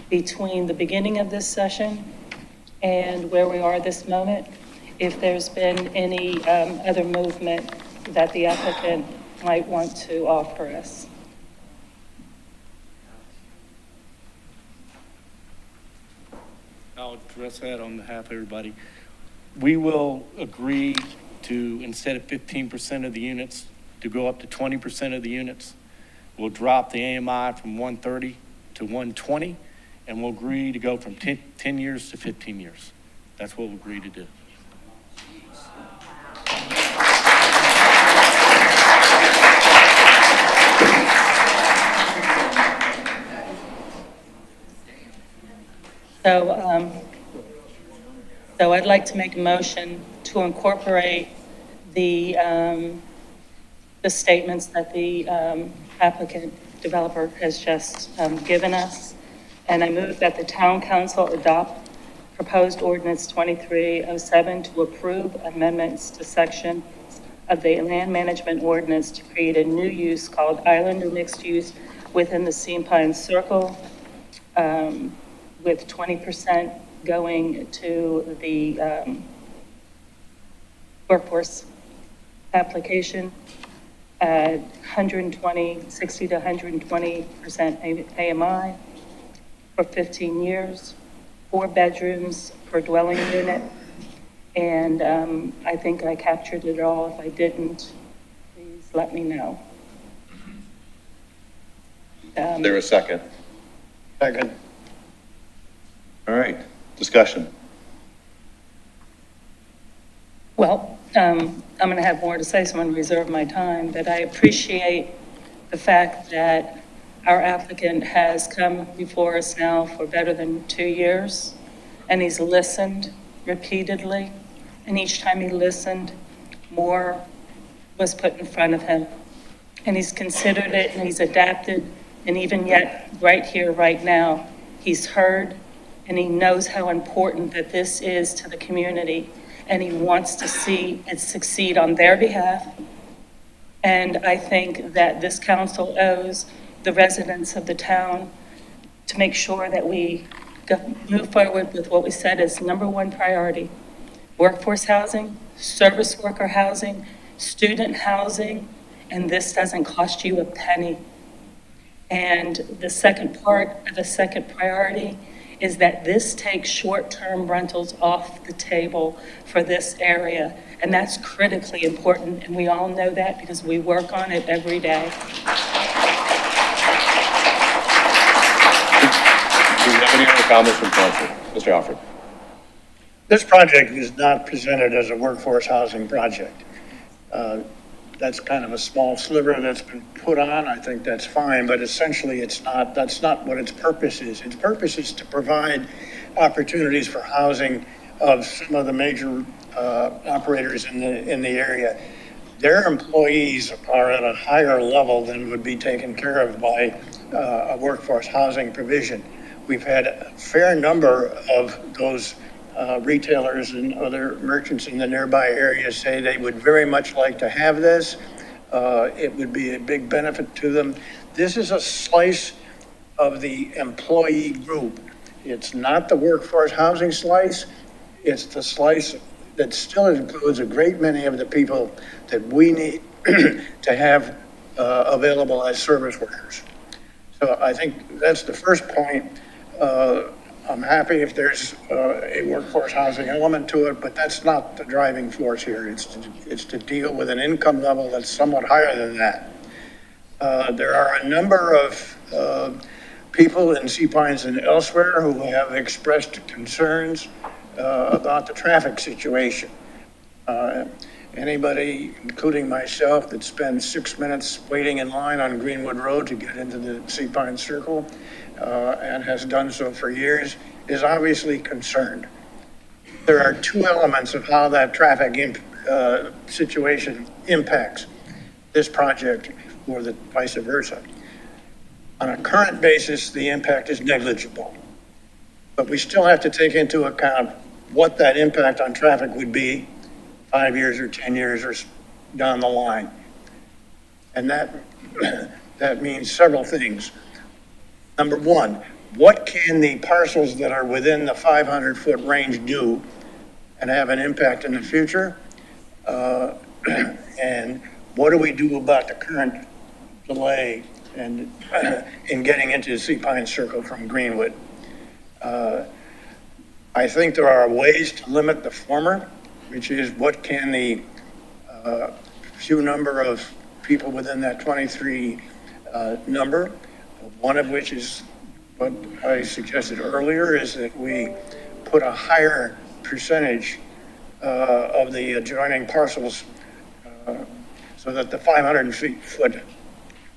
between the beginning of this session and where we are this moment, if there's been any other movement that the applicant might want to offer us. I'll address that on behalf of everybody. We will agree to, instead of 15% of the units, to go up to 20% of the units. We'll drop the AMI from 130 to 120, and we'll agree to go from 10 years to 15 years. That's what we'll agree to do. So I'd like to make a motion to incorporate the statements that the applicant developer has just given us. And I move that the town council adopt proposed ordinance 2307 to approve amendments to section of the land management ordinance to create a new use called Islander mixed use within the Sea Pines Circle, with 20% going to the workforce application, 60 to 120% AMI for 15 years, 4 bedrooms per dwelling unit. And I think I captured it all. If I didn't, please let me know. Is there a second? Second. All right, discussion. Well, I'm going to have more to say, so I'm going to reserve my time, but I appreciate the fact that our applicant has come before us now for better than 2 years, and he's listened repeatedly, and each time he listened, more was put in front of him. And he's considered it, and he's adapted, and even yet, right here, right now, he's heard, and he knows how important that this is to the community, and he wants to see it succeed on their behalf. And I think that this council owes the residents of the town to make sure that we move forward with what we said is #1 priority: workforce housing, service worker housing, student housing, and this doesn't cost you a penny. And the second part of the second priority is that this takes short-term rentals off the table for this area. And that's critically important, and we all know that because we work on it every day. Do you have any other comments from council? Mr. Alfred. This project is not presented as a workforce housing project. That's kind of a small sliver that's been put on. I think that's fine, but essentially that's not what its purpose is. Its purpose is to provide opportunities for housing of some of the major operators in the area. Their employees are at a higher level than would be taken care of by a workforce housing provision. We've had a fair number of those retailers and other merchants in the nearby area say they would very much like to have this. It would be a big benefit to them. This is a slice of the employee group. It's not the workforce housing slice, it's the slice that still includes a great many of the people that we need to have available as service workers. So I think that's the first point. I'm happy if there's a workforce housing element to it, but that's not the driving force here. It's to deal with an income level that's somewhat higher than that. There are a number of people in Sea Pines and elsewhere who have expressed concerns about the traffic situation. Anybody, including myself, that spends 6 minutes waiting in line on Greenwood Road to get into the Sea Pines Circle and has done so for years, is obviously concerned. There are two elements of how that traffic situation impacts this project or the vice versa. On a current basis, the impact is negligible, but we still have to take into account what that impact on traffic would be 5 years or 10 years or down the line. And that means several things. Number one, what can the parcels that are within the 500-foot range do and have an impact in the future? And what do we do about the current delay and in getting into the Sea Pines Circle from Greenwood? I think there are ways to limit the former, which is what can the few number of people within that 23 number, one of which is what I suggested earlier, is that we put a higher percentage of the adjoining parcels so that the 500-foot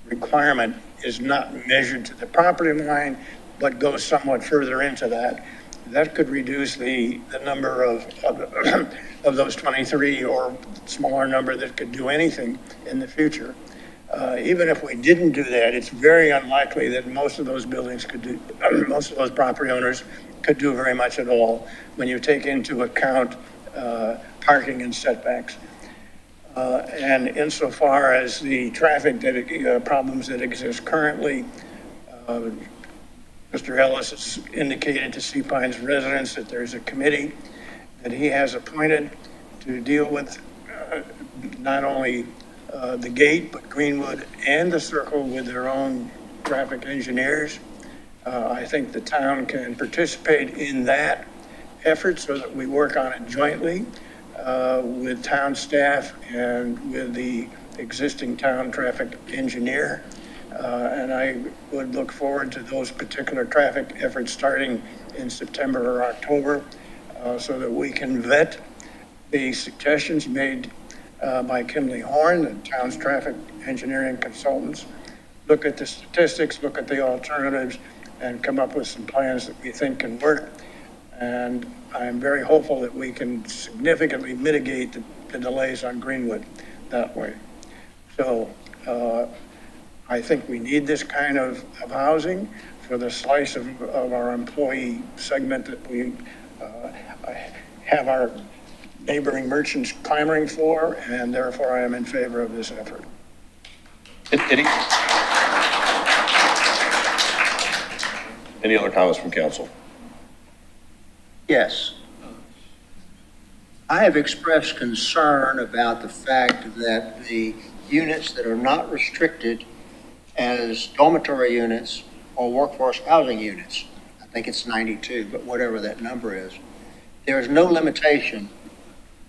requirement is not measured to the property line, but goes somewhat further into that. That could reduce the number of those 23 or smaller number that could do anything in the future. Even if we didn't do that, it's very unlikely that most of those buildings could do, most of those property owners could do very much at all when you take into account parking and setbacks. And insofar as the traffic problems that exist currently, Mr. Ellis has indicated to Sea Pines residents that there's a committee that he has appointed to deal with not only the gate, but Greenwood and the Circle with their own traffic engineers. I think the town can participate in that effort so that we work on it jointly with town staff and with the existing town traffic engineer. And I would look forward to those particular traffic efforts starting in September or October so that we can vet the suggestions made by Kimley Horn, the town's traffic engineering consultants, look at the statistics, look at the alternatives, and come up with some plans that we think can work. And I'm very hopeful that we can significantly mitigate the delays on Greenwood that way. So I think we need this kind of housing for the slice of our employee segment that we have our neighboring merchants clamoring for, and therefore I am in favor of this effort. Any other comments from council? Yes. I have expressed concern about the fact that the units that are not restricted as dormitory units or workforce housing units, I think it's 92, but whatever that number is, there is no limitation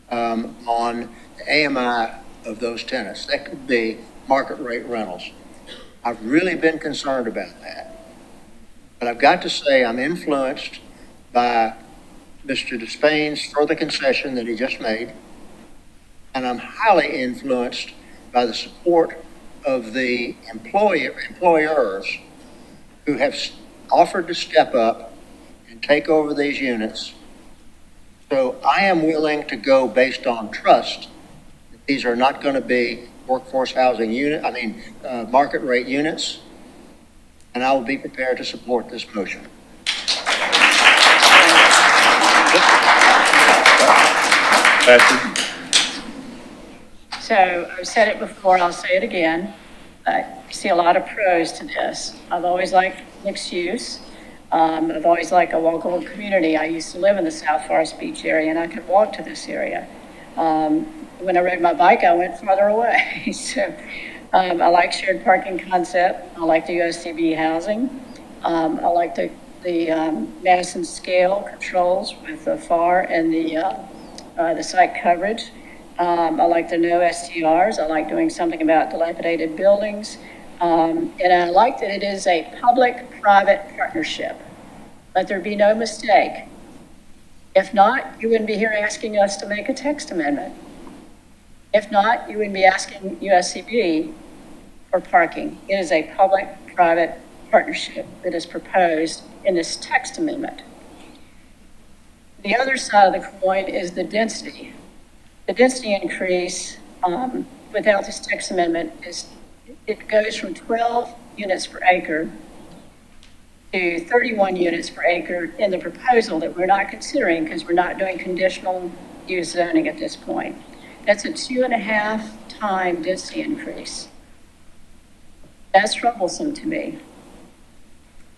on the AMI of those tenants. That could be market rate rentals. I've really been concerned about that. But I've got to say I'm influenced by Mr. Despain's further concession that he just made, and I'm highly influenced by the support of the employers who have offered to step up and take over these units. So I am willing to go based on trust that these are not going to be workforce housing market rate units, and I will be prepared to support this motion. So I've said it before, I'll say it again. I see a lot of pros to this. I've always liked mixed use. I've always liked a walkable community. I used to live in the South Forest Beach area, and I could walk to this area. When I rode my bike, I went farther away. So I like shared parking concept. I like the USCB housing. I like the Madison scale controls with the FAR and the site coverage. I like the no STRs. I like doing something about dilapidated buildings. And I like that it is a public-private partnership. Let there be no mistake. If not, you wouldn't be here asking us to make a text amendment. If not, you wouldn't be asking USCB for parking. It is a public-private partnership that is proposed in this text amendment. The other side of the coin is the density. The density increase without this text amendment it goes from 12 units per acre to 31 units per acre in the proposal that we're not considering because we're not doing conditional use zoning at this point. That's a 2.5 time density increase. That's troublesome to me.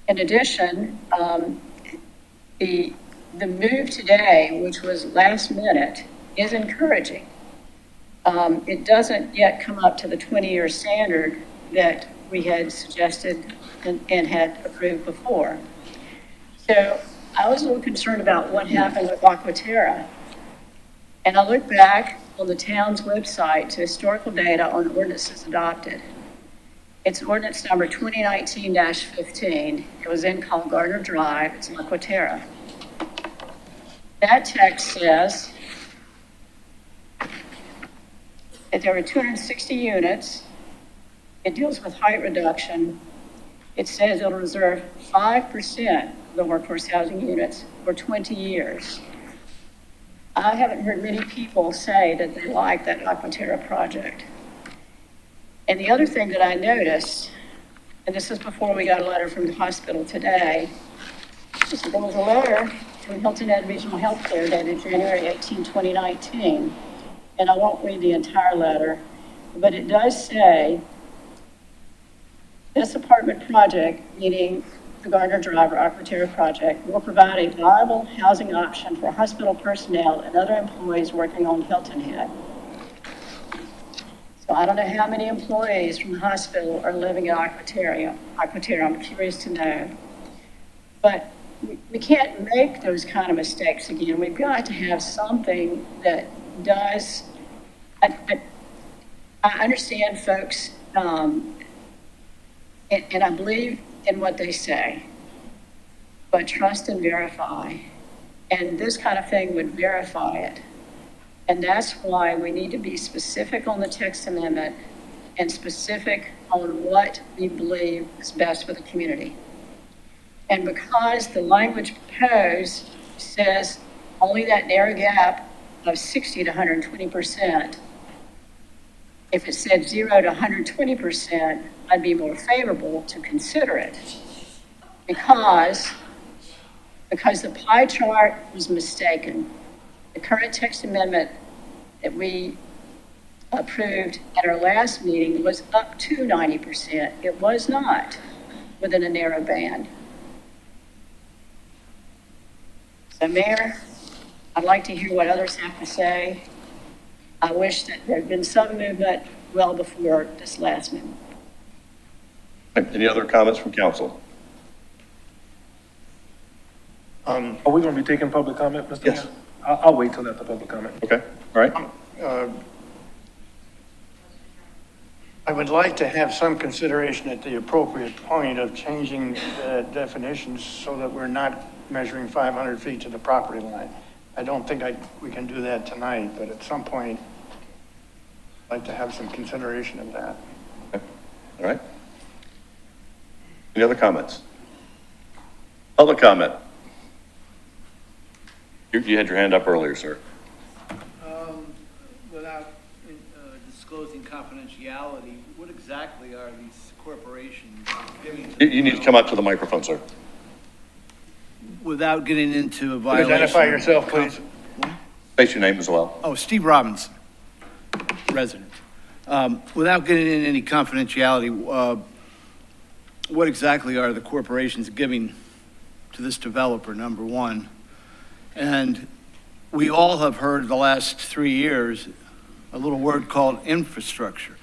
In addition, the move today, which was last minute, is encouraging. It doesn't yet come up to the 20-year standard that we had suggested and had approved before. So I was a little concerned about what happened with Aquaterra. And I looked back on the town's website to historical data on ordinances adopted. It's ordinance number 2019-15. It was in called Gardner Drive. It's in Aquaterra. That text says that there were 260 units. It deals with height reduction. It says it'll reserve 5% of the workforce housing units for 20 years. I haven't heard many people say that they like that Aquaterra project. And the other thing that I noticed, and this is before we got a letter from the hospital today, is that there was a letter from Hilton Head Regional Healthcare dated January 18, 2019. And I won't read the entire letter, but it does say, this apartment project, meaning the Gardner Drive or Aquaterra project, will provide a viable housing option for hospital personnel and other employees working on Hilton Head. So I don't know how many employees from the hospital are living at Aquaterra. I'm curious to know. But we can't make those kind of mistakes again. We've got to have something that does, I understand folks, and I believe in what they say, but trust and verify. And this kind of thing would verify it. And that's why we need to be specific on the text amendment and specific on what we believe is best for the community. And because the language proposed says only that narrow gap of 60 to 120%, if it said 0 to 120%, I'd be more favorable to consider it. Because the pie chart was mistaken. The current text amendment that we approved at our last meeting was up to 90%. It was not within a narrow band. So, Mayor, I'd like to hear what others have to say. I wish that there had been some movement well before this last movement. Any other comments from council? Are we going to be taking public comment, Mr. Yes. Mayor? I'll wait till after public comment. Okay, all right. I would like to have some consideration at the appropriate point of changing the definitions so that we're not measuring 500 feet to the property line. I don't think we can do that tonight, but at some point, I'd like to have some consideration of that. Okay. All right. Any other comments? Public comment. You had your hand up earlier, sir. Without disclosing confidentiality, what exactly are these corporations giving? You need to come up to the microphone, sir. Without getting into a violation. Identify yourself, please. State your name as well. Oh, Steve Robinson, resident. Without getting into any confidentiality, what exactly are the corporations giving to this developer, number one. And we all have heard the last 3 years a little word called infrastructure.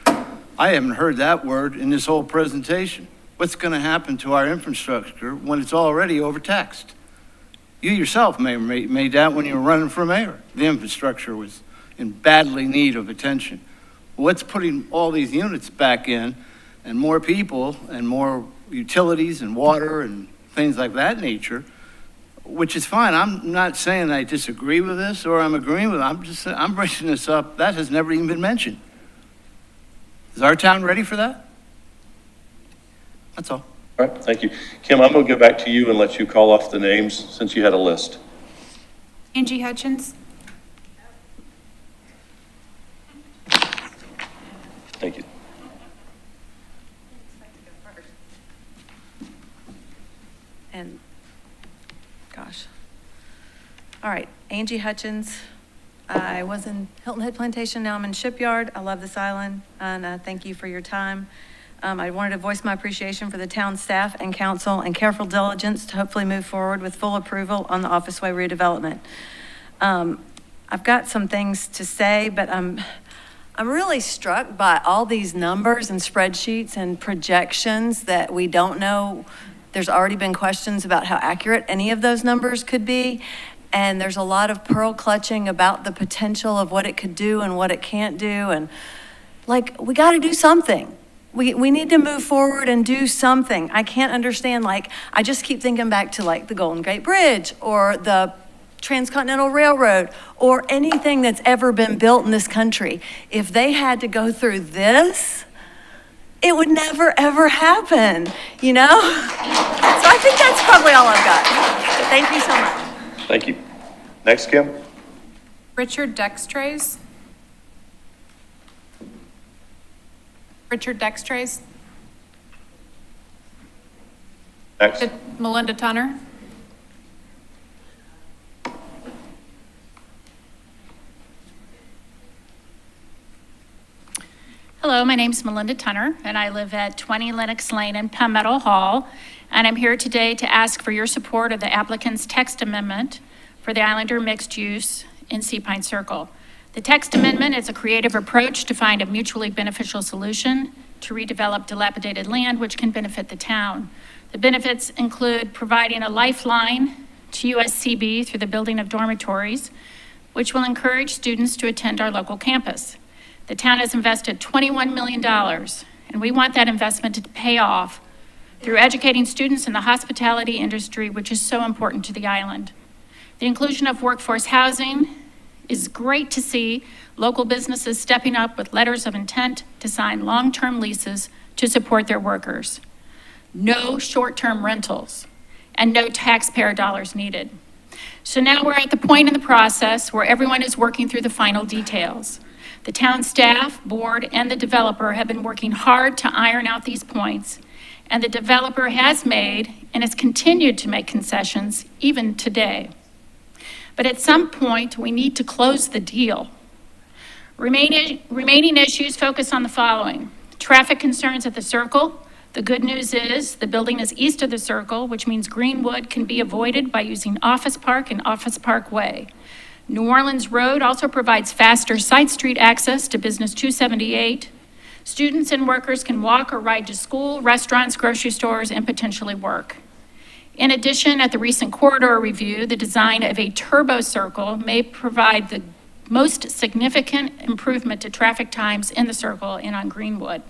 I haven't heard that word in this whole presentation. What's going to happen to our infrastructure when it's already overtaxed? You yourself made that when you were running for mayor. The infrastructure was in badly need of attention. What's putting all these units back in, and more people and more utilities and water and things like that nature, which is fine. I'm not saying I disagree with this or I'm agreeing with it. I'm bringing this up. That has never even been mentioned. Is our town ready for that? That's all. All right, thank you. Kim, I'm going to go back to you and let you call off the names since you had a list. Angie Hutchins. Thank you. And, gosh. All right, Angie Hutchins. I was in Hilton Head Plantation, now I'm in Shipyard. I love this island, and thank you for your time. I wanted to voice my appreciation for the town staff and council and careful diligence to hopefully move forward with full approval on the Office Way redevelopment. I've got some things to say, but I'm really struck by all these numbers and spreadsheets and projections that we don't know. There's already been questions about how accurate any of those numbers could be. And there's a lot of pearl clutching about the potential of what it could do and what it can't do. And like, we got to do something. We need to move forward and do something. I can't understand, like, I just keep thinking back to like the Golden Gate Bridge or the Transcontinental Railroad or anything that's ever been built in this country. If they had to go through this, it would never, ever happen, you know? So I think that's probably all I've got. So thank you so much. Thank you. Next, Kim. Richard Dextrays. Richard Dextrays. Next. Melinda Tunner. Hello, my name's Melinda Tunner, and I live at 20 Lenox Lane in Palmetto Hall, and I'm here today to ask for your support of the applicant's text amendment for the Islander mixed use in Sea Pine Circle. The text amendment is a creative approach to find a mutually beneficial solution to redevelop dilapidated land which can benefit the town. The benefits include providing a lifeline to USCB through the building of dormitories, which will encourage students to attend our local campus. The town has invested $21 million, and we want that investment to pay off through educating students in the hospitality industry, which is so important to the island. The inclusion of workforce housing is great to see local businesses stepping up with letters of intent to sign long-term leases to support their workers. No short-term rentals and no taxpayer dollars needed. So now we're at the point in the process where everyone is working through the final details. The town staff, board, and the developer have been working hard to iron out these points, and the developer has made and has continued to make concessions even today. But at some point, we need to close the deal. Remaining issues focus on the following: traffic concerns at the circle. The good news is the building is east of the circle, which means Greenwood can be avoided by using Office Park and Office Park Way. New Orleans Road also provides faster side street access to Business 278. Students and workers can walk or ride to school, restaurants, grocery stores, and potentially work. In addition, at the recent corridor review, the design of a turbo circle may provide the most significant improvement to traffic times in the circle and on Greenwood.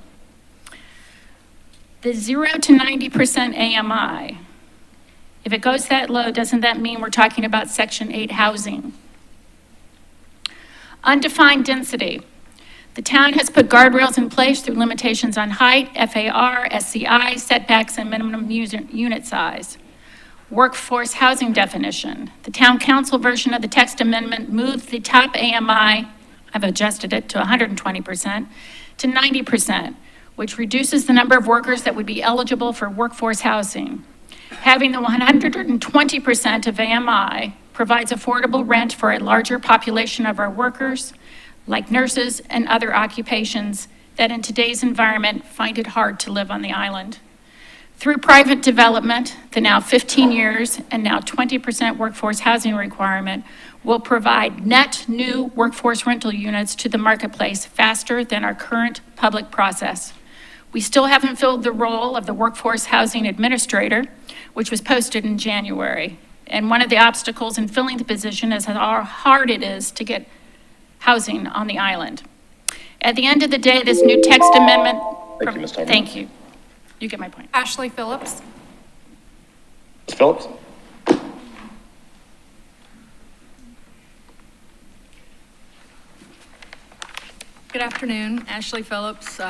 The 0 to 90% AMI, if it goes that low, doesn't that mean we're talking about Section 8 housing? Undefined density. The town has put guardrails in place through limitations on height, FAR, SCI, setbacks, and minimum unit size. Workforce housing definition. The town council version of the text amendment moved the top AMI, I've adjusted it to 120%, to 90%, which reduces the number of workers that would be eligible for workforce housing. Having the 120% of AMI provides affordable rent for a larger population of our workers, like nurses and other occupations that in today's environment find it hard to live on the island. Through private development, the now 15 years and now 20% workforce housing requirement will provide net new workforce rental units to the marketplace faster than our current public process. We still haven't filled the role of the workforce housing administrator, which was posted in January. And one of the obstacles in filling the position is how hard it is to get housing on the island. At the end of the day, this new text amendment. Thank you, Ms. Tolman. Thank you. You get my point. Ashley Phillips. Ms. Phillips? Good afternoon, Ashley Phillips,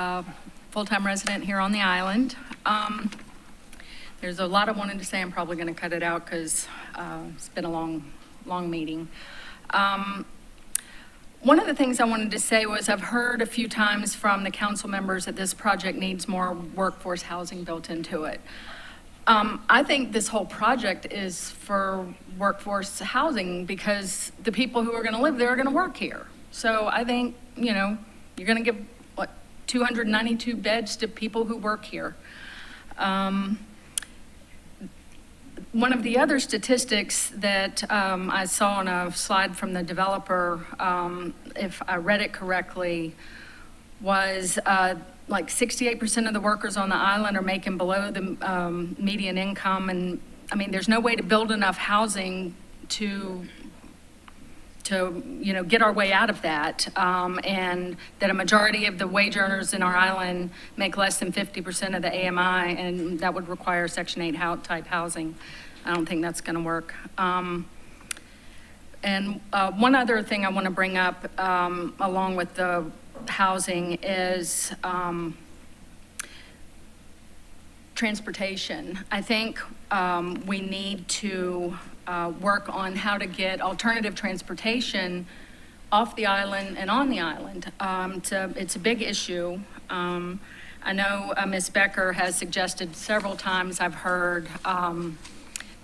full-time resident here on the island. There's a lot I wanted to say. I'm probably going to cut it out because it's been a long meeting. One of the things I wanted to say was I've heard a few times from the council members that this project needs more workforce housing built into it. I think this whole project is for workforce housing because the people who are going to live there are going to work here. So I think, you know, you're going to give, 292 beds to people who work here. One of the other statistics that I saw on a slide from the developer, if I read it correctly, was like 68% of the workers on the island are making below the median income. And I mean, there's no way to build enough housing to get our way out of that, and that a majority of the wage earners in our island make less than 50% of the AMI, and that would require Section 8 type housing. I don't think that's going to work. And one other thing I want to bring up along with the housing is transportation. I think we need to work on how to get alternative transportation off the island and on the island. It's a big issue. I know Ms. Becker has suggested several times, I've heard,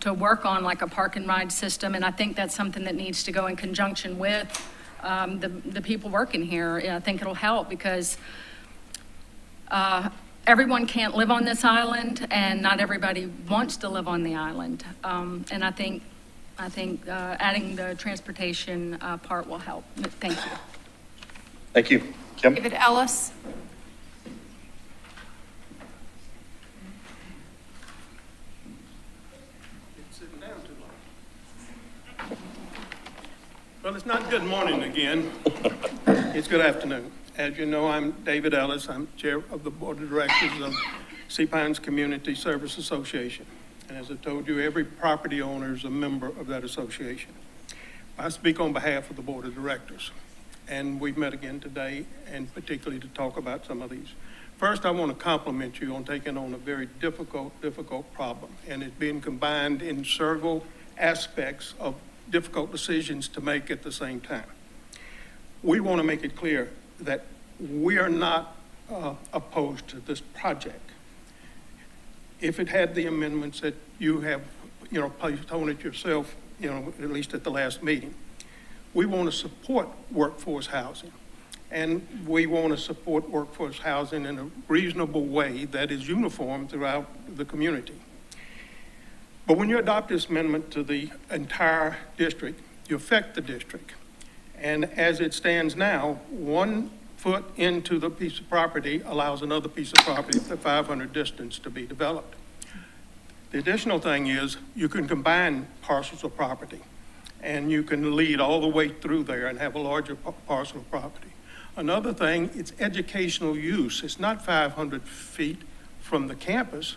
to work on like a park and ride system, and I think that's something that needs to go in conjunction with the people working here. I think it'll help because everyone can't live on this island, and not everybody wants to live on the island. And I think adding the transportation part will help. Thank you. Thank you. Kim? David Ellis. Well, it's not good morning again. It's good afternoon. As you know, I'm David Ellis. I'm chair of the board of directors of Sea Pines Community Service Association. And as I told you, every property owner is a member of that association. I speak on behalf of the board of directors. And we've met again today, and particularly to talk about some of these. First, I want to compliment you on taking on a very difficult problem. And it's being combined in several aspects of difficult decisions to make at the same time. We want to make it clear that we are not opposed to this project. If it had the amendments that you have, placed on it yourself, at least at the last meeting, we want to support workforce housing. And we want to support workforce housing in a reasonable way that is uniform throughout the community. But when you adopt this amendment to the entire district, you affect the district. And as it stands now, 1 foot into the piece of property allows another piece of property at the 500 distance to be developed. The additional thing is you can combine parcels of property, and you can lead all the way through there and have a larger parcel of property. Another thing, it's educational use. It's not 500 feet from the campus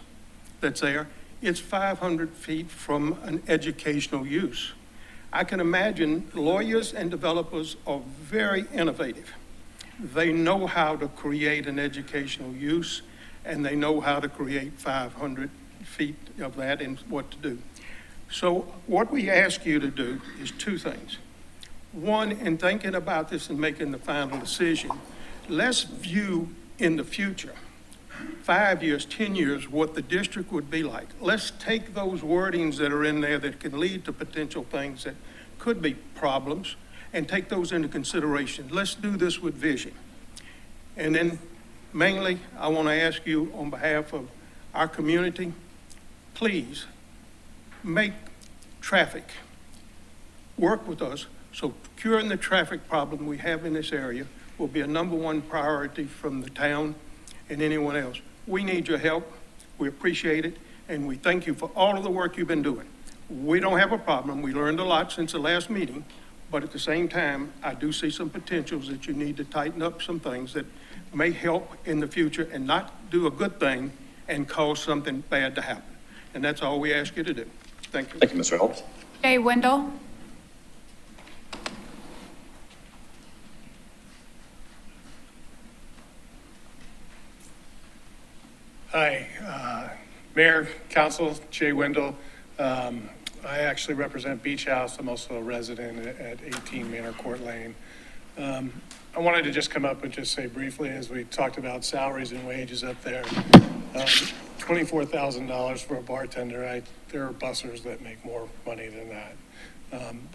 that's there. It's 500 feet from an educational use. I can imagine lawyers and developers are very innovative. They know how to create an educational use, and they know how to create 500 feet of that and what to do. So what we ask you to do is 2 things. One, in thinking about this and making the final decision, let's view in the future, 5 years, 10 years, what the district would be like. Let's take those wordings that are in there that can lead to potential things that could be problems and take those into consideration. Let's do this with vision. And then mainly, I want to ask you on behalf of our community, please make traffic work with us so curing the traffic problem we have in this area will be a #1 priority from the town and anyone else. We need your help. We appreciate it, and we thank you for all of the work you've been doing. We don't have a problem. We learned a lot since the last meeting, but at the same time, I do see some potentials that you need to tighten up some things that may help in the future and not do a good thing and cause something bad to happen. And that's all we ask you to do. Thank you. Thank you, Mr. Helms. Jay Wendell. Hi, Mayor, Council, Jay Wendell. I actually represent Beach House. I'm also a resident at 18 Manor Court Lane. I wanted to just come up and just say briefly, as we talked about salaries and wages up there, $24,000 for a bartender. There are bussers that make more money than that.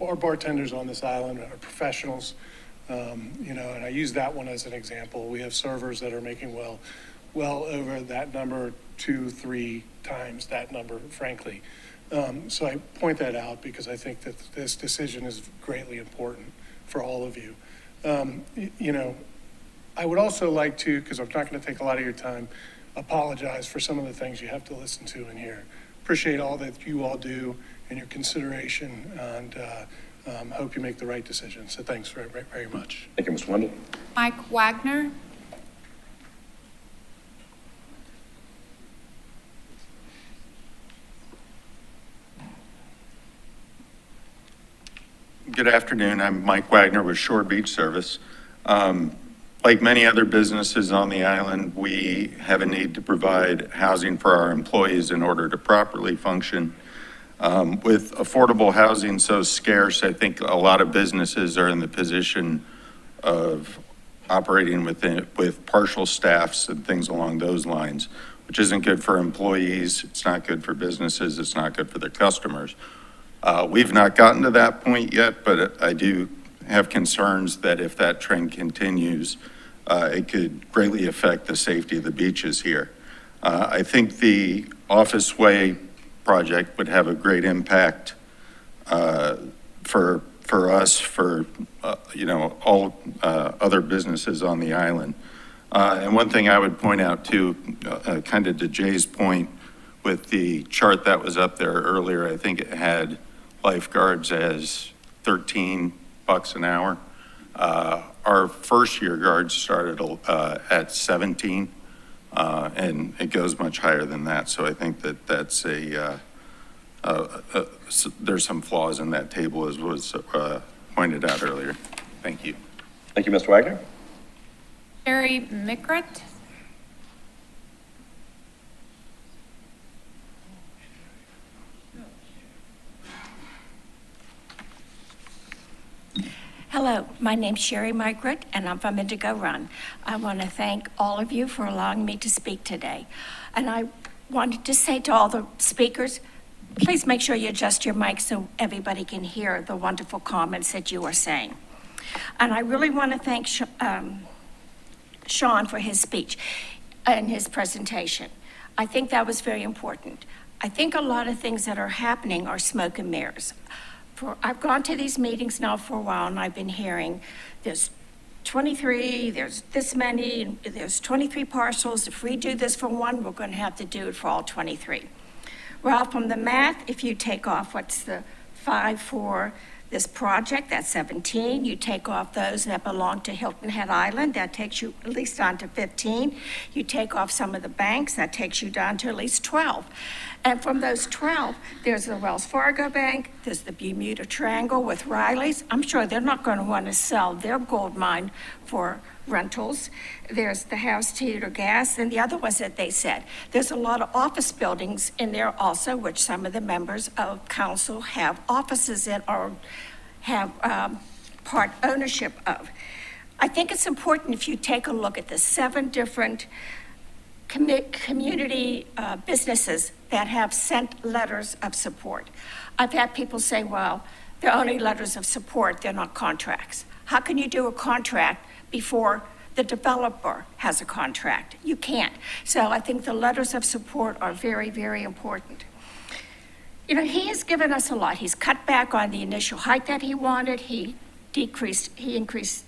Our bartenders on this island are professionals, and I use that one as an example. We have servers that are making well over that number, 2-3 times that number, frankly. So I point that out because I think that this decision is greatly important for all of you. I would also like to, because I'm not going to take a lot of your time, apologize for some of the things you have to listen to and hear. Appreciate all that you all do and your consideration, and hope you make the right decision. So thanks very, very much. Thank you, Mr. Wendell. Mike Wagner. Good afternoon. I'm Mike Wagner with Shore Beach Service. Like many other businesses on the island, we have a need to provide housing for our employees in order to properly function. With affordable housing so scarce, I think a lot of businesses are in the position of operating with partial staffs and things along those lines, which isn't good for employees. It's not good for businesses. It's not good for their customers. We've not gotten to that point yet, but I do have concerns that if that trend continues, it could greatly affect the safety of the beaches here. I think the Office Way project would have a great impact for us, for all other businesses on the island. And one thing I would point out too, kind of to Jay's point, with the chart that was up there earlier, I think it had lifeguards as $13 an hour. Our first year guards started at 17, and it goes much higher than that. So I think that that's there's some flaws in that table, as was pointed out earlier. Thank you. Thank you, Mr. Wagner. Sherry Mickret. Hello, my name's Sherry Migrant, and I'm from Indigo Run. I want to thank all of you for allowing me to speak today. And I wanted to say to all the speakers, please make sure you adjust your mic so everybody can hear the wonderful comments that you are saying. And I really want to thank Sean for his speech and his presentation. I think that was very important. I think a lot of things that are happening are smoke and mirrors. I've gone to these meetings now for a while, and I've been hearing there's 23, there's this many, and there's 23 parcels. If we do this for one, we're going to have to do it for all 23. Well, from the math, if you take off what's the 5 for this project, that's 17. You take off those that belong to Hilton Head Island, that takes you at least down to 15. You take off some of the banks, that takes you down to at least 12. And from those 12, there's the Wells Fargo Bank, there's the Bermuda Triangle with Riley's. I'm sure they're not going to want to sell their gold mine for rentals. There's the House Theater Gas and the other ones that they said. There's a lot of office buildings in there also, which some of the members of council have offices in or have part ownership of. I think it's important if you take a look at the 7 different community businesses that have sent letters of support. I've had people say, well, they're only letters of support, they're not contracts. How can you do a contract before the developer has a contract. You can't. So I think the letters of support are very, very important. You know, he has given us a lot. He's cut back on the initial height that he wanted. He increased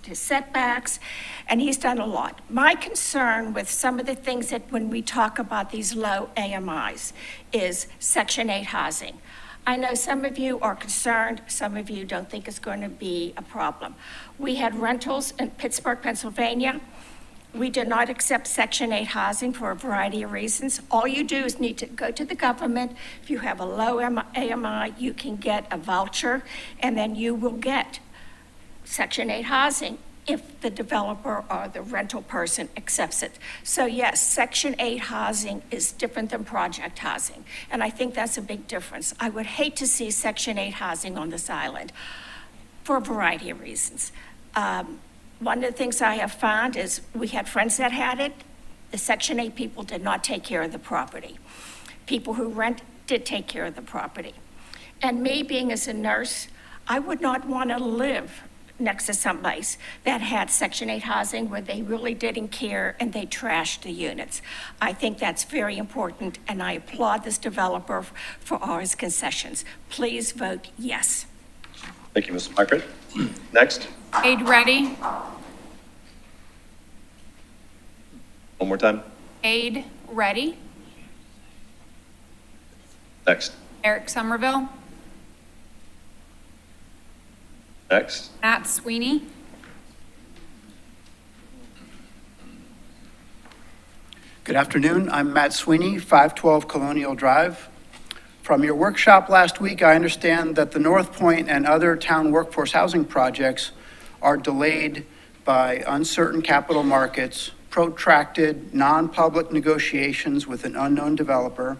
his setbacks, and he's done a lot. My concern with some of the things that when we talk about these low AMIs is Section 8 housing. I know some of you are concerned, some of you don't think it's going to be a problem. We had rentals in Pittsburgh, Pennsylvania. We did not accept Section 8 housing for a variety of reasons. All you do is need to go to the government. If you have a low AMI, you can get a voucher, and then you will get Section 8 housing if the developer or the rental person accepts it. So yes, Section 8 housing is different than project housing, and I think that's a big difference. I would hate to see Section 8 housing on this island for a variety of reasons. One of the things I have found is we had friends that had it. The Section 8 people did not take care of the property. People who rent did take care of the property. And me being as a nurse, I would not want to live next to someplace that had Section 8 housing where they really didn't care and they trashed the units. I think that's very important, and I applaud this developer for all his concessions. Please vote yes. Thank you, Ms. Migrant. Next. Aid Ready. One more time. Aid Ready. Next. Eric Somerville. Next. Matt Sweeney. Good afternoon. I'm Matt Sweeney, 512 Colonial Drive. From your workshop last week, I understand that the North Point and other town workforce housing projects are delayed by uncertain capital markets, protracted non-public negotiations with an unknown developer,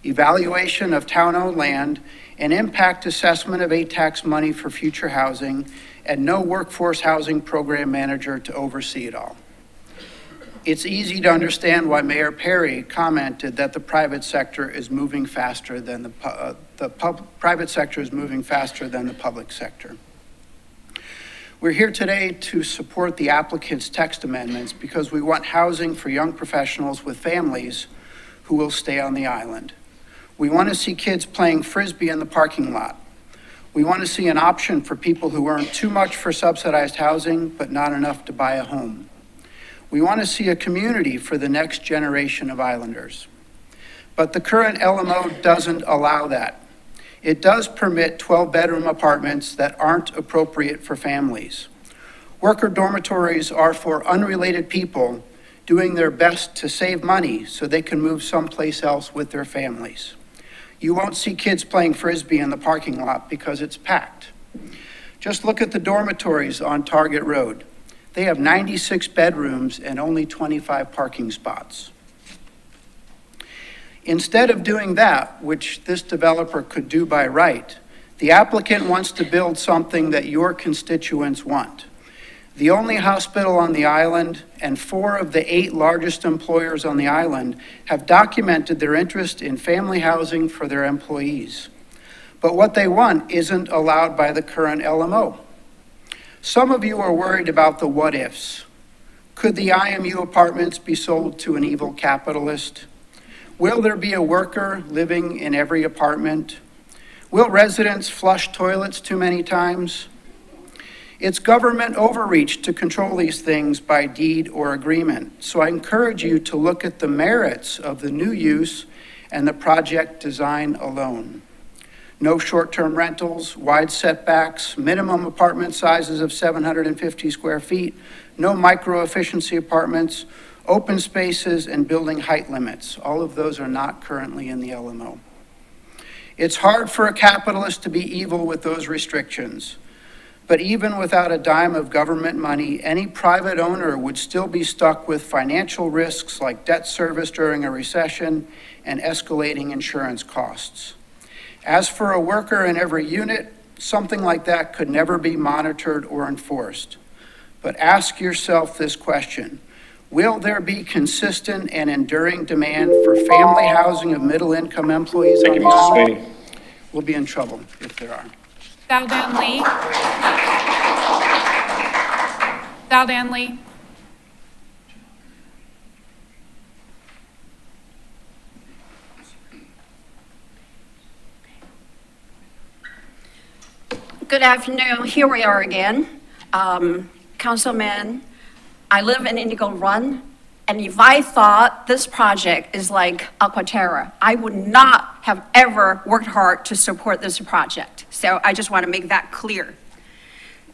evaluation of town-owned land, an impact assessment of ATAX money for future housing, and no workforce housing program manager to oversee it all. It's easy to understand why Mayor Perry commented that the private sector is moving faster than the private sector is moving faster than the public sector. We're here today to support the applicant's text amendments because we want housing for young professionals with families who will stay on the island. We want to see kids playing Frisbee in the parking lot. We want to see an option for people who earn too much for subsidized housing but not enough to buy a home. We want to see a community for the next generation of islanders. But the current LMO doesn't allow that. It does permit 12-bedroom apartments that aren't appropriate for families. Worker dormitories are for unrelated people doing their best to save money so they can move someplace else with their families. You won't see kids playing Frisbee in the parking lot because it's packed. Just look at the dormitories on Target Road. They have 96 bedrooms and only 25 parking spots. Instead of doing that, which this developer could do by right, the applicant wants to build something that your constituents want. The only hospital on the island and 4 of the 8 largest employers on the island have documented their interest in family housing for their employees. But what they want isn't allowed by the current LMO. Some of you are worried about the what ifs. Could the IMU apartments be sold to an evil capitalist? Will there be a worker living in every apartment? Will residents flush toilets too many times? It's government overreach to control these things by deed or agreement. So I encourage you to look at the merits of the new use and the project design alone. No short-term rentals, wide setbacks, minimum apartment sizes of 750 square feet, no micro-efficiency apartments, open spaces, and building height limits. All of those are not currently in the LMO. It's hard for a capitalist to be evil with those restrictions. But even without a dime of government money, any private owner would still be stuck with financial risks like debt service during a recession and escalating insurance costs. As for a worker in every unit, something like that could never be monitored or enforced. But ask yourself this question: will there be consistent and enduring demand for family housing of middle-income employees on the island? We'll be in trouble if there are. Zaldan Lee. Zaldan Lee. Good afternoon. Here we are again. Councilman, I live in Indigo Run, and if I thought this project is like Aquaterra, I would not have ever worked hard to support this project. So I just want to make that clear.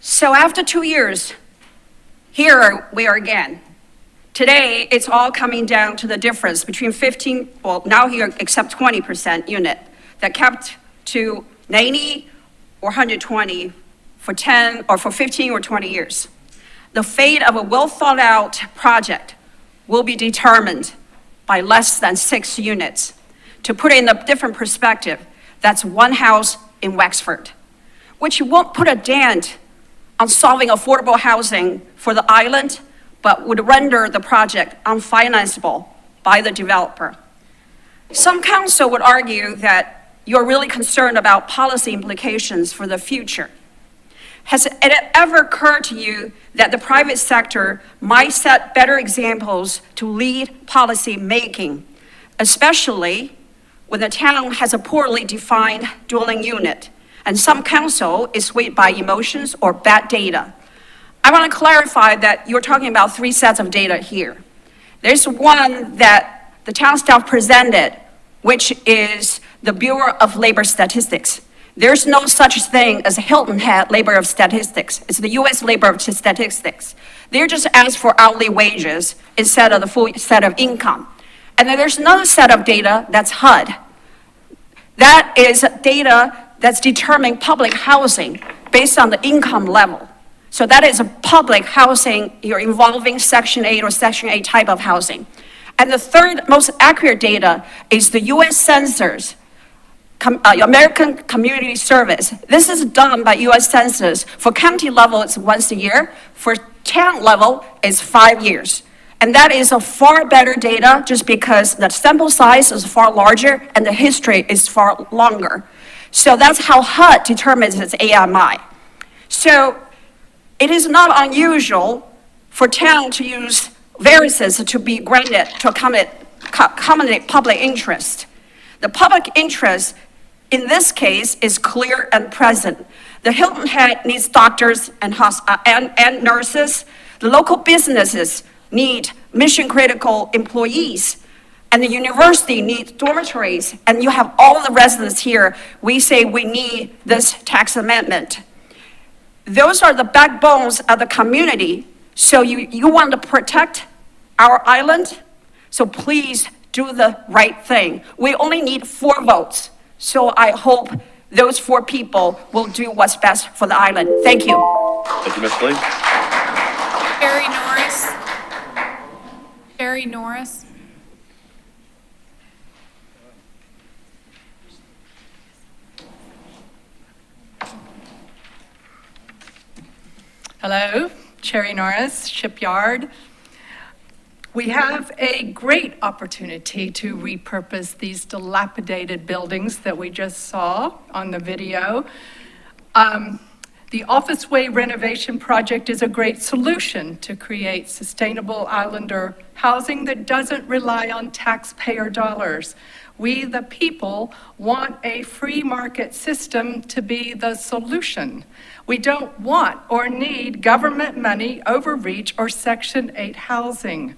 So after 2 years, here we are again. Today, it's all coming down to the difference between 15, well, now here except 20% unit that kept to 90 or 120 for 10 or for 15 or 20 years. The fate of a well-thought-out project will be determined by less than 6 units. To put it in a different perspective, that's one house in Wexford, which won't put a dent on solving affordable housing for the island, but would render the project unfinanceable by the developer. Some council would argue that you're really concerned about policy implications for the future. Has it ever occurred to you that the private sector might set better examples to lead policy making, especially when the town has a poorly defined dwelling unit and some council is swayed by emotions or bad data? I want to clarify that you're talking about 3 sets of data here. There's one that the town staff presented, which is the Bureau of Labor Statistics. There's no such thing as a Hilton Head Labor of Statistics. It's the US Labor of Statistics. They're just asked for hourly wages instead of the full set of income. And then there's another set of data that's HUD. That is data that's determining public housing based on the income level. So that is a public housing, you're involving Section 8 or Section 8 type of housing. And the third most accurate data is the US Census, American Community Service. This is done by US Census. For county level, it's once a year. For town level, it's 5 years. And that is a far better data just because the sample size is far larger and the history is far longer. So that's how HUD determines its AMI. So it is not unusual for town to use variances to be granted to accommodate public interest. The public interest in this case is clear and present. The Hilton Head needs doctors and nurses. The local businesses need mission-critical employees. And the university needs dormitories. And you have all the residents here. We say we need this tax amendment. Those are the backbones of the community. So you want to protect our island? So please do the right thing. We only need 4 votes. So I hope those 4 people will do what's best for the island. Thank you. Thank you, Ms. Lee. Sherry Norris. Sherry Norris. Hello, Sherry Norris, Shipyard. We have a great opportunity to repurpose these dilapidated buildings that we just saw on the video. The Office Way renovation project is a great solution to create sustainable islander housing that doesn't rely on taxpayer dollars. We, the people, want a free market system to be the solution. We don't want or need government money, overreach, or Section 8 housing.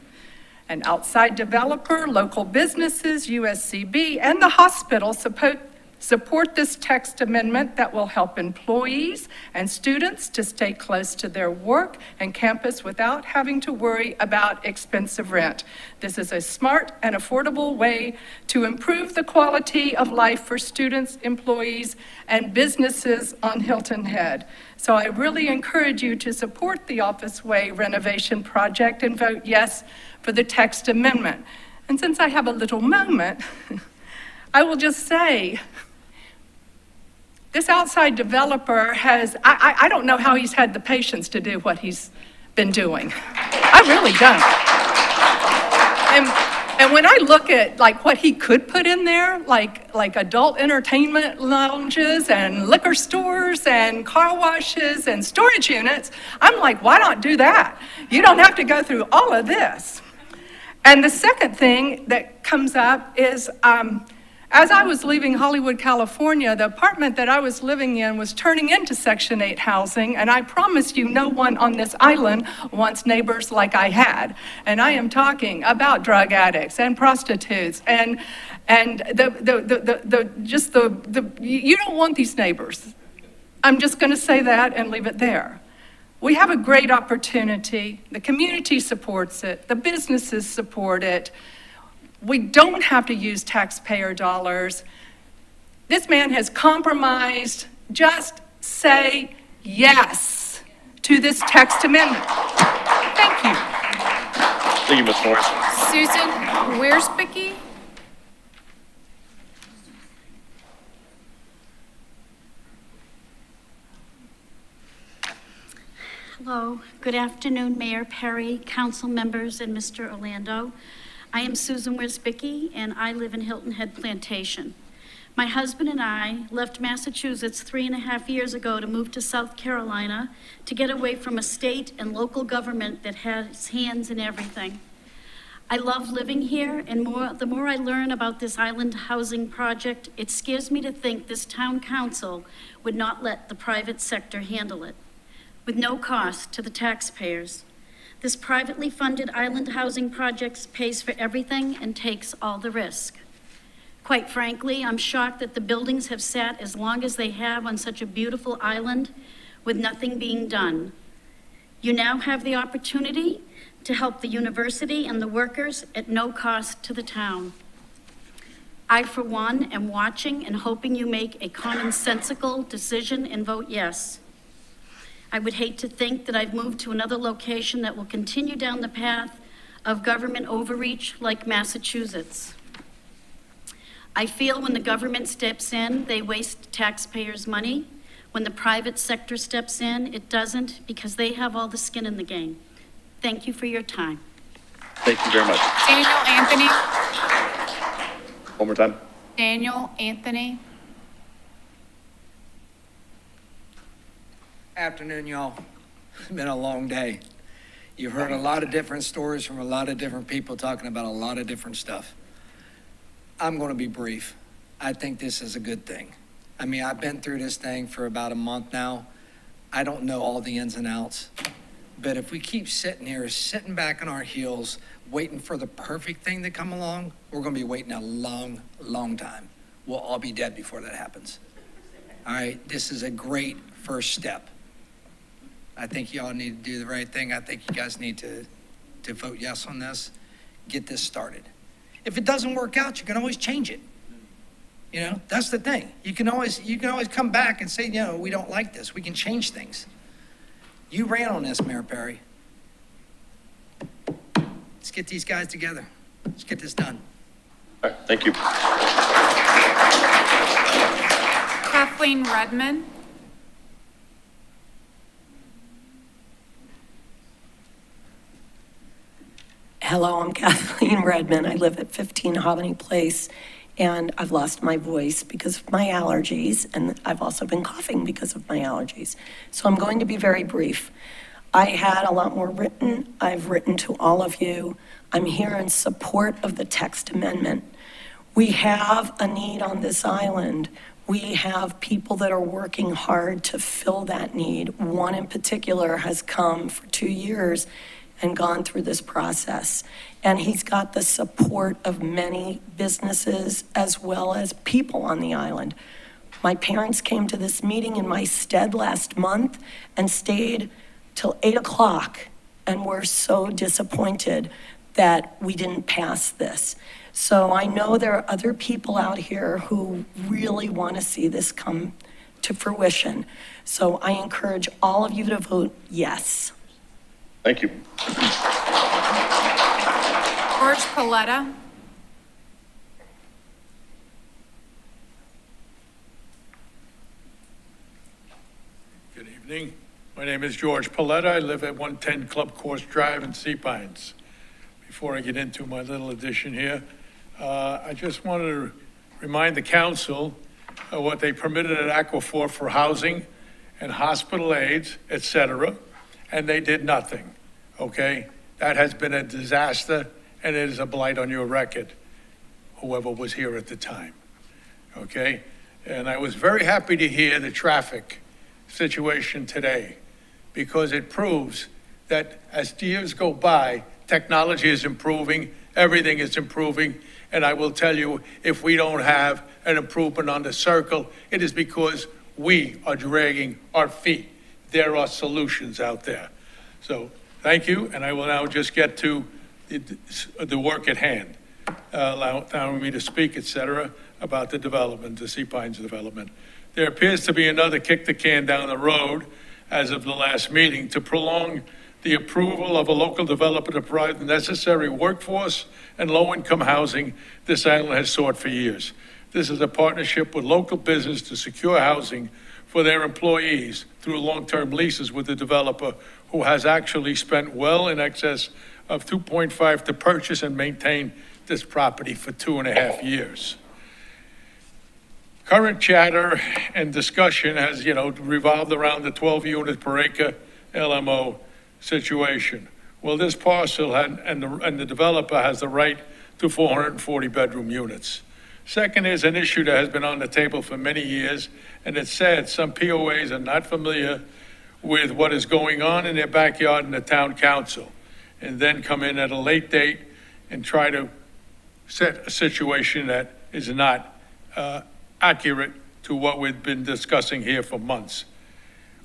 An outside developer, local businesses, USCB, and the hospital support this text amendment that will help employees and students to stay close to their work and campus without having to worry about expensive rent. This is a smart and affordable way to improve the quality of life for students, employees, and businesses on Hilton Head. So I really encourage you to support the Office Way renovation project and vote yes for the text amendment. And since I have a little moment, I will just say, this outside developer has, I don't know how he's had the patience to do what he's been doing. I really don't. And when I look at like what he could put in there, like adult entertainment lounges and liquor stores and car washes and storage units, I'm like, why not do that? You don't have to go through all of this. And the second thing that comes up is As I was leaving Hollywood, California, the apartment that I was living in was turning into Section 8 housing, and I promise you, no one on this island wants neighbors like I had. And I am talking about drug addicts and prostitutes and you don't want these neighbors. I'm just going to say that and leave it there. We have a great opportunity. The community supports it. The businesses support it. We don't have to use taxpayer dollars. This man has compromised. Just say yes to this text amendment. Thank you. Thank you, Ms. Morris. Susan Wiersbicky? Hello, good afternoon, Mayor Perry, council members, and Mr. Orlando. I am Susan Wiersbicky, and I live in Hilton Head Plantation. My husband and I left Massachusetts 3.5 years ago to move to South Carolina to get away from a state and local government that has hands in everything. I love living here, and the more I learn about this island housing project, it scares me to think this town council would not let the private sector handle it, with no cost to the taxpayers. This privately funded island housing project pays for everything and takes all the risk. Quite frankly, I'm shocked that the buildings have sat as long as they have on such a beautiful island with nothing being done. You now have the opportunity to help the university and the workers at no cost to the town. I, for one, am watching and hoping you make a commonsensical decision and vote yes. I would hate to think that I've moved to another location that will continue down the path of government overreach like Massachusetts. I feel when the government steps in, they waste taxpayers' money. When the private sector steps in, it doesn't, because they have all the skin in the game. Thank you for your time. Thank you very much. Daniel Anthony? One more time. Daniel Anthony? Afternoon, y'all. It's been a long day. You've heard a lot of different stories from a lot of different people talking about a lot of different stuff. I'm going to be brief. I think this is a good thing. I mean, I've been through this thing for about a month now. I don't know all the ins and outs. But if we keep sitting back on our heels, waiting for the perfect thing to come along, we're going to be waiting a long, long time. We'll all be dead before that happens. All right, this is a great first step. I think y'all need to do the right thing. I think you guys need to vote yes on this, get this started. If it doesn't work out, you can always change it. You know, that's the thing. You can always come back and say, you know, we don't like this. We can change things. You ran on this, Mayor Perry. Let's get these guys together. Let's get this done. All right, thank you. Kathleen Redmond? Hello, I'm Kathleen Redmond. I live at 15 Hobony Place, and I've lost my voice because of my allergies, and I've also been coughing because of my allergies. So I'm going to be very brief. I had a lot more written. I've written to all of you. I'm here in support of the text amendment. We have a need on this island. We have people that are working hard to fill that need. One in particular has come for 2 years and gone through this process. And he's got the support of many businesses as well as people on the island. My parents came to this meeting in my stead last month and stayed till 8 o'clock and were so disappointed that we didn't pass this. So I know there are other people out here who really want to see this come to fruition. So I encourage all of you to vote yes. Thank you. George Paletta? Good evening. My name is George Paletta. I live at 110 Club Course Drive in Sea Pines. Before I get into my little addition here, I just wanted to remind the council of what they permitted at Aquafor for housing and hospital aids, et cetera, and they did nothing, okay? That has been a disaster, and it is a blight on your record, whoever was here at the time. okay? And I was very happy to hear the traffic situation today, because it proves that as years go by, technology is improving, everything is improving, and I will tell you, if we don't have an improvement on the circle, it is because we are dragging our feet. There are solutions out there. So, thank you, and I will now just get to the work at hand, allowing me to speak, et cetera, about the development, the Sea Pines development. There appears to be another kick the can down the road as of the last meeting to prolong the approval of a local developer to provide the necessary workforce and low-income housing this island has sought for years. This is a partnership with local business to secure housing for their employees through long-term leases with the developer, who has actually spent well in excess of $2.5 to purchase and maintain this property for 2.5 years. Current chatter and discussion has, revolved around the 12 units per acre LMO situation. Well, this parcel and the developer has the right to 440 bedroom units. Second is an issue that has been on the table for many years, and it's sad some POAs are not familiar with what is going on in their backyard in the town council, and then come in at a late date and try to set a situation that is not accurate to what we've been discussing here for months.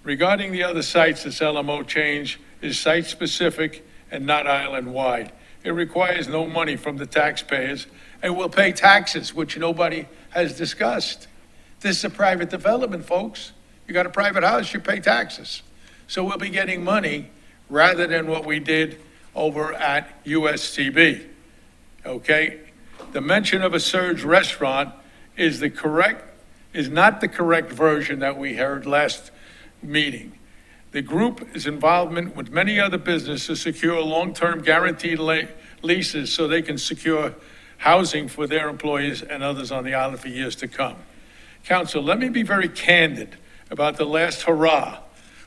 Regarding the other sites, this LMO change is site-specific and not island-wide. It requires no money from the taxpayers and will pay taxes, which nobody has discussed. This is a private development, folks. You got a private house, you pay taxes. So we'll be getting money rather than what we did over at USCB, okay? The mention of a Surge restaurant is not the correct version that we heard last meeting. The group's involvement with many other businesses to secure long-term guaranteed leases so they can secure housing for their employees and others on the island for years to come. Council, let me be very candid about the last hurrah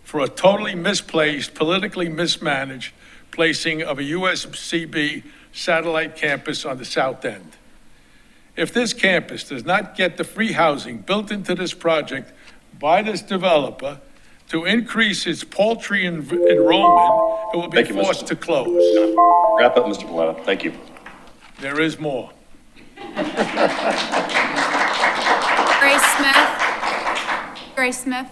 for a totally misplaced, politically mismanaged placing of a USCB satellite campus on the south end. If this campus does not get the free housing built into this project by this developer to increase its paltry enrollment, it will be forced to close. Wrap up, Mr. Paletta. Thank you. There is more. Grace Smith. Grace Smith.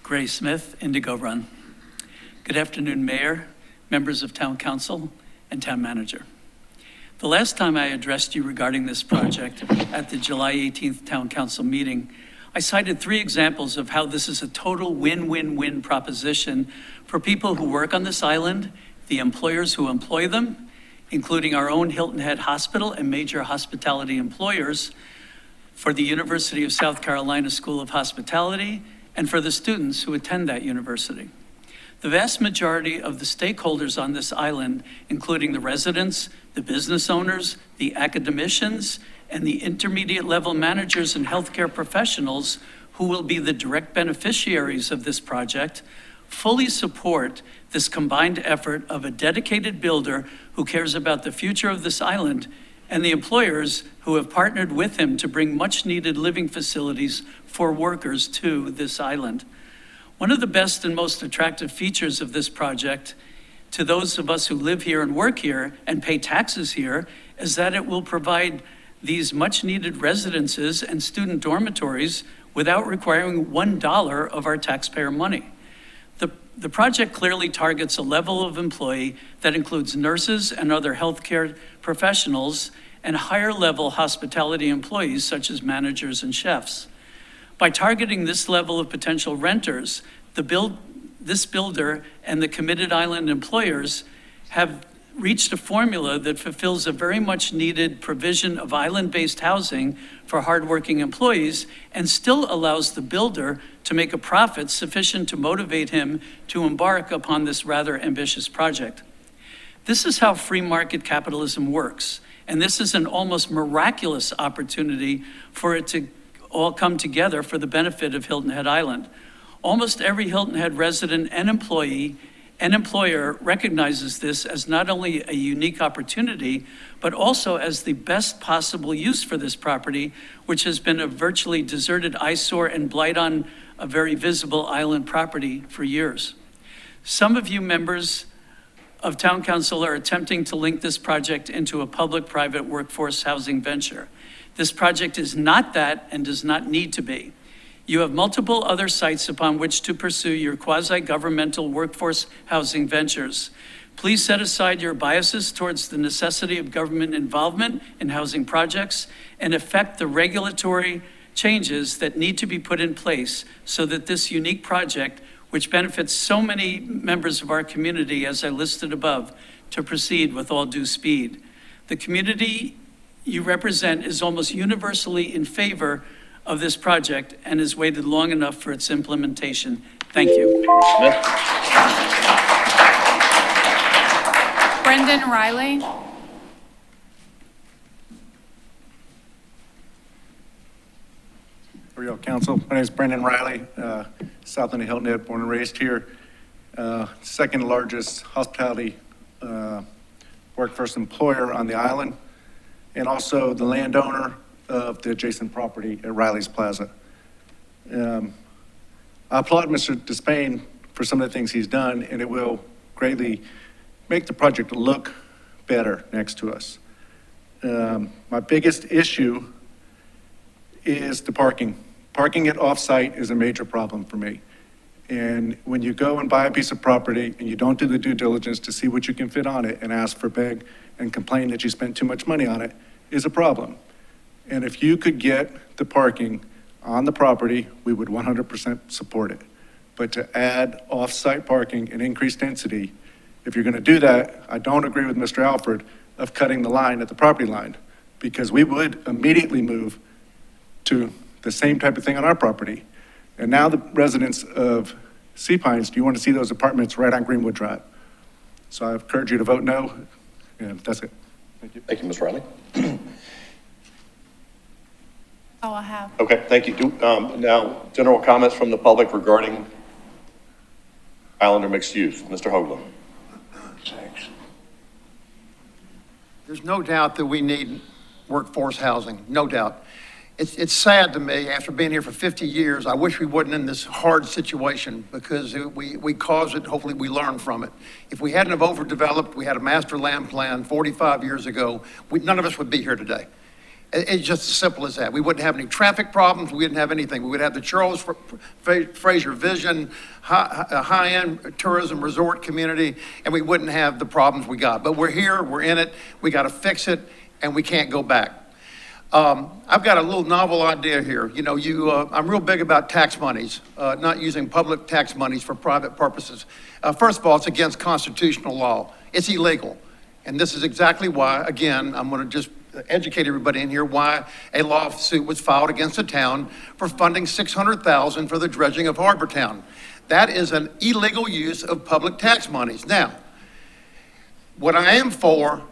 Grace Smith, Indigo Run. Good afternoon, Mayor, members of Town Council, and Town Manager. The last time I addressed you regarding this project at the July 18th Town Council meeting, I cited 3 examples of how this is a total win-win-win proposition for people who work on this island, the employers who employ them, including our own Hilton Head Hospital and major hospitality employers, for the University of South Carolina School of Hospitality, and for the students who attend that university. The vast majority of the stakeholders on this island, including the residents, the business owners, the academicians, and the intermediate level managers and healthcare professionals who will be the direct beneficiaries of this project, fully support this combined effort of a dedicated builder who cares about the future of this island and the employers who have partnered with him to bring much needed living facilities for workers to this island. One of the best and most attractive features of this project to those of us who live here and work here and pay taxes here is that it will provide these much needed residences and student dormitories without requiring $1 of our taxpayer money. The project clearly targets a level of employee that includes nurses and other healthcare professionals and higher level hospitality employees such as managers and chefs. By targeting this level of potential renters, this builder and the committed island employers have reached a formula that fulfills a very much needed provision of island-based housing for hardworking employees and still allows the builder to make a profit sufficient to motivate him to embark upon this rather ambitious project. This is how free market capitalism works, and this is an almost miraculous opportunity for it to all come together for the benefit of Hilton Head Island. Almost every Hilton Head resident and employee and employer recognizes this as not only a unique opportunity, but also as the best possible use for this property, which has been a virtually deserted eyesore and blight on a very visible island property for years. Some of you members of Town Council are attempting to link this project into a public-private workforce housing venture. This project is not that and does not need to be. You have multiple other sites upon which to pursue your quasi-governmental workforce housing ventures. Please set aside your biases towards the necessity of government involvement in housing projects and effect the regulatory changes that need to be put in place so that this unique project, which benefits so many members of our community, as I listed above, to proceed with all due speed. The community you represent is almost universally in favor of this project and has waited long enough for its implementation. Thank you. Brendan Riley. For y'all council, my name is Brendan Riley, South End of Hilton Head, born and raised here. Second largest hospitality workforce employer on the island, and also the landowner of the adjacent property at Riley's Plaza. I applaud Mr. Despain for some of the things he's done, and it will greatly make the project look better next to us. My biggest issue is the parking. Parking it off-site is a major problem for me. And when you go and buy a piece of property and you don't do the due diligence to see what you can fit on it and ask for beg and complain that you spent too much money on it is a problem. And if you could get the parking on the property, we would 100% support it. But to add off-site parking and increase density, if you're gonna do that, I don't agree with Mr. Alfred of cutting the line at the property line, because we would immediately move to the same type of thing on our property. And now the residents of Sea Pines, do you want to see those apartments right on Greenwood Drive? So I encourage you to vote no, and that's it. Thank you. Thank you, Ms. Riley. All I have. Okay, thank you. Now, general comments from the public regarding Islander mixed use. Mr. Hoagland. There's no doubt that we need workforce housing, no doubt. It's sad to me, after being here for 50 years, I wish we wasn't in this hard situation because we caused it, hopefully we learn from it. If we hadn't have overdeveloped, we had a master land plan 45 years ago, none of us would be here today. It's just as simple as that. We wouldn't have any traffic problems, we wouldn't have anything. We would have the Charles Fraser Vision, high-end tourism resort community, and we wouldn't have the problems we got. But we're here, we're in it, we gotta fix it, and we can't go back. I've got a little novel idea here. You know, I'm real big about tax monies, not using public tax monies for private purposes. First of all, it's against constitutional law. It's illegal. And this is exactly why, again, I'm going to just educate everybody in here why a lawsuit was filed against the town for funding $600,000 for the dredging of Harbor Town. That is an illegal use of public tax monies. Now, what I am for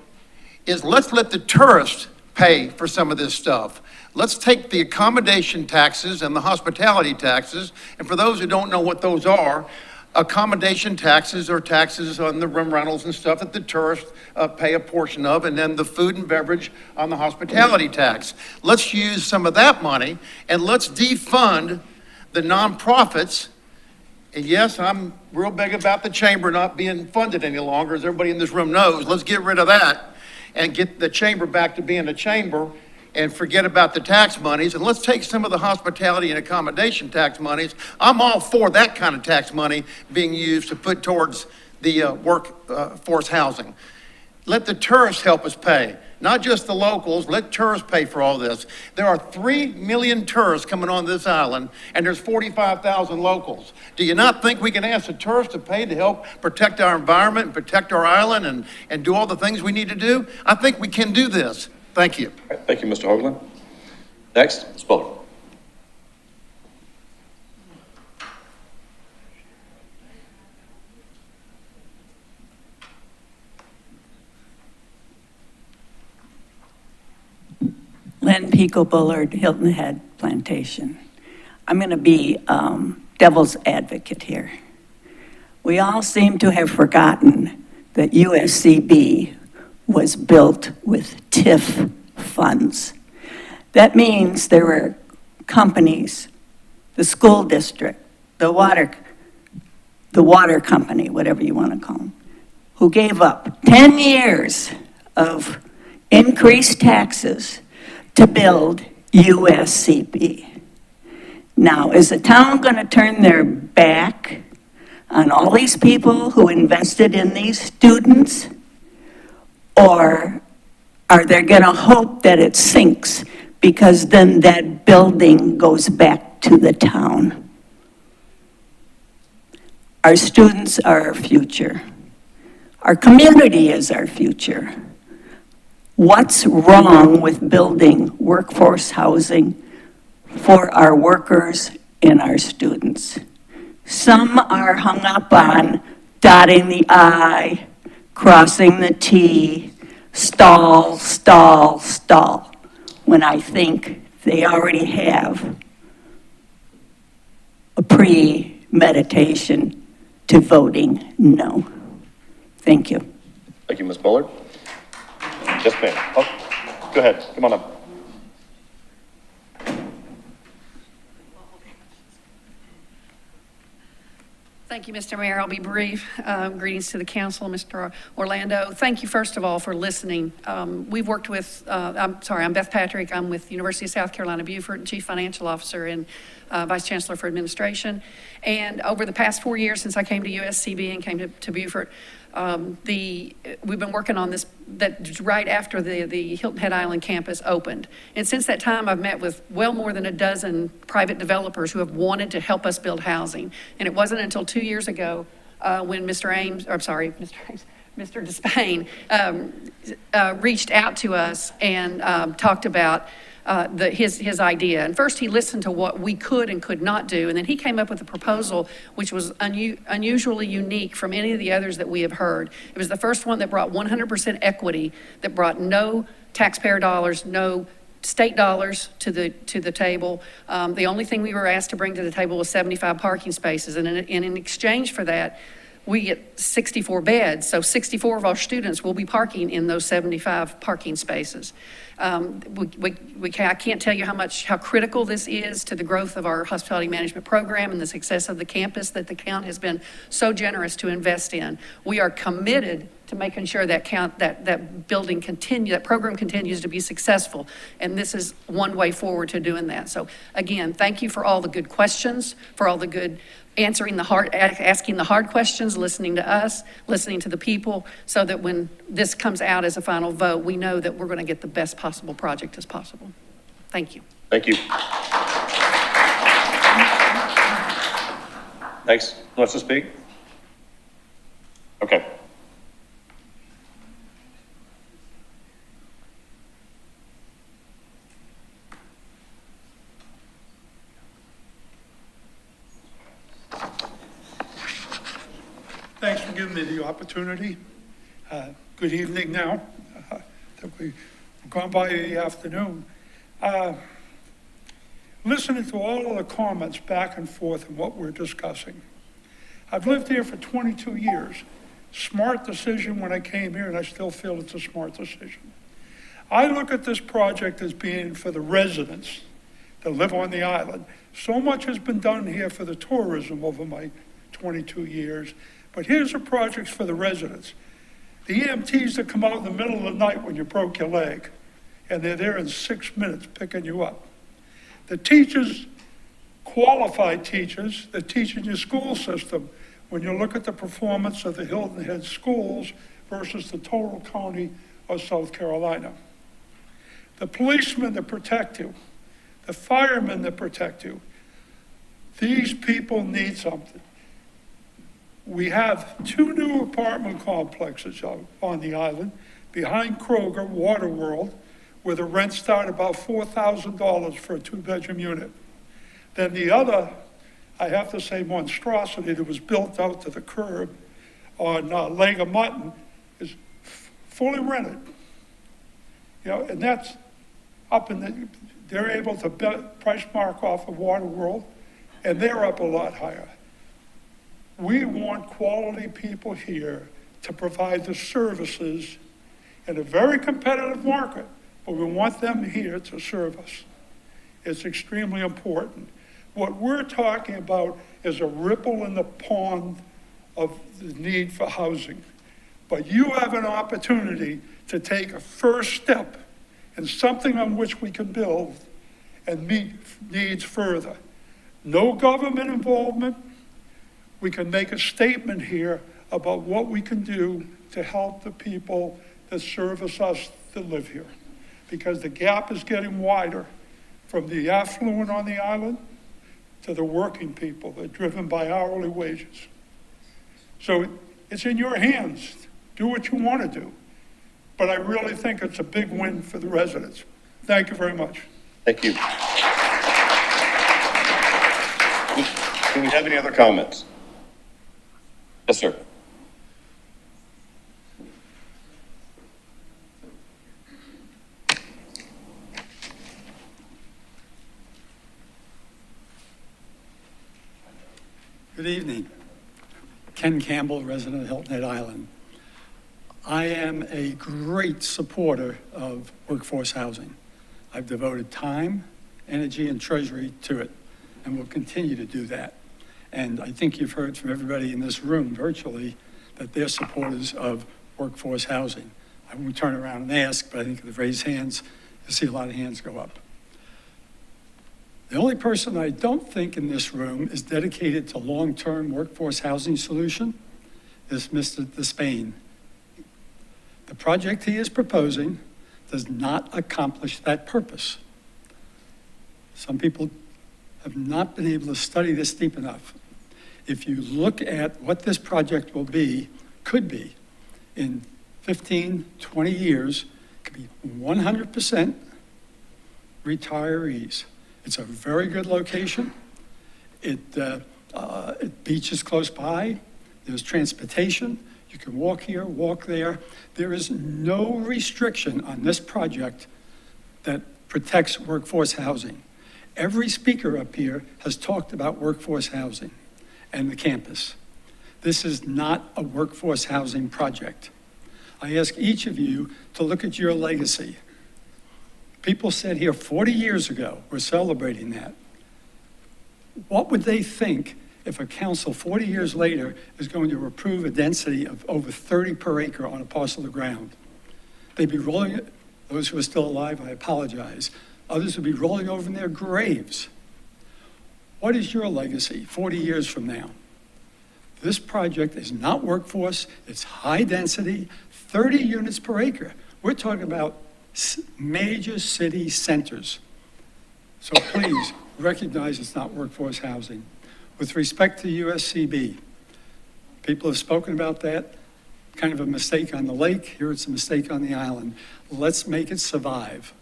is let's let the tourists pay for some of this stuff. Let's take the accommodation taxes and the hospitality taxes, and for those who don't know what those are, accommodation taxes are taxes on the room rentals and stuff that the tourists pay a portion of, and then the food and beverage on the hospitality tax. Let's use some of that money and let's defund the nonprofits. And yes, I'm real big about the chamber not being funded any longer, as everybody in this room knows. Let's get rid of that and get the chamber back to being a chamber and forget about the tax monies. And let's take some of the hospitality and accommodation tax monies. I'm all for that kind of tax money being used to put towards the workforce housing. Let the tourists help us pay, not just the locals. Let tourists pay for all this. There are 3 million tourists coming on this island, and there's 45,000 locals. Do you not think we can ask the tourists to pay to help protect our environment and protect our island and do all the things we need to do? I think we can do this. Thank you. All right, thank you, Mr. Hoagland. Next, Ms. Buller. Len Pico Bullard, Hilton Head. Plantation. I'm going to be devil's advocate here. We all seem to have forgotten that USCB was built with TIF funds. That means there were companies, the school district, the water company, whatever you want to call them, who gave up 10 years of increased taxes to build USCB. Now, is the town going to turn their back on all these people who invested in these students? Or are they going to hope that it sinks because then that building goes back to the town? Our students are our future. Our community is our future. What's wrong with building workforce housing for our workers and our students? Some are hung up on dotting the I, crossing the T, stall, stall, stall, when I think they already have a premeditation to voting no. Thank you. Thank you, Ms. Bullard. Yes, ma'am. Oh, go ahead. Come on up. Thank you, Mr. Mayor. I'll be brief. Greetings to the council, Mr. Orlando. Thank you, first of all, for listening. We've worked with, I'm Beth Patrick. I'm with University of South Carolina, Beaufort, Chief Financial Officer and Vice Chancellor for Administration. And over the past 4 years since I came to USCB and came to Beaufort, we've been working on this that right after the Hilton Head Island campus opened. And since that time, I've met with well more than a dozen private developers who have wanted to help us build housing. And it wasn't until 2 years ago when Mr. Despain reached out to us and talked about his idea. And first he listened to what we could and could not do, and then he came up with a proposal which was unusually unique from any of the others that we have heard. It was the first one that brought 100% equity, that brought no taxpayer dollars, no state dollars to the table. The only thing we were asked to bring to the table was 75 parking spaces, and in exchange for that, we get 64 beds, so 64 of our students will be parking in those 75 parking spaces. I can't tell you how critical this is to the growth of our hospitality management program and the success of the campus that the county has been so generous to invest in. We are committed to making sure that program continues to be successful, and this is one way forward to doing that. So again, thank you for all the good questions, for all the good asking the hard questions, listening to us, listening to the people, so that when this comes out as a final vote, we know that we're going to get the best possible project as possible. Thank you. Thank you. Next, who wants to speak? Okay. Thanks for giving me the opportunity. Good evening now. I think we've gone by the afternoon. Listening to all of the comments back and forth and what we're discussing. I've lived here for 22 years. Smart decision when I came here, and I still feel it's a smart decision. I look at this project as being for the residents that live on the island. So much has been done here for the tourism over my 22 years. But here's the projects for the residents. The EMTs that come out in the middle of the night when you broke your leg, and they're there in 6 minutes picking you up. The teachers, qualified teachers that teach in your school system, when you look at the performance of the Hilton Head schools versus the total county of South Carolina. The policemen that protect you, the firemen that protect you. These people need something. We have 2 new apartment complexes on the island, behind Kroger, Waterworld, where the rent start about $4,000 for a 2-bedroom unit. Then the other, I have to say, monstrosity that was built out to the curb on Leg of Mutton is fully rented. And that's up in they're able to price mark off of Waterworld, and they're up a lot higher. We want quality people here to provide the services in a very competitive market, but we want them here to serve us. It's extremely important. What we're talking about is a ripple in the pond of the need for housing. But you have an opportunity to take a first step in something on which we can build and meet needs further. No government involvement. We can make a statement here about what we can do to help the people that service us that live here. Because the gap is getting wider from the affluent on the island to the working people that are driven by hourly wages. So it's in your hands. Do what you want to do. But I really think it's a big win for the residents. Thank you very much. Thank you. Do we have any other comments? Yes, sir. Good evening. Ken Campbell, resident of Hilton Head Island. I am a great supporter of workforce housing. I've devoted time, energy, and treasury to it, and will continue to do that. And I think you've heard from everybody in this room virtually that they're supporters of workforce housing. I won't turn around and ask, but I think if they raise hands, you'll see a lot of hands go up. The only person I don't think in this room is dedicated to long-term workforce housing solution is Mr. Despain. The project he is proposing does not accomplish that purpose. Some people have not been able to study this deep enough. If you look at what this project will be, could be, in 15, 20 years, it could be 100% retirees. It's a very good location. It beaches close by. There's transportation. You can walk here, walk there. There is no restriction on this project that protects workforce housing. Every speaker up here has talked about workforce housing and the campus. This is not a workforce housing project. I ask each of you to look at your legacy. People said here 40 years ago, we're celebrating that. What would they think if a council 40 years later is going to approve a density of over 30 per acre on a parcel of ground? They'd be rolling, those who are still alive, I apologize. Others would be rolling over in their graves. What is your legacy 40 years from now? This project is not workforce, it's high density, 30 units per acre. We're talking about major city centers. So please recognize it's not workforce housing. With respect to USCB, people have spoken about that, kind of a mistake on the lake, here it's a mistake on the island. Let's make it survive.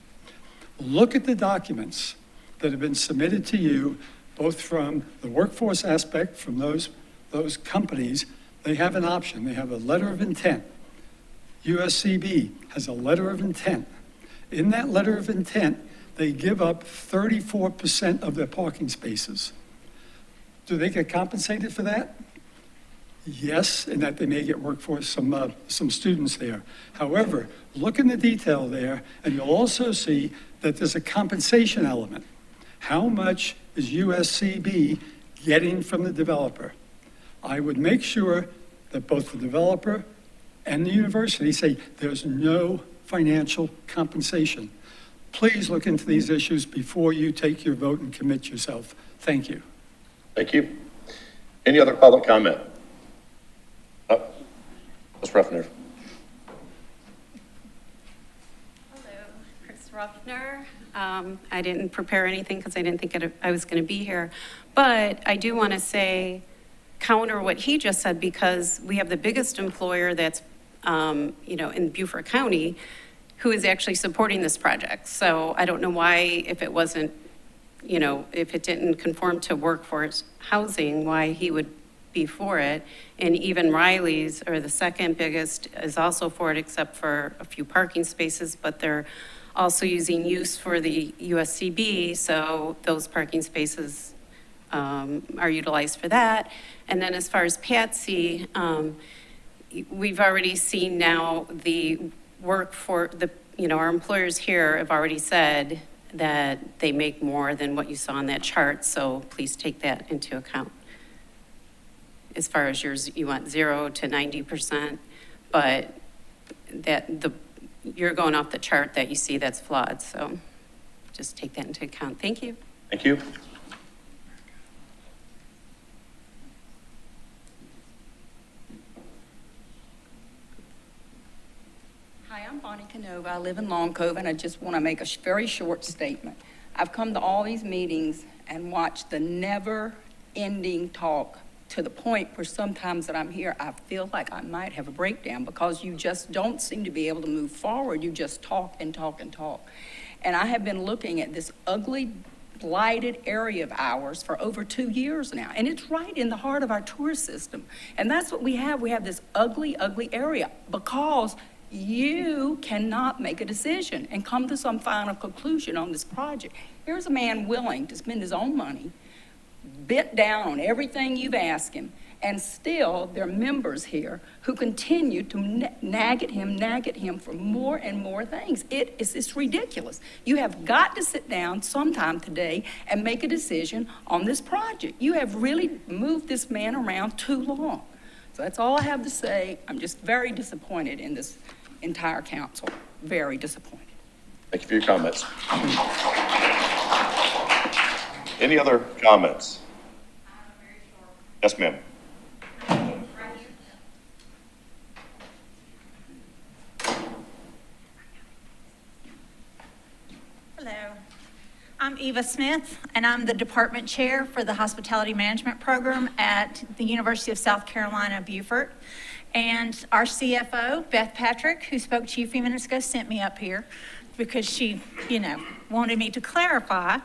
Look at the documents that have been submitted to you, both from the workforce aspect, from those companies. They have an option, they have a letter of intent. USCB has a letter of intent. In that letter of intent, they give up 34% of their parking spaces. Do they get compensated for that? Yes, in that they may get workforce, some students there. However, look in the detail there, and you'll also see that there's a compensation element. How much is USCB getting from the developer? I would make sure that both the developer and the university say there's no financial compensation. Please look into these issues before you take your vote and commit yourself. Thank you. Thank you. Any other public comment? Ms. Ruffner. Hello, Chris Ruffner. I didn't prepare anything because I didn't think I was going to be here. But I do want to say, counter what he just said, because we have the biggest employer that's, in Beaufort County, who is actually supporting this project. So I don't know why, if it wasn't, if it didn't conform to workforce housing, why he would be for it. And even Riley's, or the second biggest, is also for it, except for a few parking spaces, but they're also using use for the USCB, so those parking spaces are utilized for that. And then as far as Patsy, we've already seen now the work for the, our employers here have already said that they make more than what you saw on that chart, so please take that into account. As far as yours, you want 0 to 90%, but you're going off the chart that you see that's flawed, so just take that into account. Thank you. Thank you. Hi, I'm Bonnie Canova. I live in Long Cove, and I just want to make a very short statement. I've come to all these meetings and watched the never-ending talk to the point where sometimes that I'm here, I feel like I might have a breakdown because you just don't seem to be able to move forward. You just talk and talk and talk. And I have been looking at this ugly, blighted area of ours for over 2 years now. And it's right in the heart of our tourist system. And that's what we have. We have this ugly, ugly area because you cannot make a decision and come to some final conclusion on this project. Here's a man willing to spend his own money, bit down on everything you've asked him, and still there are members here who continue to nag at him for more and more things. It's ridiculous. You have got to sit down sometime today and make a decision on this project. You have really moved this man around too long. So that's all I have to say. I'm just very disappointed in this entire council. Very disappointed. Thank you for your comments. Any other comments? Yes, ma'am. Hello, I'm Eva Smith, and I'm the department chair for the Hospitality Management Program at the University of South Carolina, Beaufort. And our CFO, Beth Patrick, who spoke to you a few minutes ago, sent me up here because she, wanted me to clarify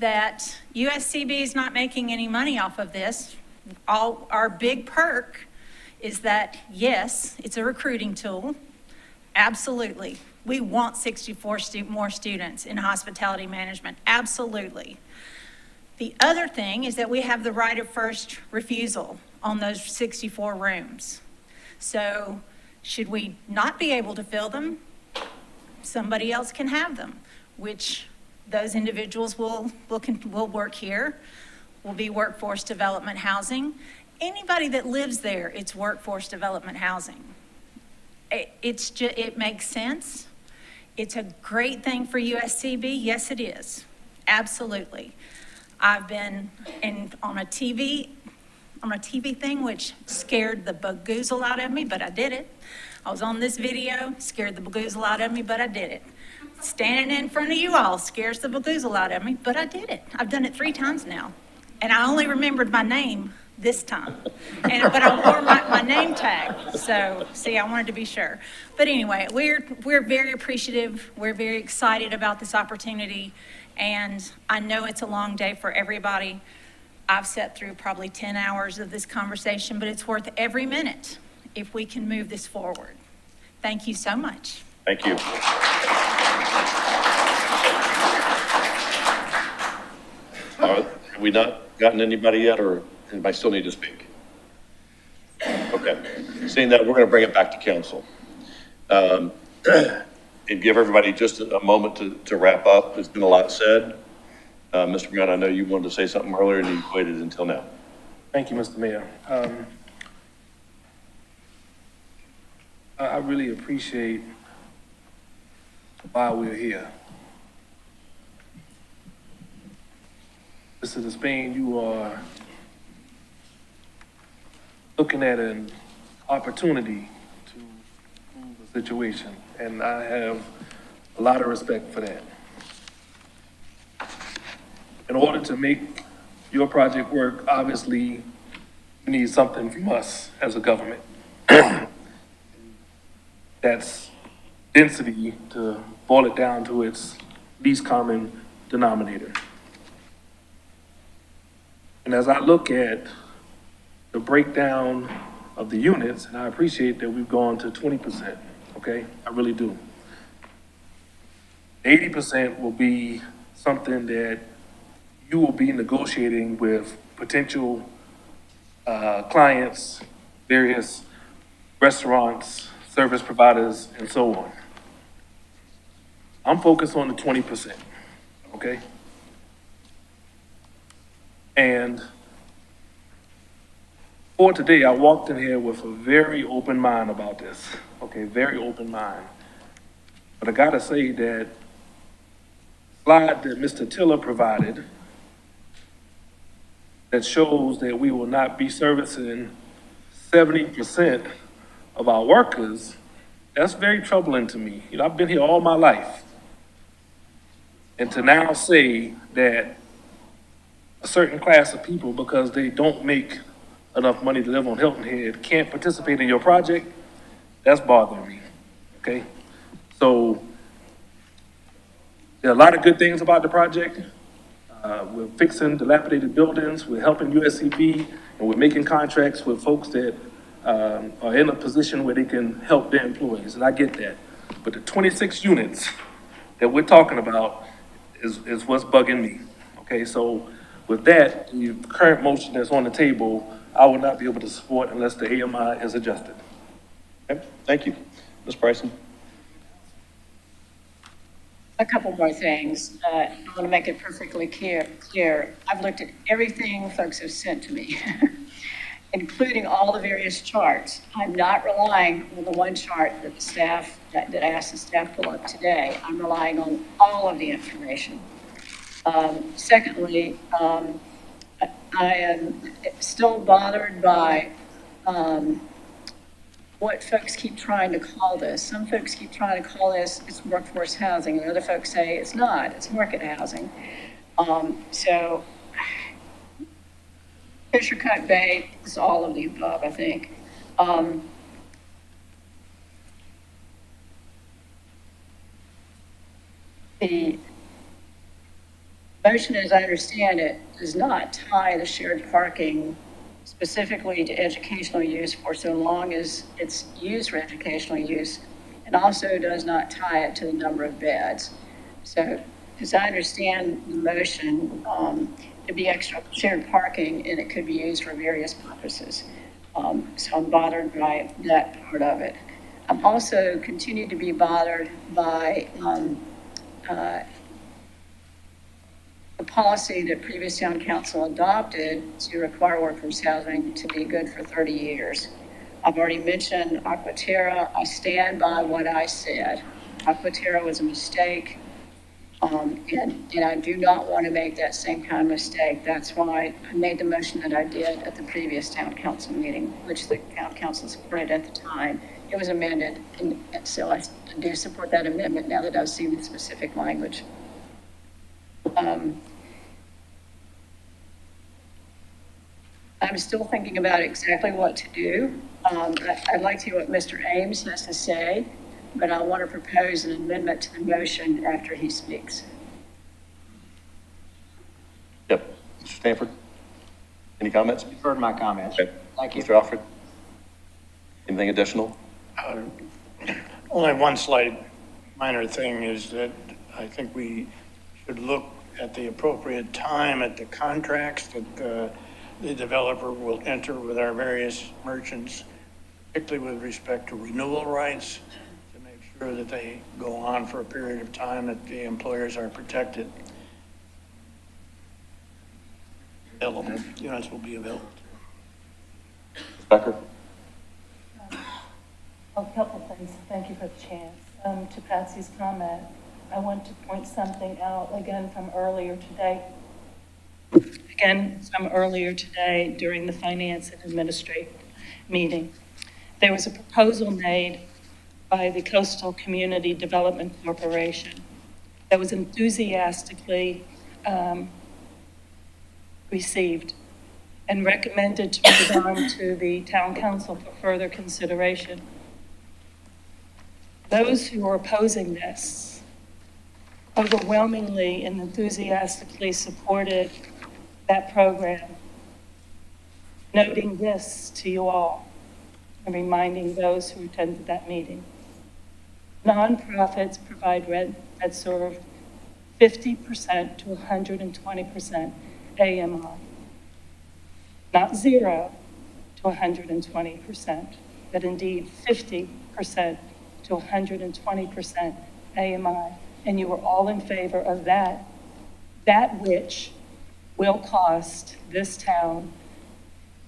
that USCB is not making any money off of this. Our big perk is that, yes, it's a recruiting tool. Absolutely. We want 64 more students in hospitality management. Absolutely. The other thing is that we have the right of first refusal on those 64 rooms. So should we not be able to fill them, somebody else can have them, which those individuals will work here, will be workforce development housing. Anybody that lives there, it's workforce development housing. It makes sense. It's a great thing for USCB. Yes, it is. Absolutely. I've been on a TV thing, which scared the bagoozle out of me, but I did it. I was on this video, scared the bagoozle out of me, but I did it. Standing in front of you all scares the bagoozle out of me, but I did it. I've done it 3 times now. And I only remembered my name this time. But I wore my name tag. So, see, I wanted to be sure. But anyway, we're very appreciative. We're very excited about this opportunity. And I know it's a long day for everybody. I've sat through probably 10 hours of this conversation, but it's worth every minute if we can move this forward. Thank you so much. Thank you. Have we not gotten anybody yet, or anybody still need to speak? Okay. Seeing that, we're going to bring it back to council. And give everybody just a moment to wrap up. There's been a lot said. Mr. Brown, I know you wanted to say something earlier and you waited until now. Thank you, Mr. Mayor. I really appreciate why we're here. Mr. Despain, you are looking at an opportunity to improve the situation, and I have a lot of respect for that. In order to make your project work, obviously, you need something from us as a government. That's density, to boil it down to its least common denominator. And as I look at the breakdown of the units, and I appreciate that we've gone to 20%, okay? I really do. 80% will be something that you will be negotiating with potential clients, various restaurants, service providers, and so on. I'm focused on the 20%, okay? And for today, I walked in here with a very open mind about this, okay, very open mind. But I gotta say that slide that Mr. Tiller provided that shows that we will not be servicing 70% of our workers, that's very troubling to me. You know, I've been here all my life. And to now say that a certain class of people, because they don't make enough money to live on Hilton Head, can't participate in your project, that's bothering me, okay? So there are a lot of good things about the project. We're fixing dilapidated buildings, we're helping USCB, and we're making contracts with folks that are in a position where they can help their employees, and I get that. But the 26 units that we're talking about is what's bugging me, okay? So with that, the current motion that's on the table, I will not be able to support unless the AMI is adjusted. Okay, thank you. Ms. Bryson? A couple more things. I want to make it perfectly clear. I've looked at everything folks have sent to me, including all the various charts. I'm not relying on the one chart that the staff, that I asked the staff to pull up today. I'm relying on all of the information. Secondly, I am still bothered by what folks keep trying to call this. Some folks keep trying to call this, it's workforce housing, and other folks say it's not, it's market housing. So Fisher Cut Bay is all of the above, I think. The motion, as I understand it, does not tie the shared parking specifically to educational use for so long as it's used for educational use, and also does not tie it to the number of beds. So, as I understand the motion, it'd be extra shared parking and it could be used for various purposes. So I'm bothered by that part of it. I'm also continue to be bothered by the policy that previous town council adopted to require workforce housing to be good for 30 years. I've already mentioned Aquaterra. I stand by what I said. Aquaterra was a mistake, and I do not want to make that same kind of mistake. That's why I made the motion that I did at the previous town council meeting, which the town council supported at the time. It was amended, and so I do support that amendment now that I've seen the specific language. I'm still thinking about exactly what to do. I'd like to hear what Mr. Ames has to say, but I want to propose an amendment to the motion after he speaks. Yep. Mr. Stanford? Any comments? You've heard my comments. Okay. Thank you. Mr. Alfred? Anything additional? Only one slight minor thing is that I think we should look at the appropriate time at the contracts that the developer will enter with our various merchants, particularly with respect to renewal rights, to make sure that they go on for a period of time, that the employers are protected. Available, units will be available. Ms. Becker? A couple things. Thank you for the chance. To Patsy's comment, I want to point something out again from earlier today. During the Finance and Administrative meeting. There was a proposal made by the Coastal Community Development Corporation that was enthusiastically received and recommended to move on to the town council for further consideration. Those who are opposing this overwhelmingly and enthusiastically supported that program, noting this to you all and reminding those who attended that meeting. Nonprofits provide rent that serve 50% to 120% AMI. Not 0 to 120%, but indeed 50% to 120% AMI. And you were all in favor of that which will cost this town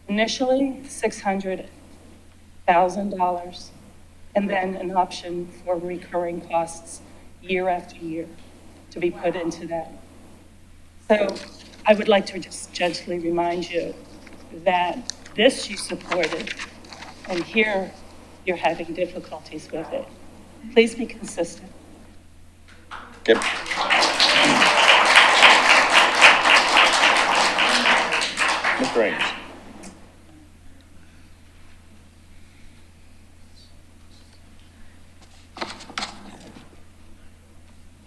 initially $600,000, and then an option for recurring costs year after year to be put into that. So I would like to just gently remind you that this you supported, and here you're having difficulties with it. Please be consistent. Okay. Mr. Ames.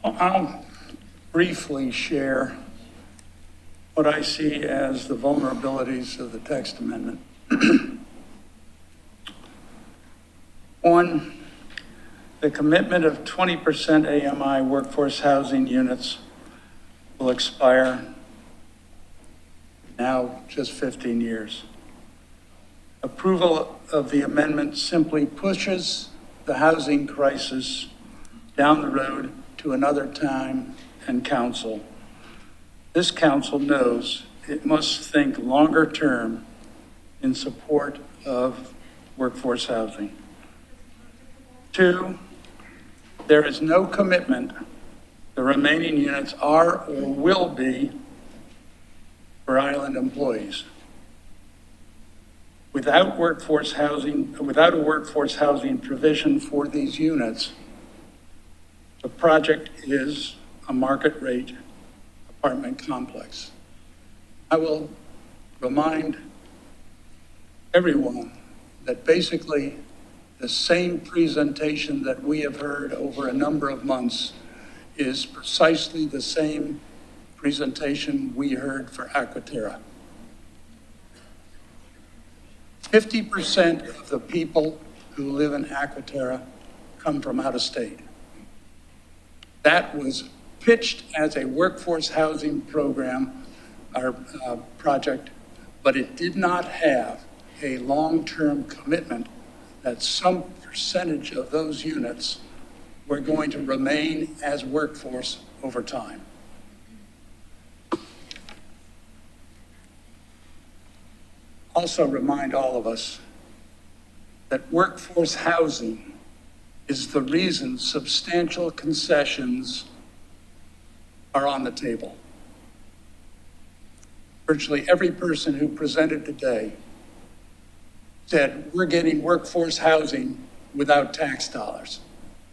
I'll briefly share what I see as the vulnerabilities of the text amendment. One, the commitment of 20% AMI workforce housing units will expire now just 15 years. Approval of the amendment simply pushes the housing crisis down the road to another time and council. This council knows it must think longer term in support of workforce housing. Two, there is no commitment the remaining units are or will be for island employees. Without a workforce housing provision for these units, the project is a market rate apartment complex. I will remind everyone that basically the same presentation that we have heard over a number of months is precisely the same presentation we heard for Aquaterra. 50% of the people who live in Aquaterra come from out of state. That was pitched as a workforce housing program, our project, but it did not have a long-term commitment that some percentage of those units were going to remain as workforce over time. Also remind all of us that workforce housing is the reason substantial concessions are on the table. Virtually every person who presented today said, we're getting workforce housing without tax dollars.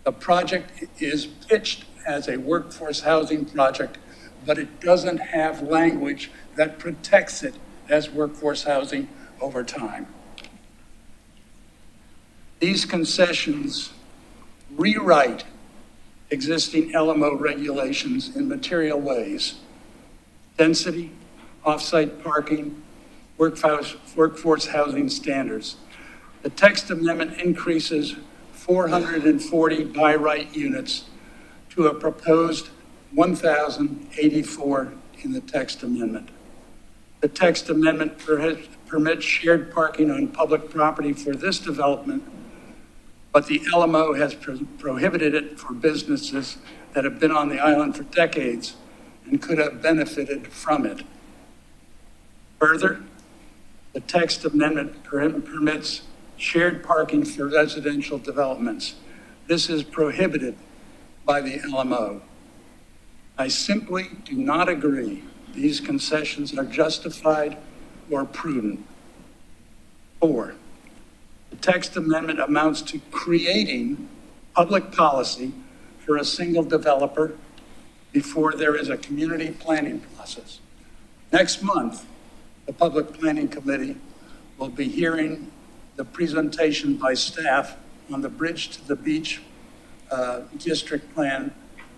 The project is pitched as a workforce housing project, but it doesn't have language that protects it as workforce housing over time. These concessions rewrite existing LMO regulations in material ways. Density, off-site parking, workforce housing standards. The text amendment increases 440 by right units to a proposed 1,084 in the text amendment. The text amendment permits shared parking on public property for this development, but the LMO has prohibited it for businesses that have been on the island for decades and could have benefited from it. Further, the text amendment permits shared parking for residential developments. This is prohibited by the LMO. I simply do not agree these concessions are justified or prudent. 4, the text amendment amounts to creating public policy for a single developer before there is a community planning process. Next month, the Public Planning Committee will be hearing the presentation by staff on the Bridge to the Beach district plan,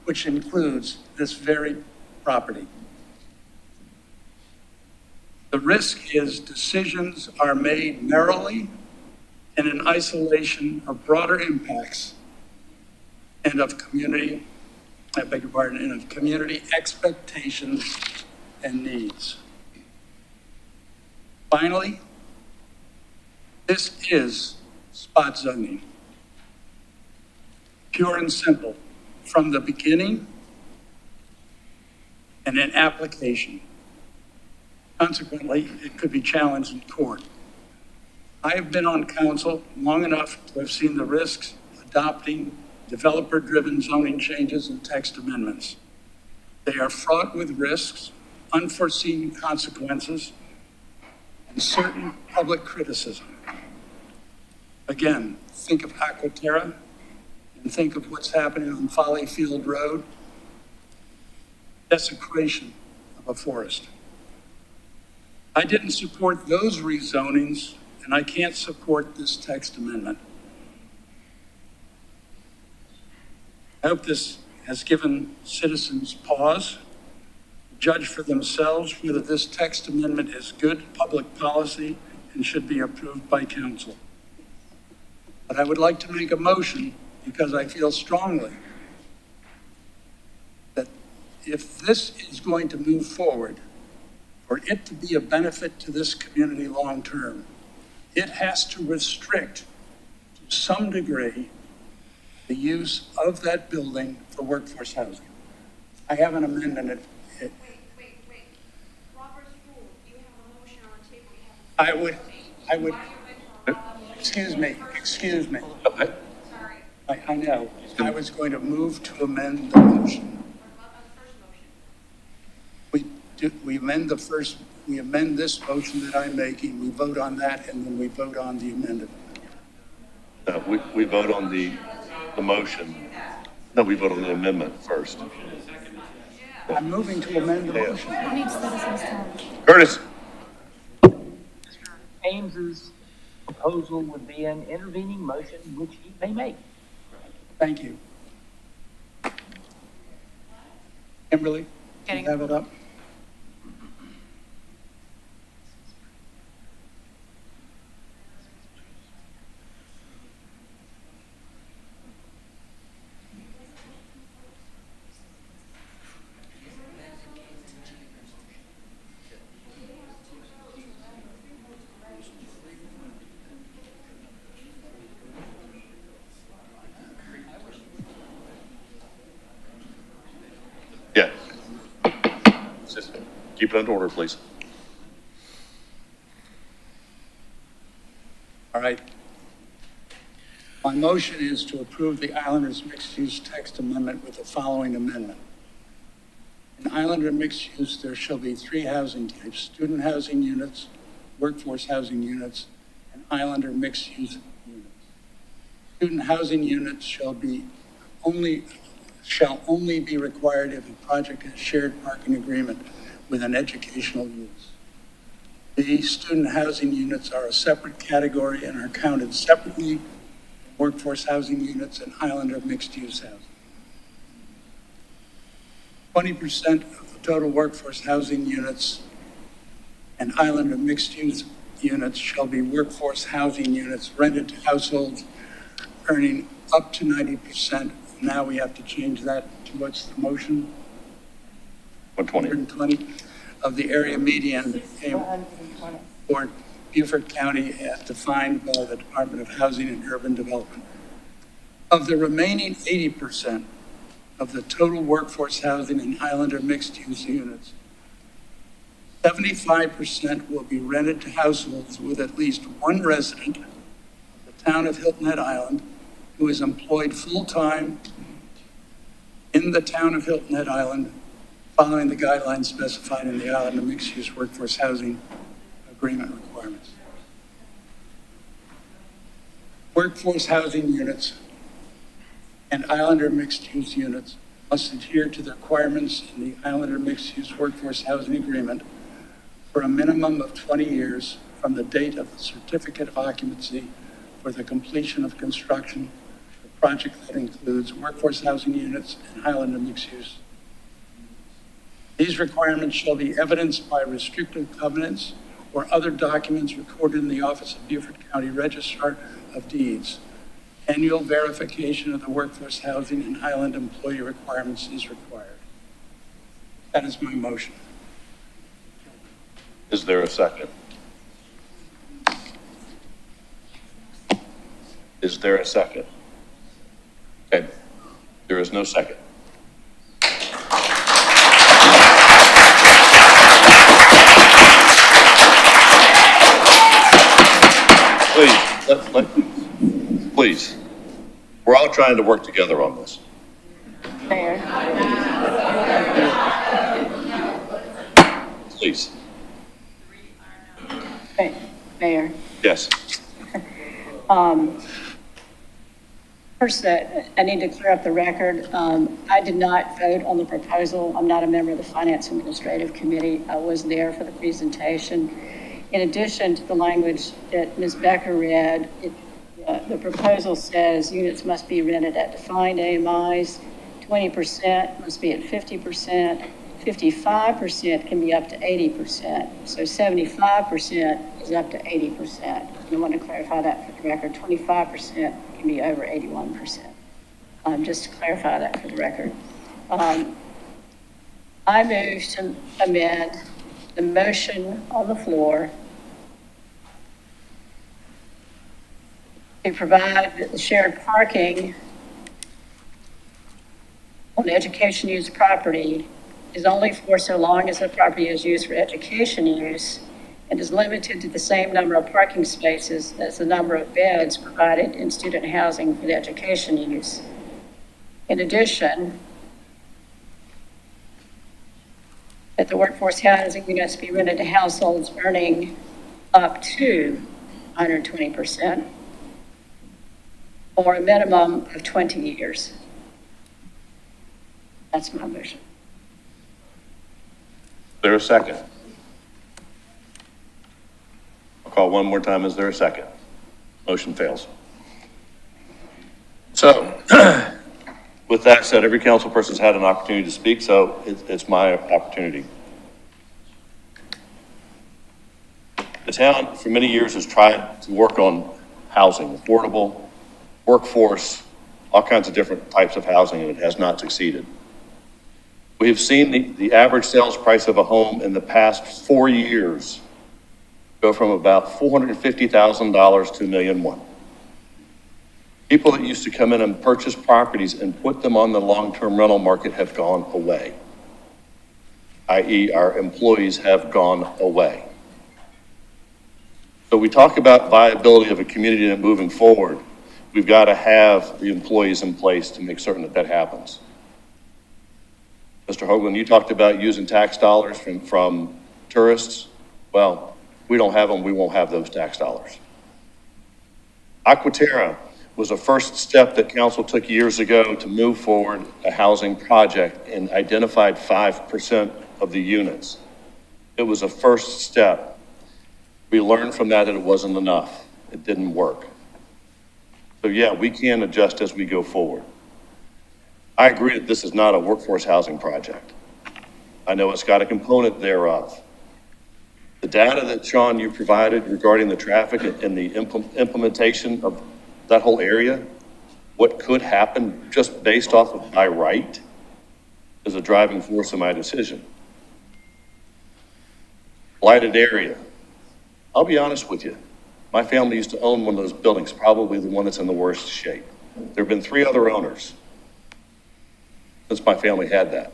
which includes this very property. The risk is decisions are made narrowly and in isolation of broader impacts and of community, I beg your pardon, and of community expectations and needs. Finally, this is spot zoning. Pure and simple, from the beginning and in application. Consequently, it could be challenged in court. I have been on council long enough to have seen the risks of adopting developer-driven zoning changes and text amendments. They are fraught with risks, unforeseen consequences, and certain public criticism. Again, think of Aquaterra and think of what's happening on Folly Field Road. Desecration of a forest. I didn't support those rezonings, and I can't support this text amendment. I hope this has given citizens pause to judge for themselves whether this text amendment is good public policy and should be approved by council. But I would like to make a motion because I feel strongly that if this is going to move forward, for it to be a benefit to this community long-term, it has to restrict to some degree the use of that building for workforce housing. I have an amendment. Wait. Robert's rule, you have a motion on the table. I would, excuse me. Okay. I know. I was going to move to amend the motion. We amend this motion that I'm making, we vote on that, and then we vote on the amendment. We vote on the motion. No, we vote on the amendment first. I'm moving to amend the motion. Curtis. Ames's proposal would be an intervening motion which he may make. Thank you. Kimberly, do you have it up? Yeah. Just keep it in order, please. All right. My motion is to approve the Islanders mixed-use text amendment with the following amendment. In Islander mixed use, there shall be 3 housing types: student housing units, workforce housing units, and Islander mixed-use units. Student housing units shall only be required if a project has shared parking agreement with an educational use. These student housing units are a separate category and are counted separately from workforce housing units and Islander mixed-use housing. 20% of the total workforce housing units and Islander mixed-use units shall be workforce housing units rented to households earning up to 90%. Now we have to change that to what's the motion? 120 of the area median for Beaufort County as defined by the Department of Housing and Urban Development. Of the remaining 80% of the total workforce housing and Islander mixed-use units, 75% will be rented to households with at least one resident of the town of Hilton Head Island who is employed full-time in the town of Hilton Head Island, following the guidelines specified in the Islander mixed-use workforce housing agreement requirements. Workforce housing units and Islander mixed-use units must adhere to the requirements in the Islander mixed-use workforce housing agreement for a minimum of 20 years from the date of the certificate of occupancy for the completion of construction of a project that includes workforce housing units and Islander mixed-use. These requirements shall be evidenced by restrictive covenants or other documents recorded in the Office of Beaufort County Registrar of Deeds. Annual verification of the workforce housing and island employee requirements is required. That is my motion. Is there a second? Is there a second? Okay, there is no second. Please, we're all trying to work together on this. Mayor. Please. Mayor. Yes. First, I need to clear up the record. I did not vote on the proposal. I'm not a member of the Finance Administrative Committee. I was there for the presentation. In addition to the language that Ms. Becker read, the proposal says units must be rented at defined AMIs, 20% must be at 50%, 55% can be up to 80%. So 75% is up to 80%. I want to clarify that for the record. 25% can be over 81%. Just to clarify that for the record. I move to amend the motion on the floor to provide that the shared parking on education use property is only for so long as the property is used for education use and is limited to the same number of parking spaces as the number of beds provided in student housing for the education use. In addition, that the workforce housing units be rented to households earning up to 120% or a minimum of 20 years. That's my motion. Is there a second? I'll call one more time. Is there a second? Motion fails. So, with that said, every council person's had an opportunity to speak, so it's my opportunity. The town, for many years, has tried to work on housing, affordable, workforce, all kinds of different types of housing, and it has not succeeded. We have seen the average sales price of a home in the past 4 years go from about $450,000 to $1.1 million. People that used to come in and purchase properties and put them on the long-term rental market have gone away, i.e. our employees have gone away. So we talk about viability of a community and moving forward. We've got to have the employees in place to make certain that that happens. Mr. Hoagland, you talked about using tax dollars from tourists. Well, we don't have them, we won't have those tax dollars. Aquaterra was a first step that council took years ago to move forward a housing project and identified 5% of the units. It was a first step. We learned from that it wasn't enough. It didn't work. So yeah, we can adjust as we go forward. I agree that this is not a workforce housing project. I know it's got a component thereof. The data that, Sean, you provided regarding the traffic and the implementation of that whole area, what could happen just based off of my right, is a driving force in my decision. Blighted area. I'll be honest with you. My family used to own one of those buildings, probably the one that's in the worst shape. There have been 3 other owners since my family had that.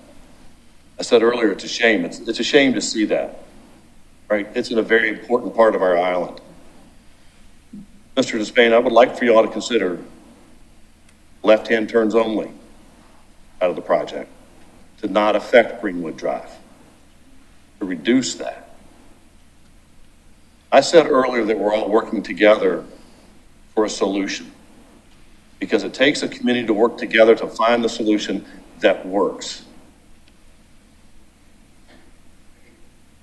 I said earlier, it's a shame. It's a shame to see that, right? It's in a very important part of our island. Mr. Despain, I would like for you all to consider left-hand turns only out of the project to not affect Greenwood Drive, to reduce that. I said earlier that we're all working together for a solution because it takes a community to work together to find the solution that works.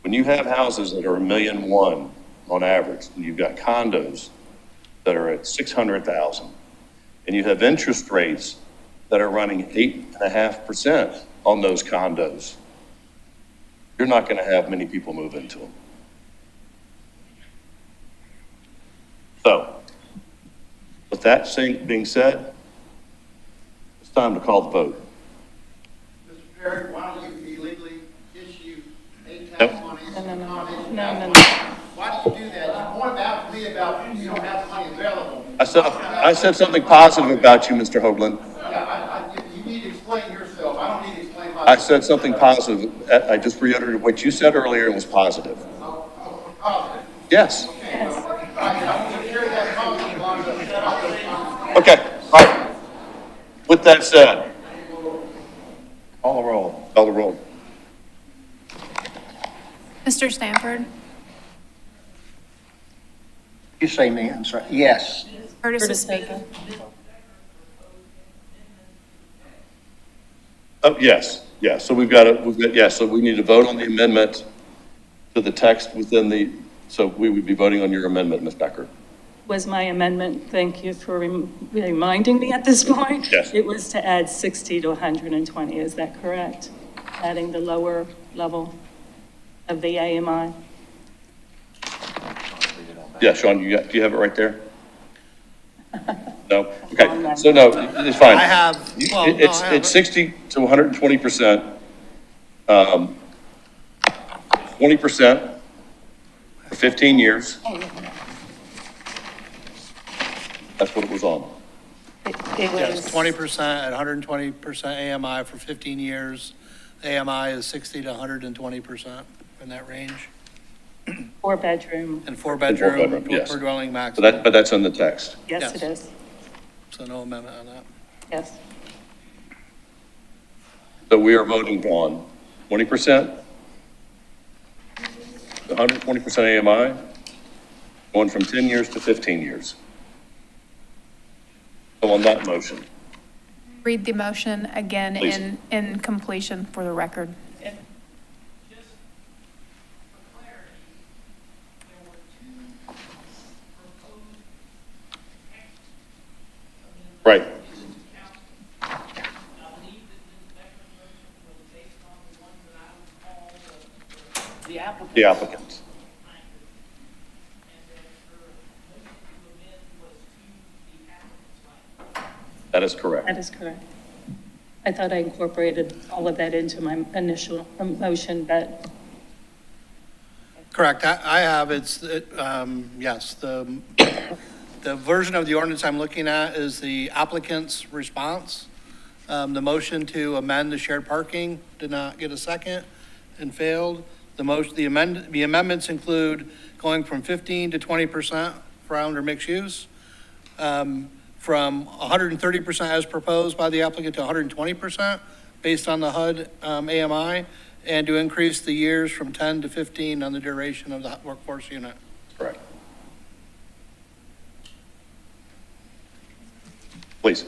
When you have houses that are $1.1 million on average, and you've got condos that are at 600,000, and you have interest rates that are running 8.5% on those condos, you're not going to have many people move into them. So, with that being said, it's time to call the vote. Mr. Perry, why don't you illegally issue Nope. money? No. Why do you do that? You pointed out to me about you don't have the money available. I said something positive about you, Mr. Hoagland. You need to explain yourself. I don't need to explain myself. I said something positive. I just reiterated what you said earlier was positive. Positive. Yes. I want to carry that positive on to Okay, all right. With that said, call the roll. Call the roll. Mr. Stanford? You say me, I'm sorry. Yes. Curtis is speaking. Oh, yes, yes. So yes, so we need to vote on the amendment to the text within so we would be voting on your amendment, Ms. Becker. Was my amendment, thank you for reminding me at this point. Yes. It was to add 60 to 120, is that correct? Adding the lower level of the AMI? Yeah, Sean, do you have it right there? No? Okay, so no, it's fine. I have, well, no, I have It's 60 to 120%. 20% for 15 years. That's what it was on. It Yes, was 20% at 120% AMI for 15 years. AMI is 60 to 120% in that range. 4-bedroom. And four bedroom, bedroom yes. per dwelling maximum. But that's in the text. Yes, it is. So no amendment on that. Yes. So we are voting on 20%, 120% AMI, going from 10 years to 15 years. So on that motion, Read the motion again Please. in completion for the record. right. The applicants. That is correct. That is correct. I thought I incorporated all of that into my initial motion, but Correct. I have, yes, the version of the ordinance I'm looking at is the applicant's response. The motion to amend the shared parking did not get a second and failed. The amendments include going from 15 to 20% for Islander mixed use, from 130% as proposed by the applicant to 120% based on the HUD AMI, and to increase the years from 10 to 15 on the duration of the workforce unit. Correct. Please.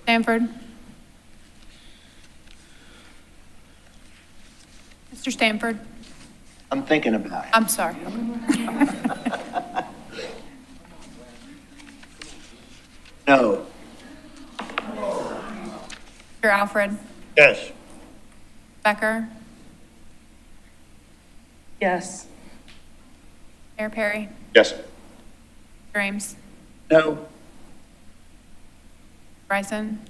Stanford? Mr. Stanford? I'm thinking about it. I'm sorry. No. Mr. Alfred? Yes. Becker? yes. Mayor Perry? Yes. James? No. Bryson?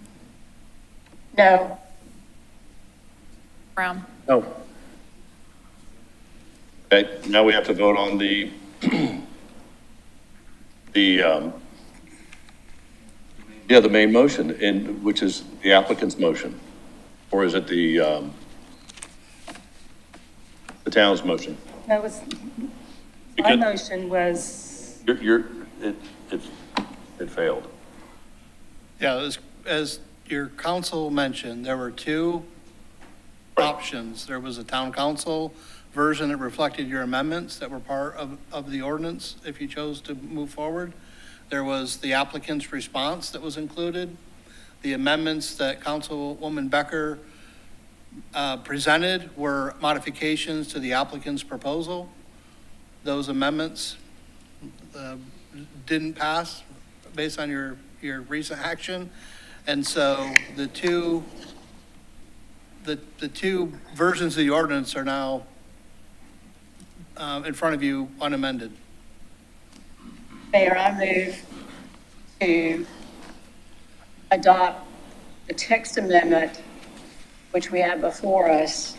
No. Brown? No. Okay, now we have to vote on the main motion, which is the applicant's motion. Or is it the town's motion? That was, my Because motion was, it failed. Yeah, as your council mentioned, there were two options. There was a town council version that reflected your amendments that were part of the ordinance if you chose to move forward. There was the applicant's response that was included. The amendments that Councilwoman Becker presented were modifications to the applicant's proposal. Those amendments didn't pass based on your recent action. And so the two versions of the ordinance are now in front of you unamended. Mayor, I move to adopt the text amendment, which we have before us,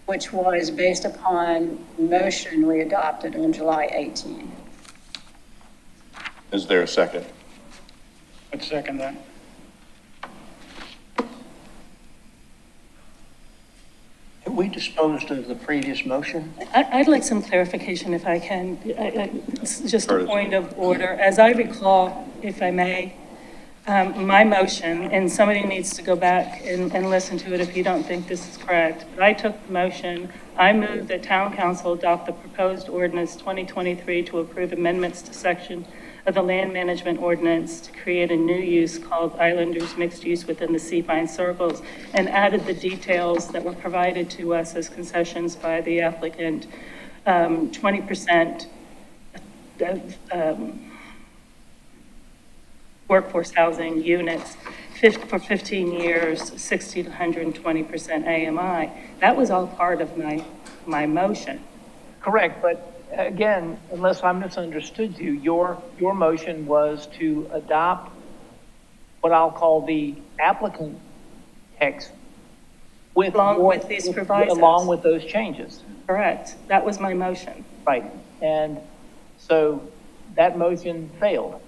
which was based upon motion we adopted on July 18. Is there a second? I'd second that. Have we disposed of the previous motion? I'd like some clarification if I can. It's just a Curtis. point of order. As I recall, if I may, my motion, and somebody needs to go back and listen to it if you don't think this is correct. But I took the motion, I move that town council adopt the proposed ordinance 2023 to approve amendments to section of the land management ordinance to create a new use called Islanders Mixed Use within the Sea Pine Circles, and added the details that were provided to us as concessions by the applicant, 20% workforce housing units for 15 years, 60 to 120% AMI. That was all part of my motion. Correct, but again, unless I misunderstood you, your motion was to adopt what I'll call the applicant text with. Along with these provisos. Along with those changes. Correct. That was my motion. Right, and so that motion failed.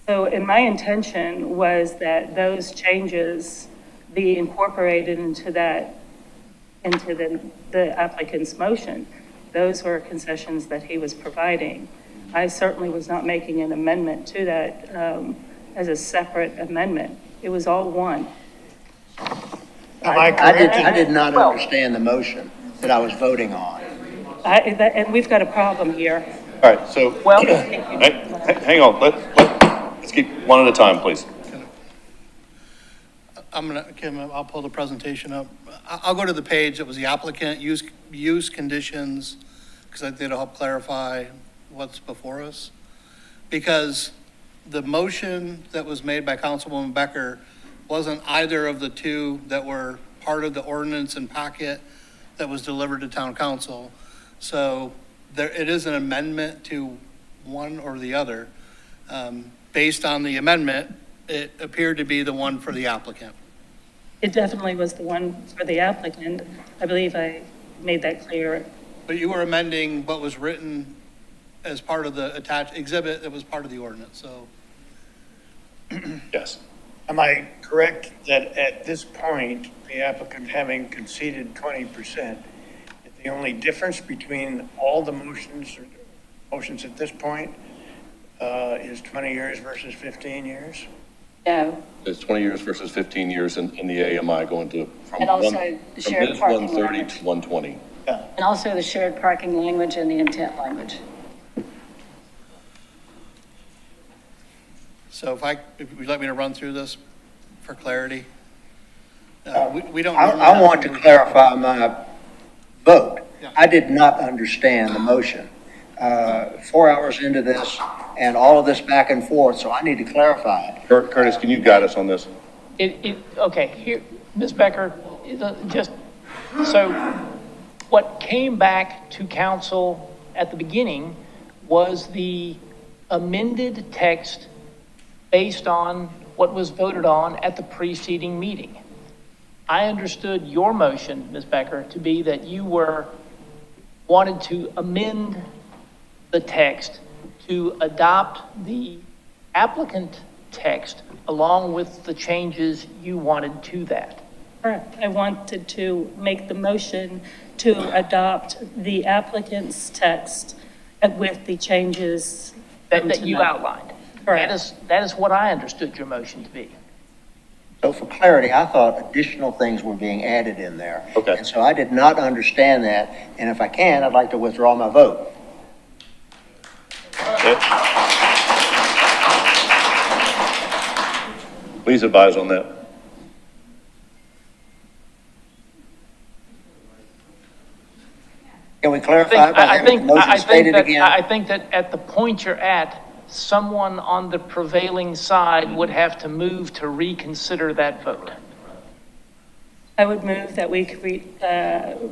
So, and my intention was that those changes be incorporated into that, into the applicant's motion. Those were concessions that he was providing. I certainly was not making an amendment to that as a separate amendment. It was all one. I did not understand the motion that I was voting on. And we've got a problem here. All right, so, Well, hang on, let's keep one at a time, please. Kim, I'll pull the presentation up. I'll go to the page that was the applicant use conditions, because I think it'll help clarify what's before us. Because the motion that was made by Councilwoman Becker wasn't either of the two that were part of the ordinance and packet that was delivered to town council. So it is an amendment to one or the other. Based on the amendment, it appeared to be the one for the applicant. It definitely was the one for the applicant. I believe I made that clear. But you were amending what was written as part of the attached exhibit that was part of the ordinance, so. Yes. Am I correct that at this point, the applicant having conceded 20%, that the only difference between all the motions at this point is 20 years versus 15 years? No. It's 20 years versus 15 years in the AMI going to, from And also the shared from parking 130 language. to 120. And also the shared parking language and the intent language. So if you'd like me to run through this for clarity? We don't. I want to clarify my vote. I did not understand the motion. 4 hours into this and all of this back and forth, so I need to clarify it. Curtis, can you guide us on this? Okay, here, Ms. Becker, just, so what came back to council at the beginning was the amended text based on what was voted on at the preceding meeting. I understood your motion, Ms. Becker, to be that you wanted to amend the text to adopt the applicant text along with the changes you wanted to that. Correct. I wanted to make the motion to adopt the applicant's text with the changes That you outlined. Correct. That is what I understood your motion to be. So for clarity, I thought additional things were being added in there. Okay. And so I did not understand that, and if I can, I'd like to withdraw my vote. Please advise on that. Can we clarify by having the motion stated again? I think that at the point you're at, someone on the prevailing side would have to move to reconsider that vote. I would move that we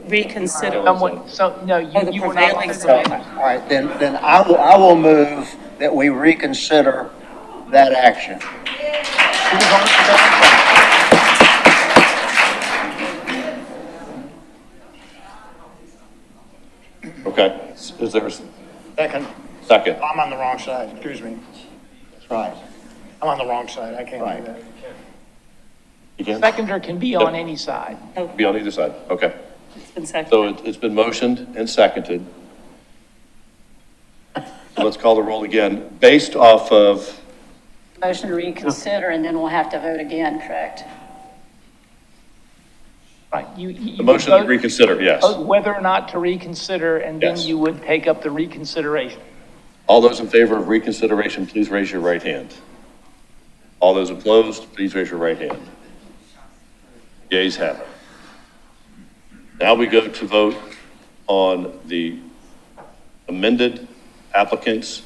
reconsider. So, no, the you were prevailing not. side. All right, then I will move that we reconsider that action. He was on the prevailing side. Okay, is there a Second, second? I'm on the wrong side, excuse me. That's right. I'm on the wrong side, I can't do that. You can Seconder can be on any side. be on either side, okay. It's been seconded. So it's been motioned and seconded. So let's call the roll again, based off of, Motion to reconsider, and then we'll have to vote again, correct? Right, you the motion to would vote- reconsider, yes. vote whether or not to reconsider, and then Yes. you would take up the reconsideration. All those in favor of reconsideration, please raise your right hand. All those opposed, please raise your right hand. Yeas have it. Now we go to vote on the amended applicant's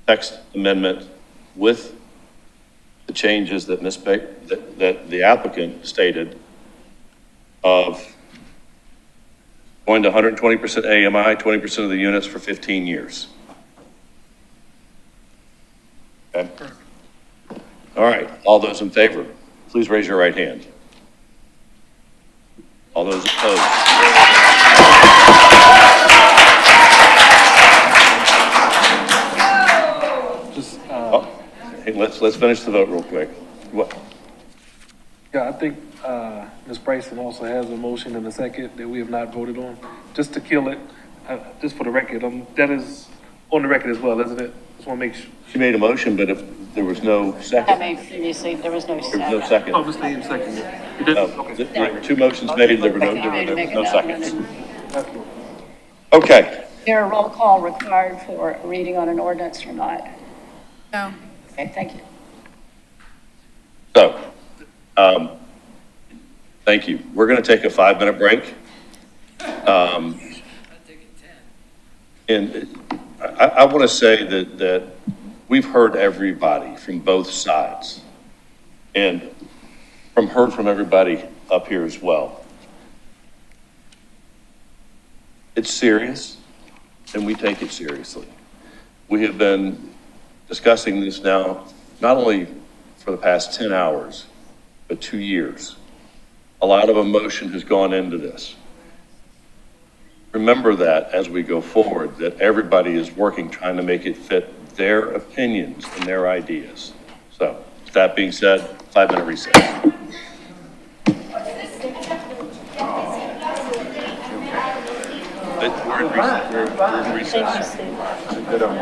text amendment with the changes that that the applicant stated of going to 120% AMI, 20% of the units for 15 years. Okay? All right, all those in favor, please raise your right hand. All those opposed? Oh, hey, let's finish the vote real quick. What? Yeah, I think, Ms. Bryson also has a motion and a second that we have not voted on. Just to kill it, just for the record, that is on the record as well, isn't it? Just want to make sure. She made a motion, but if there was no I second, made previously, there was no there was second. no second. Oh, Mr. Ames seconded. You did? Okay. There were two motions made, there were no seconds. Okay. Okay, Is there a roll call required for a reading on an ordinance or not? No. Okay, thank you. so, thank you. We're going to take a 5-minute break. And I want to say that we've heard everybody from both sides and heard from everybody up here as well. It's serious and we take it seriously. We have been discussing this now, not only for the past 10 hours, but 2 years. A lot of emotion has gone into this. Remember that as we go forward, that everybody is working, trying to make it fit their opinions and their ideas. So, with that being said, 5-minute recess. We're in recess. Good on.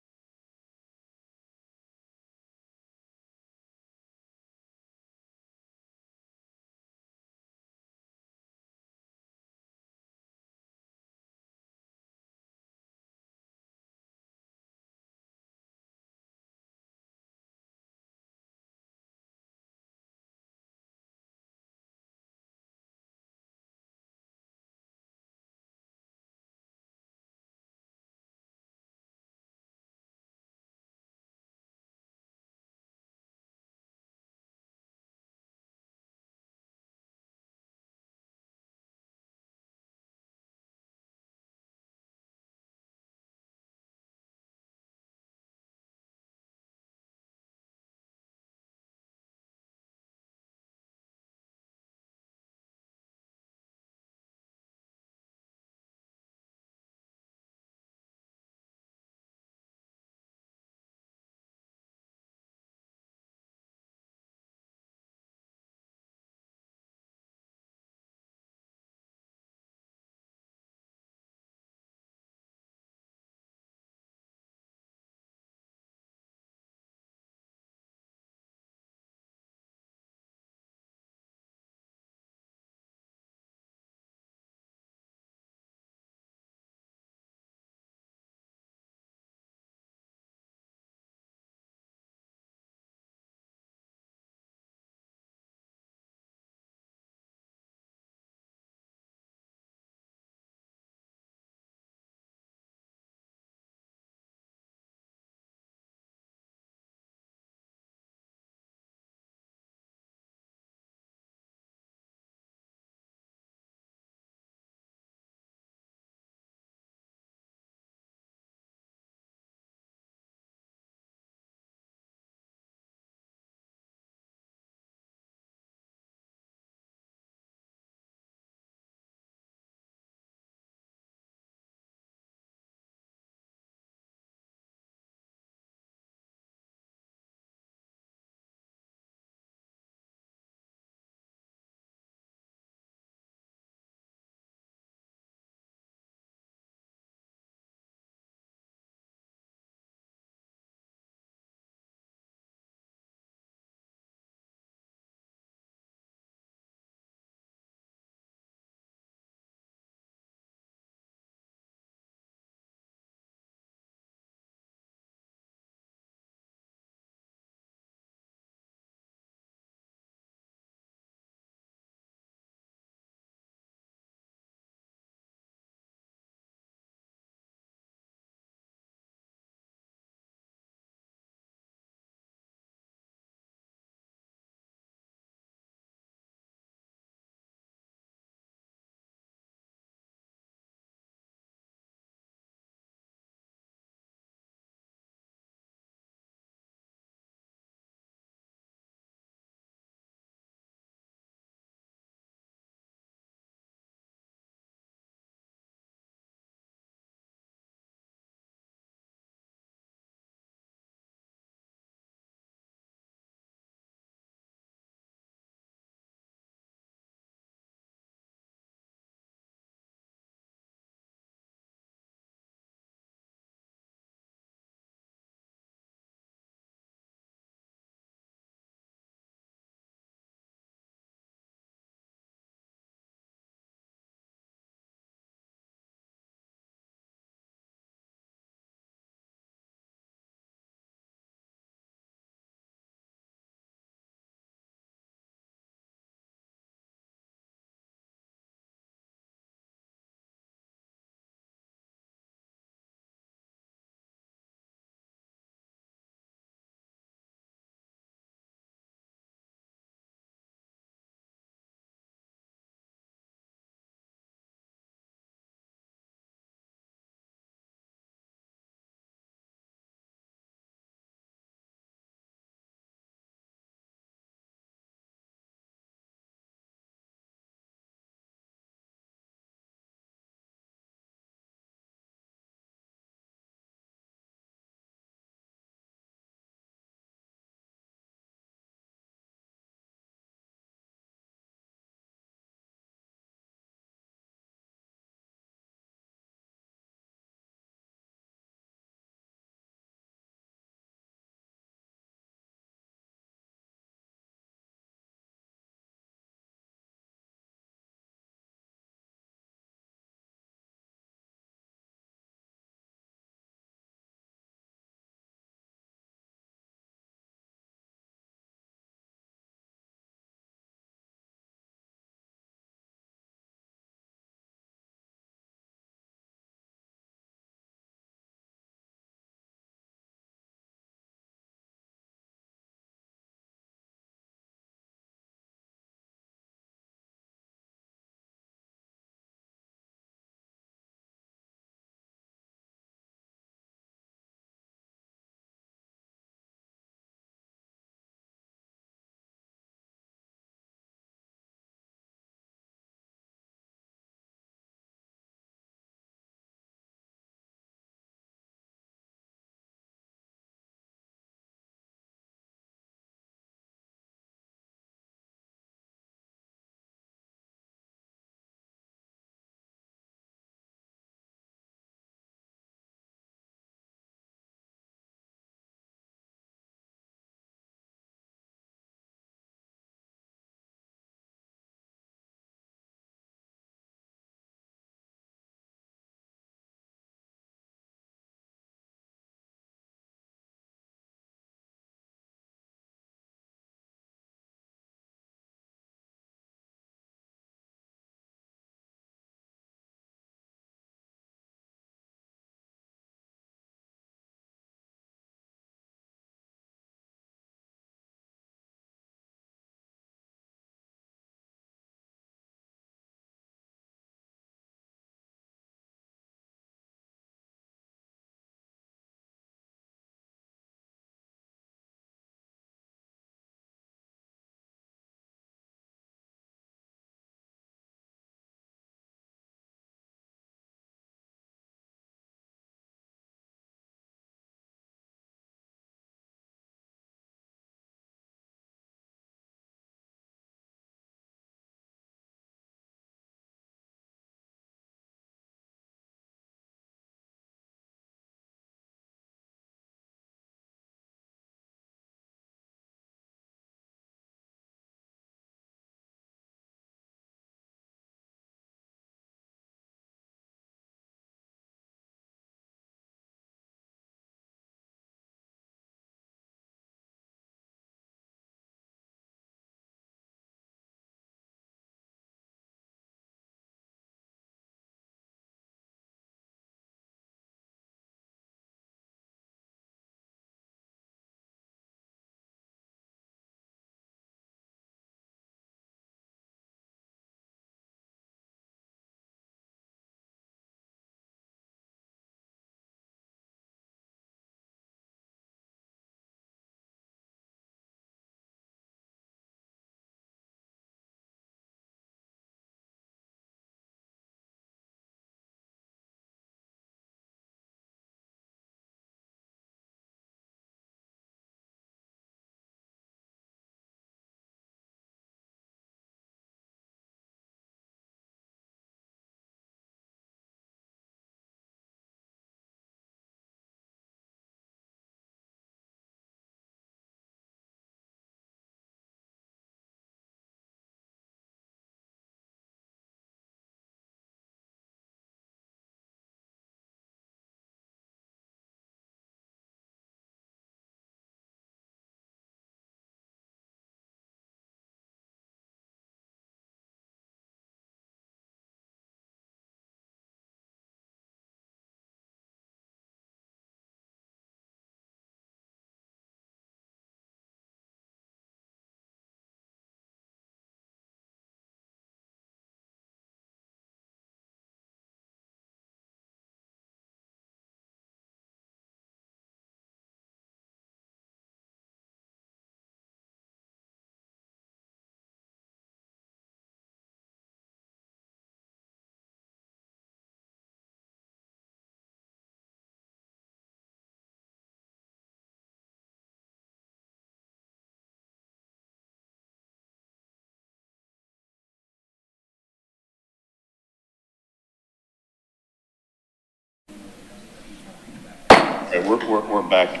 right, we're back.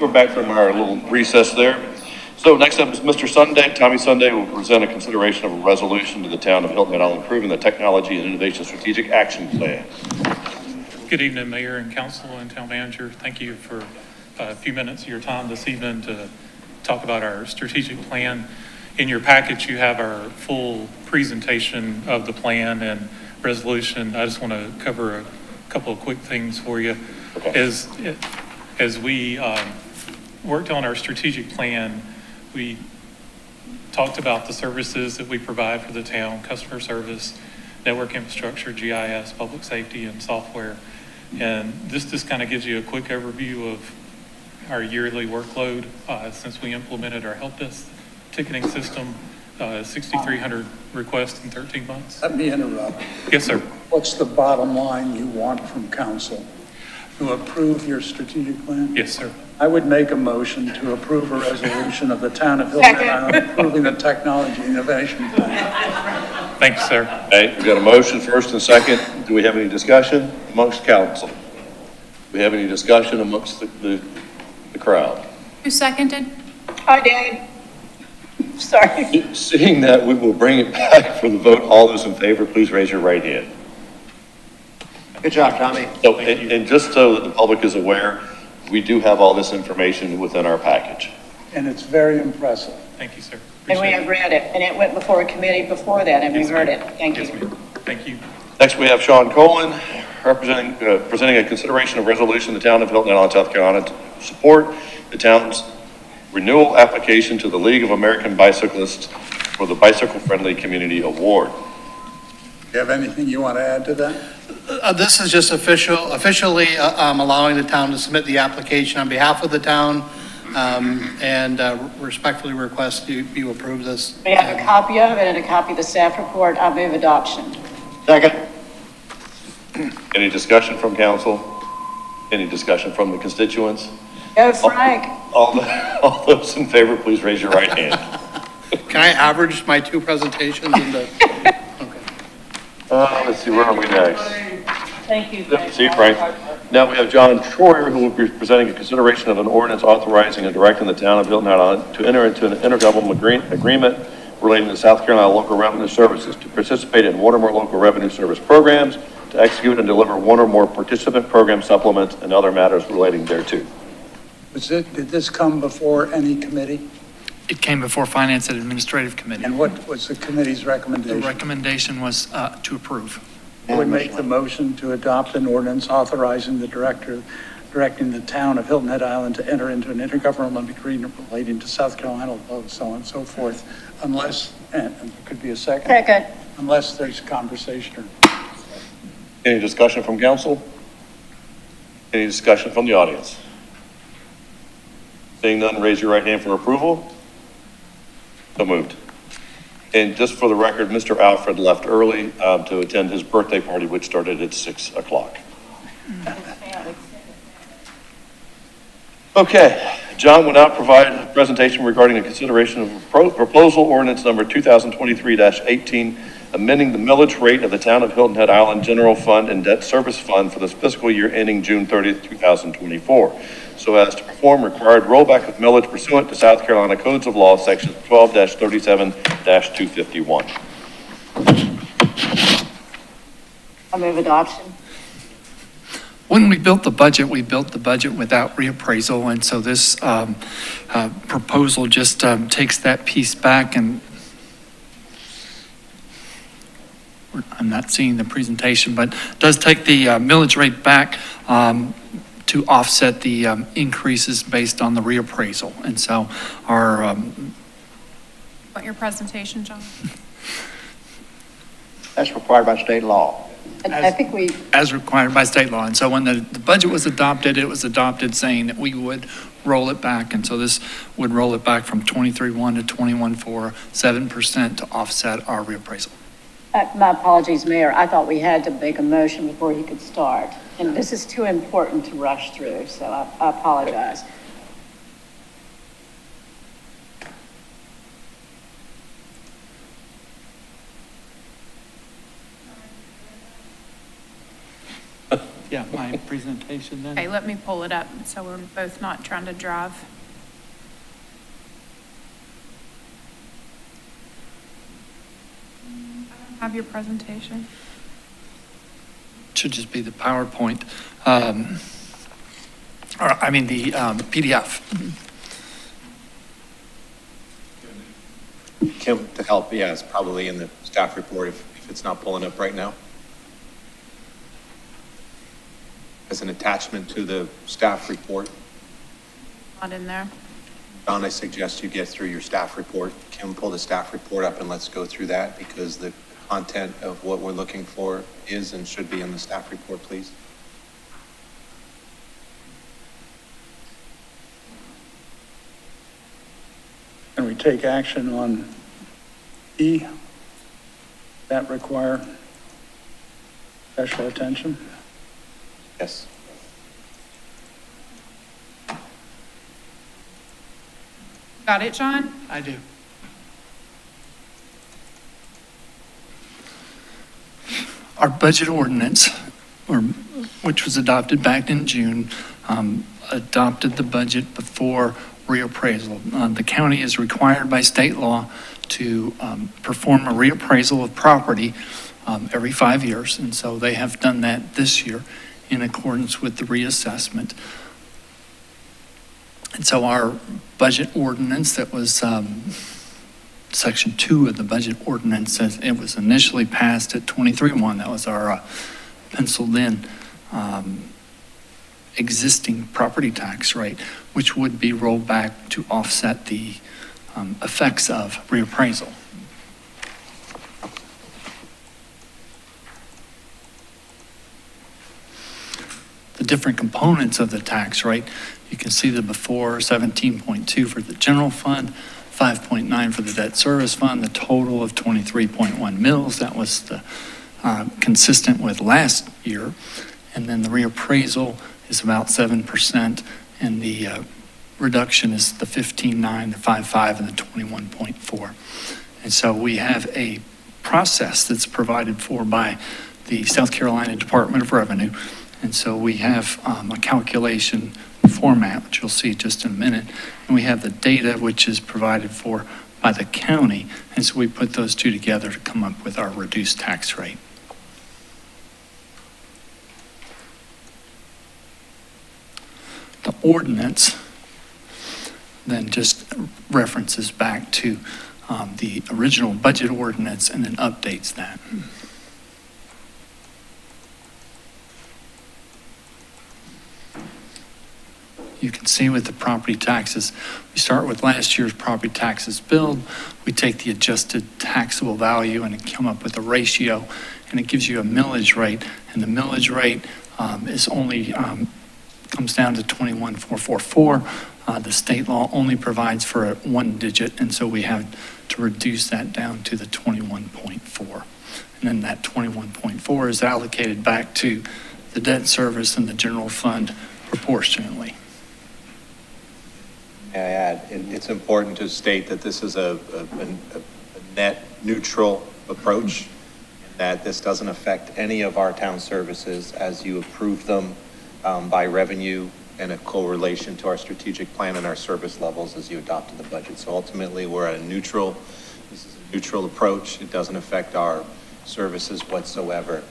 We're back from our little recess there. So next up is Mr. Sunday. Tommy Sunday will present a consideration of a resolution to the town of Hilton Head Island improving the technology and innovation strategic action plan. Good evening, Mayor and Council and Town Manager. Thank you for a few minutes of your time this evening to talk about our strategic plan. In your package, you have our full presentation of the plan and resolution. I just want to cover a couple of quick things for you. Okay. As we worked on our strategic plan, we talked about the services that we provide for the town: customer service, network infrastructure, GIS, public safety, and software. And this just kind of gives you a quick overview of our yearly workload since we implemented our help desk ticketing system, 6,300 requests in 13 months. Let me interrupt. Yes, sir. What's the bottom line you want from council? To approve your strategic plan? Yes, sir. I would make a motion to approve a resolution of the town of Hilton Head Island approving the technology innovation plan. Thank you, sir. Okay, we've got a motion first and second. Do we have any discussion amongst council? Do we have any discussion amongst the crowd? Who seconded? I did. Sorry. Seeing that, we will bring it back for the vote. All those in favor, please raise your right hand. Good job, Tommy. So, and just so that the public is aware, we do have all this information within our package. And it's very impressive. Thank you, sir. And we have read it, and it went before a committee before that, and we heard it. Thank you. Thank you. Next, we have Sean Colin presenting a consideration of resolution of the town of Hilton Head Island, South Carolina to support the town's renewal application to the League of American Bicyclists for the Bicycle Friendly Community Award. Do you have anything you want to add to that? This is just officially allowing the town to submit the application on behalf of the town, and respectfully request you approve this. We have a copy of it and a copy of the staff report. I move adoption. Second. Any discussion from council? Any discussion from the constituents? Go Frank. All those in favor, please raise your right hand. Can I average my two presentations into? Let's see, where are we next? Thank you. See, Frank. Now we have John Troyer, who will be presenting a consideration of an ordinance authorizing and directing the town of Hilton Head Island to enter into an intergovernmental agreement relating to South Carolina local revenue services, to participate in one or more local revenue service programs, to execute and deliver one or more participant program supplements, and other matters relating thereto. Did this come before any committee? It came before Finance and Administrative Committee. And what was the committee's recommendation? The recommendation was to approve. I would make the motion to adopt an ordinance authorizing the directing the town of Hilton Head Island to enter into an intergovernmental agreement relating to South Carolina, so on and so forth, unless, and there could be a second. Second. Unless there's conversation. Any discussion from council? Any discussion from the audience? Seeing none, raise your right hand for approval. So moved. And just for the record, Mr. Alfred left early to attend his birthday party, which started at 6 o'clock. Okay, John will now provide a presentation regarding a consideration of proposal ordinance number 2023-18, amending the millage rate of the town of Hilton Head Island General Fund and Debt Service Fund for this fiscal year ending June 30th, 2024, so as to perform required rollback of millage pursuant to South Carolina Codes of Law, Section 12-37-251. I move adoption. When we built the budget without reappraisal, and so this proposal just takes that piece back, and I'm not seeing the presentation, but does take the millage rate back to offset the increases based on the reappraisal. And so our... Want your presentation, John? That's required by state law. I think we... As required by state law. And so when the budget was adopted, it was adopted saying that we would roll it back. And so this would roll it back from 23.1 to 21.4, 7% to offset our reappraisal. My apologies, Mayor. I thought we had to make a motion before he could start. And this is too important to rush through, so I apologize. yeah, my presentation then. Okay, let me pull it up so we're both not trying to drive. Have your presentation. Should just be the PowerPoint, or, I mean, the PDF. Kim, to help, yeah, it's probably in the staff report if it's not pulling up right now. As an attachment to the staff report. Not in there. Don, I suggest you get through your staff report. Kim, pull the staff report up and let's go through that because the content of what we're looking for is and should be in the staff report, please. Can we take action on E? That require special attention? Yes. Got it, John? I do. Our budget ordinance, which was adopted back in June, adopted the budget before reappraisal. The county is required by state law to perform a reappraisal of property every 5 years, and so they have done that this year in accordance with the reassessment. And so our budget ordinance that was Section 2 of the budget ordinance, says it was initially passed at 23.1. That was our penciled in existing property tax rate, which would be rolled back to offset the effects of reappraisal. The different components of the tax rate, you can see the before 17.2 for the general fund, 5.9 for the debt service fund, the total of 23.1 mils. That was the consistent with last year. And then the reappraisal is about 7%, and the reduction is the 15.9, the 5.5, and the 21.4. And so we have a process that's provided for by the South Carolina Department of Revenue. And so we have a calculation format, which you'll see just in a minute. And we have the data, which is provided for by the county. And so we put those two together to come up with our reduced tax rate. The ordinance then just references back to the original budget ordinance and then updates that. You can see with the property taxes, we start with last year's property taxes billed. We take the adjusted taxable value and come up with a ratio, and it gives you a millage rate. And the millage rate is only comes down to 21,444. The state law only provides for a one digit, and so we have to reduce that down to the 21.4. And then that 21.4 is allocated back to the debt service and the general fund proportionately. May I add, it's important to state that this is a net neutral approach, and that this doesn't affect any of our town services as you approve them by revenue and a correlation to our strategic plan and our service levels as you adopted the budget. So ultimately, we're at this is a neutral approach. It doesn't affect our services whatsoever.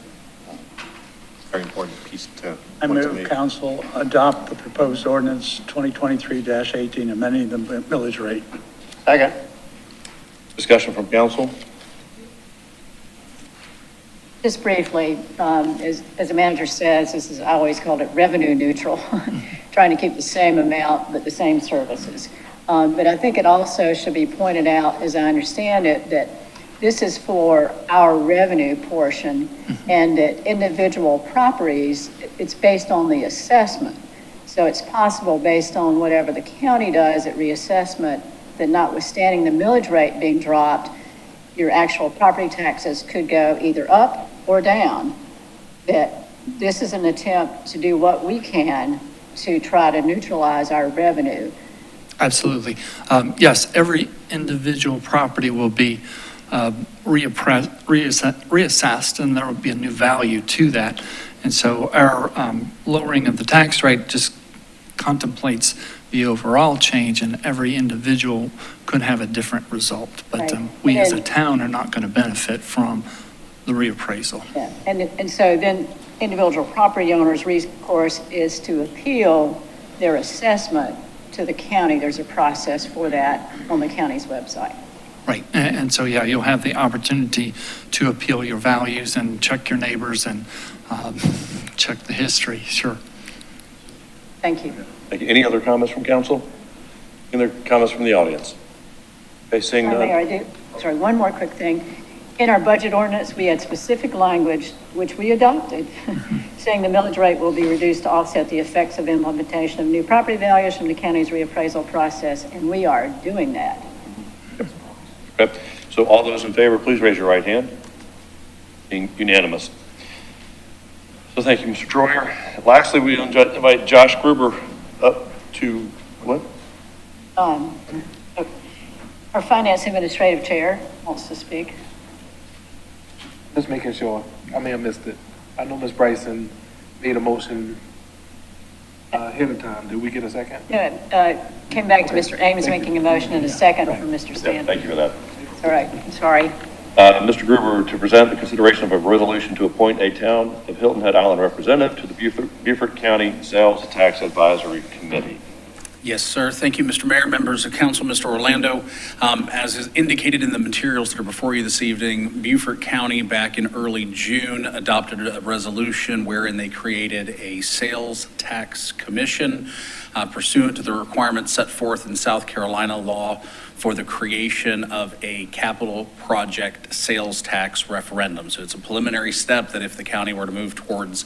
Very important piece to. I move council adopt the proposed ordinance 2023-18, amending the millage rate. Second. Discussion from council? Just briefly, as the manager says, this is, I always called it revenue neutral, trying to keep the same amount but the same services. But I think it also should be pointed out, as I understand it, that this is for our revenue portion, and that individual properties, it's based on the assessment. So it's possible, based on whatever the county does at reassessment, that notwithstanding the millage rate being dropped, your actual property taxes could go either up or down. That this is an attempt to do what we can to try to neutralize our revenue. Absolutely. Yes, every individual property will be reassessed, and there will be a new value to that. And so our lowering of the tax rate just contemplates the overall change, and every individual could have a different result. But Right. we as a And- town are not going to benefit from the reappraisal. Yeah, and so then individual property owners' recourse is to appeal their assessment to the county. There's a process for that on the county's website. Right, and so, yeah, you'll have the opportunity to appeal your values and check your neighbors and check the history, sure. Thank you. Thank you. Any other comments from council? Any other comments from the audience? Okay, seeing none. Mayor, I do, sorry, one more quick thing. In our budget ordinance, we had specific language, which we adopted, saying the millage rate will be reduced to offset the effects of implementation of new property values from the county's reappraisal process, and we are doing that. Okay, so all those in favor, please raise your right hand. Being unanimous. So thank you, Mr. Troyer. Lastly, we invite Josh Gruber up to, what? Our finance administrative chair wants to speak. Just making sure, I may have missed it. I know Ms. Bryson made a motion ahead of time. Did we get a second? Yeah, came back to Mr. Ames making a motion and a second from Mr. Stanton. Thank you for that. All right, I'm sorry. Mr. Gruber, to present the consideration of a resolution to appoint a Town of Hilton Head Island representative to the Beaufort County Sales Tax Advisory Committee. Yes, sir. Thank you, Mr. Mayor, members of council, Mr. Orlando. As is indicated in the materials that are before you this evening, Beaufort County back in early June adopted a resolution wherein they created a sales tax commission pursuant to the requirements set forth in South Carolina law for the creation of a capital project sales tax referendum. So it's a preliminary step that if the county were to move towards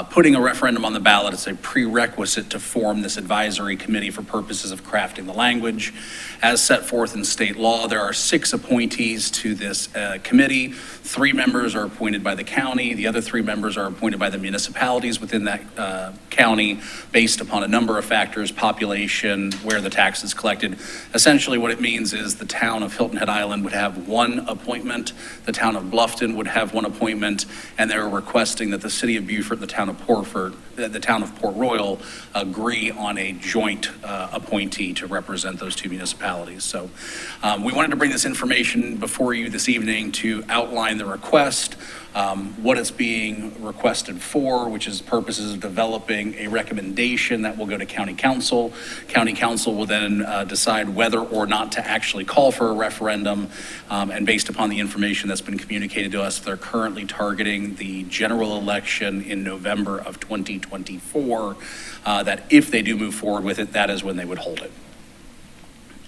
putting a referendum on the ballot, it's a prerequisite to form this advisory committee for purposes of crafting the language. As set forth in state law, there are 6 appointees to this committee. 3 members are appointed by the county. The other 3 members are appointed by the municipalities within that county based upon a number of factors, population, where the tax is collected. Essentially what it means is the town of Hilton Head Island would have 1 appointment, the town of Bluffton would have 1 appointment, and they're requesting that the city of Beaufort, the town of Port Royal agree on a joint appointee to represent those 2 municipalities. So we wanted to bring this information before you this evening to outline the request, what it's being requested for, which is purposes of developing a recommendation that will go to county council. County council will then decide whether or not to actually call for a referendum. And based upon the information that's been communicated to us, they're currently targeting the general election in November of 2024, that if they do move forward with it, that is when they would hold it.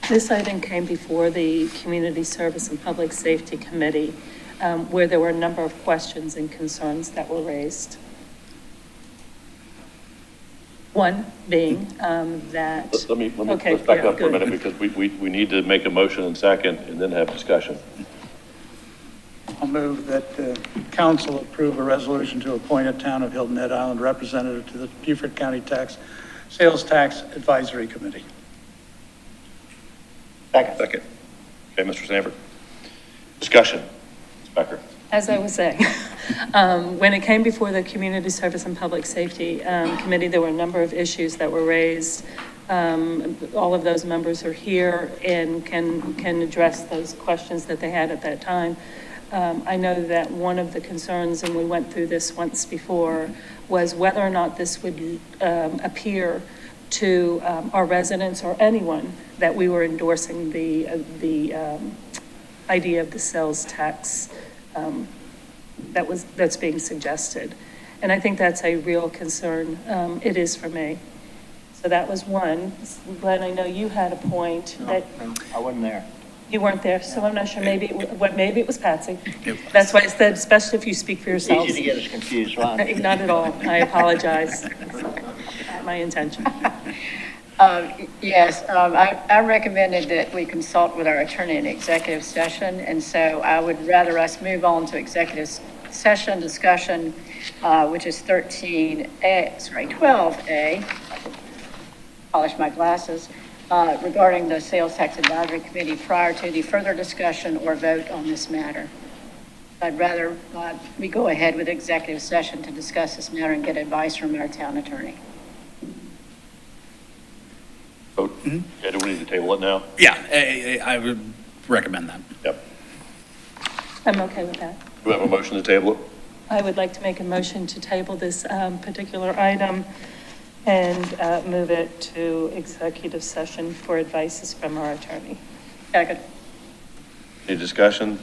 This item came before the Community Service and Public Safety Committee, where there were a number of questions and concerns that were raised. One being that. Let me Okay, let's back yeah, up for a good. minute because we need to make a motion and second and then have discussion. I'll move that council approve a resolution to appoint a Town of Hilton Head Island representative to the Beaufort County Sales Tax Advisory Committee. Second. Okay, Mr. Sanford. Discussion. Ms. Becker. As I was saying, when it came before the Community Service and Public Safety Committee, there were a number of issues that were raised. All of those members are here and can address those questions that they had at that time. I know that one of the concerns, and we went through this once before, was whether or not this would appear to our residents or anyone that we were endorsing the idea of the sales tax that's being suggested. And I think that's a real concern. It is for me. So that was one. Glenn, I know you had a point that. I wasn't there. You weren't there, so I'm not sure, maybe it was Patsy. That's why I said, especially if you speak for yourselves. Easy to get us confused, right? Not at all. I apologize. Not my intention. Yes, I recommended that we consult with our attorney in executive session, and so I would rather us move on to executive session discussion, which is 12A, polish my glasses, regarding the Sales Tax Advisory Committee prior to the further discussion or vote on this matter. I'd rather we go ahead with executive session to discuss this matter and get advice from our town attorney. Vote. Yeah, do we need to table it now? Yeah, I would recommend that. Yep. I'm okay with that. Do we have a motion to table it? I would like to make a motion to table this particular item and move it to executive session for advices from our attorney. Second. Any discussion?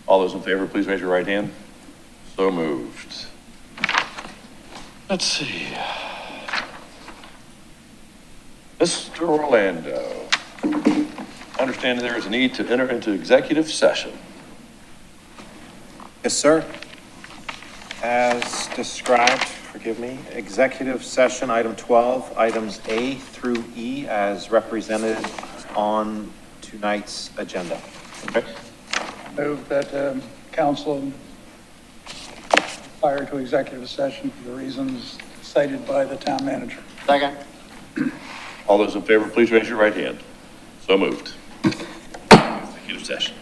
All those in favor, please raise your right hand. So moved. Let's see. Mr. Orlando, I understand there is a need to enter into executive session. Yes, sir. As described, forgive me, executive session, item 12, items A through E as represented on tonight's agenda. Okay. Move that council fire to executive session for the reasons cited by the town manager. Second. All those in favor, please raise your right hand. So moved. Executive session.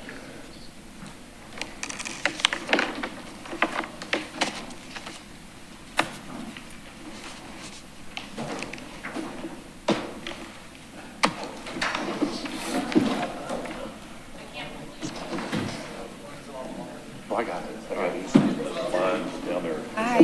Oh, I got it. I got these lines down there. Hi.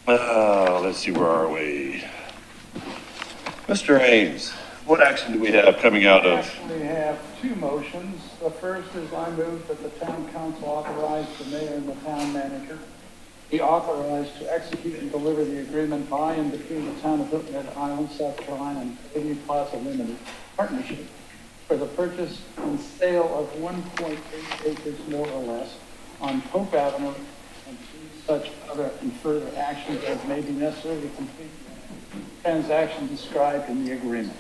Let's see, where are we? Mr. Ames, what action do we have coming out We of? actually have two motions. The first is I move that the town council authorize the mayor and the town manager be authorized to execute and deliver the agreement by and between the town of Hilton Head Island, South Carolina, and Palladium Plaza Limited Partnership for the purchase and sale of 1.8 acres more or less on Pope Avenue and such other and further actions as may be necessary to complete the transaction described in the agreement.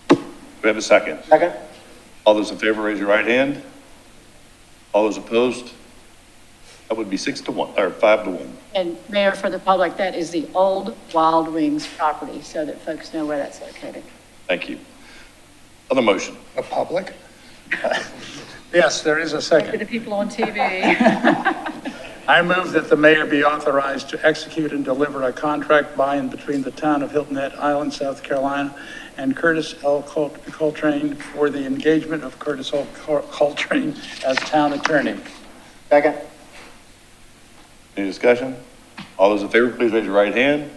Do we have a second? Second? All those in favor, raise your right hand. All those opposed? That would be 6-1, or 5-1. And Mayor, for the public, that is the old Wild Wings property, so that folks know where that's located. Thank you. Other motion? A public? Yes, there is a To second. the people on TV. I move that the mayor be authorized to execute and deliver a contract by and between the town of Hilton Head Island, South Carolina, and Curtis L. Coltrane for the engagement of Curtis L. Coltrane as town attorney. Second? Any discussion? All those in favor, please raise your right hand.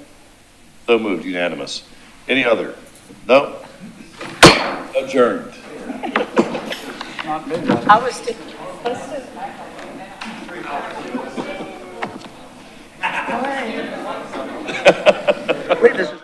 So moved, unanimous. Any other? No? Adjourned. I was thinking. Wait, this is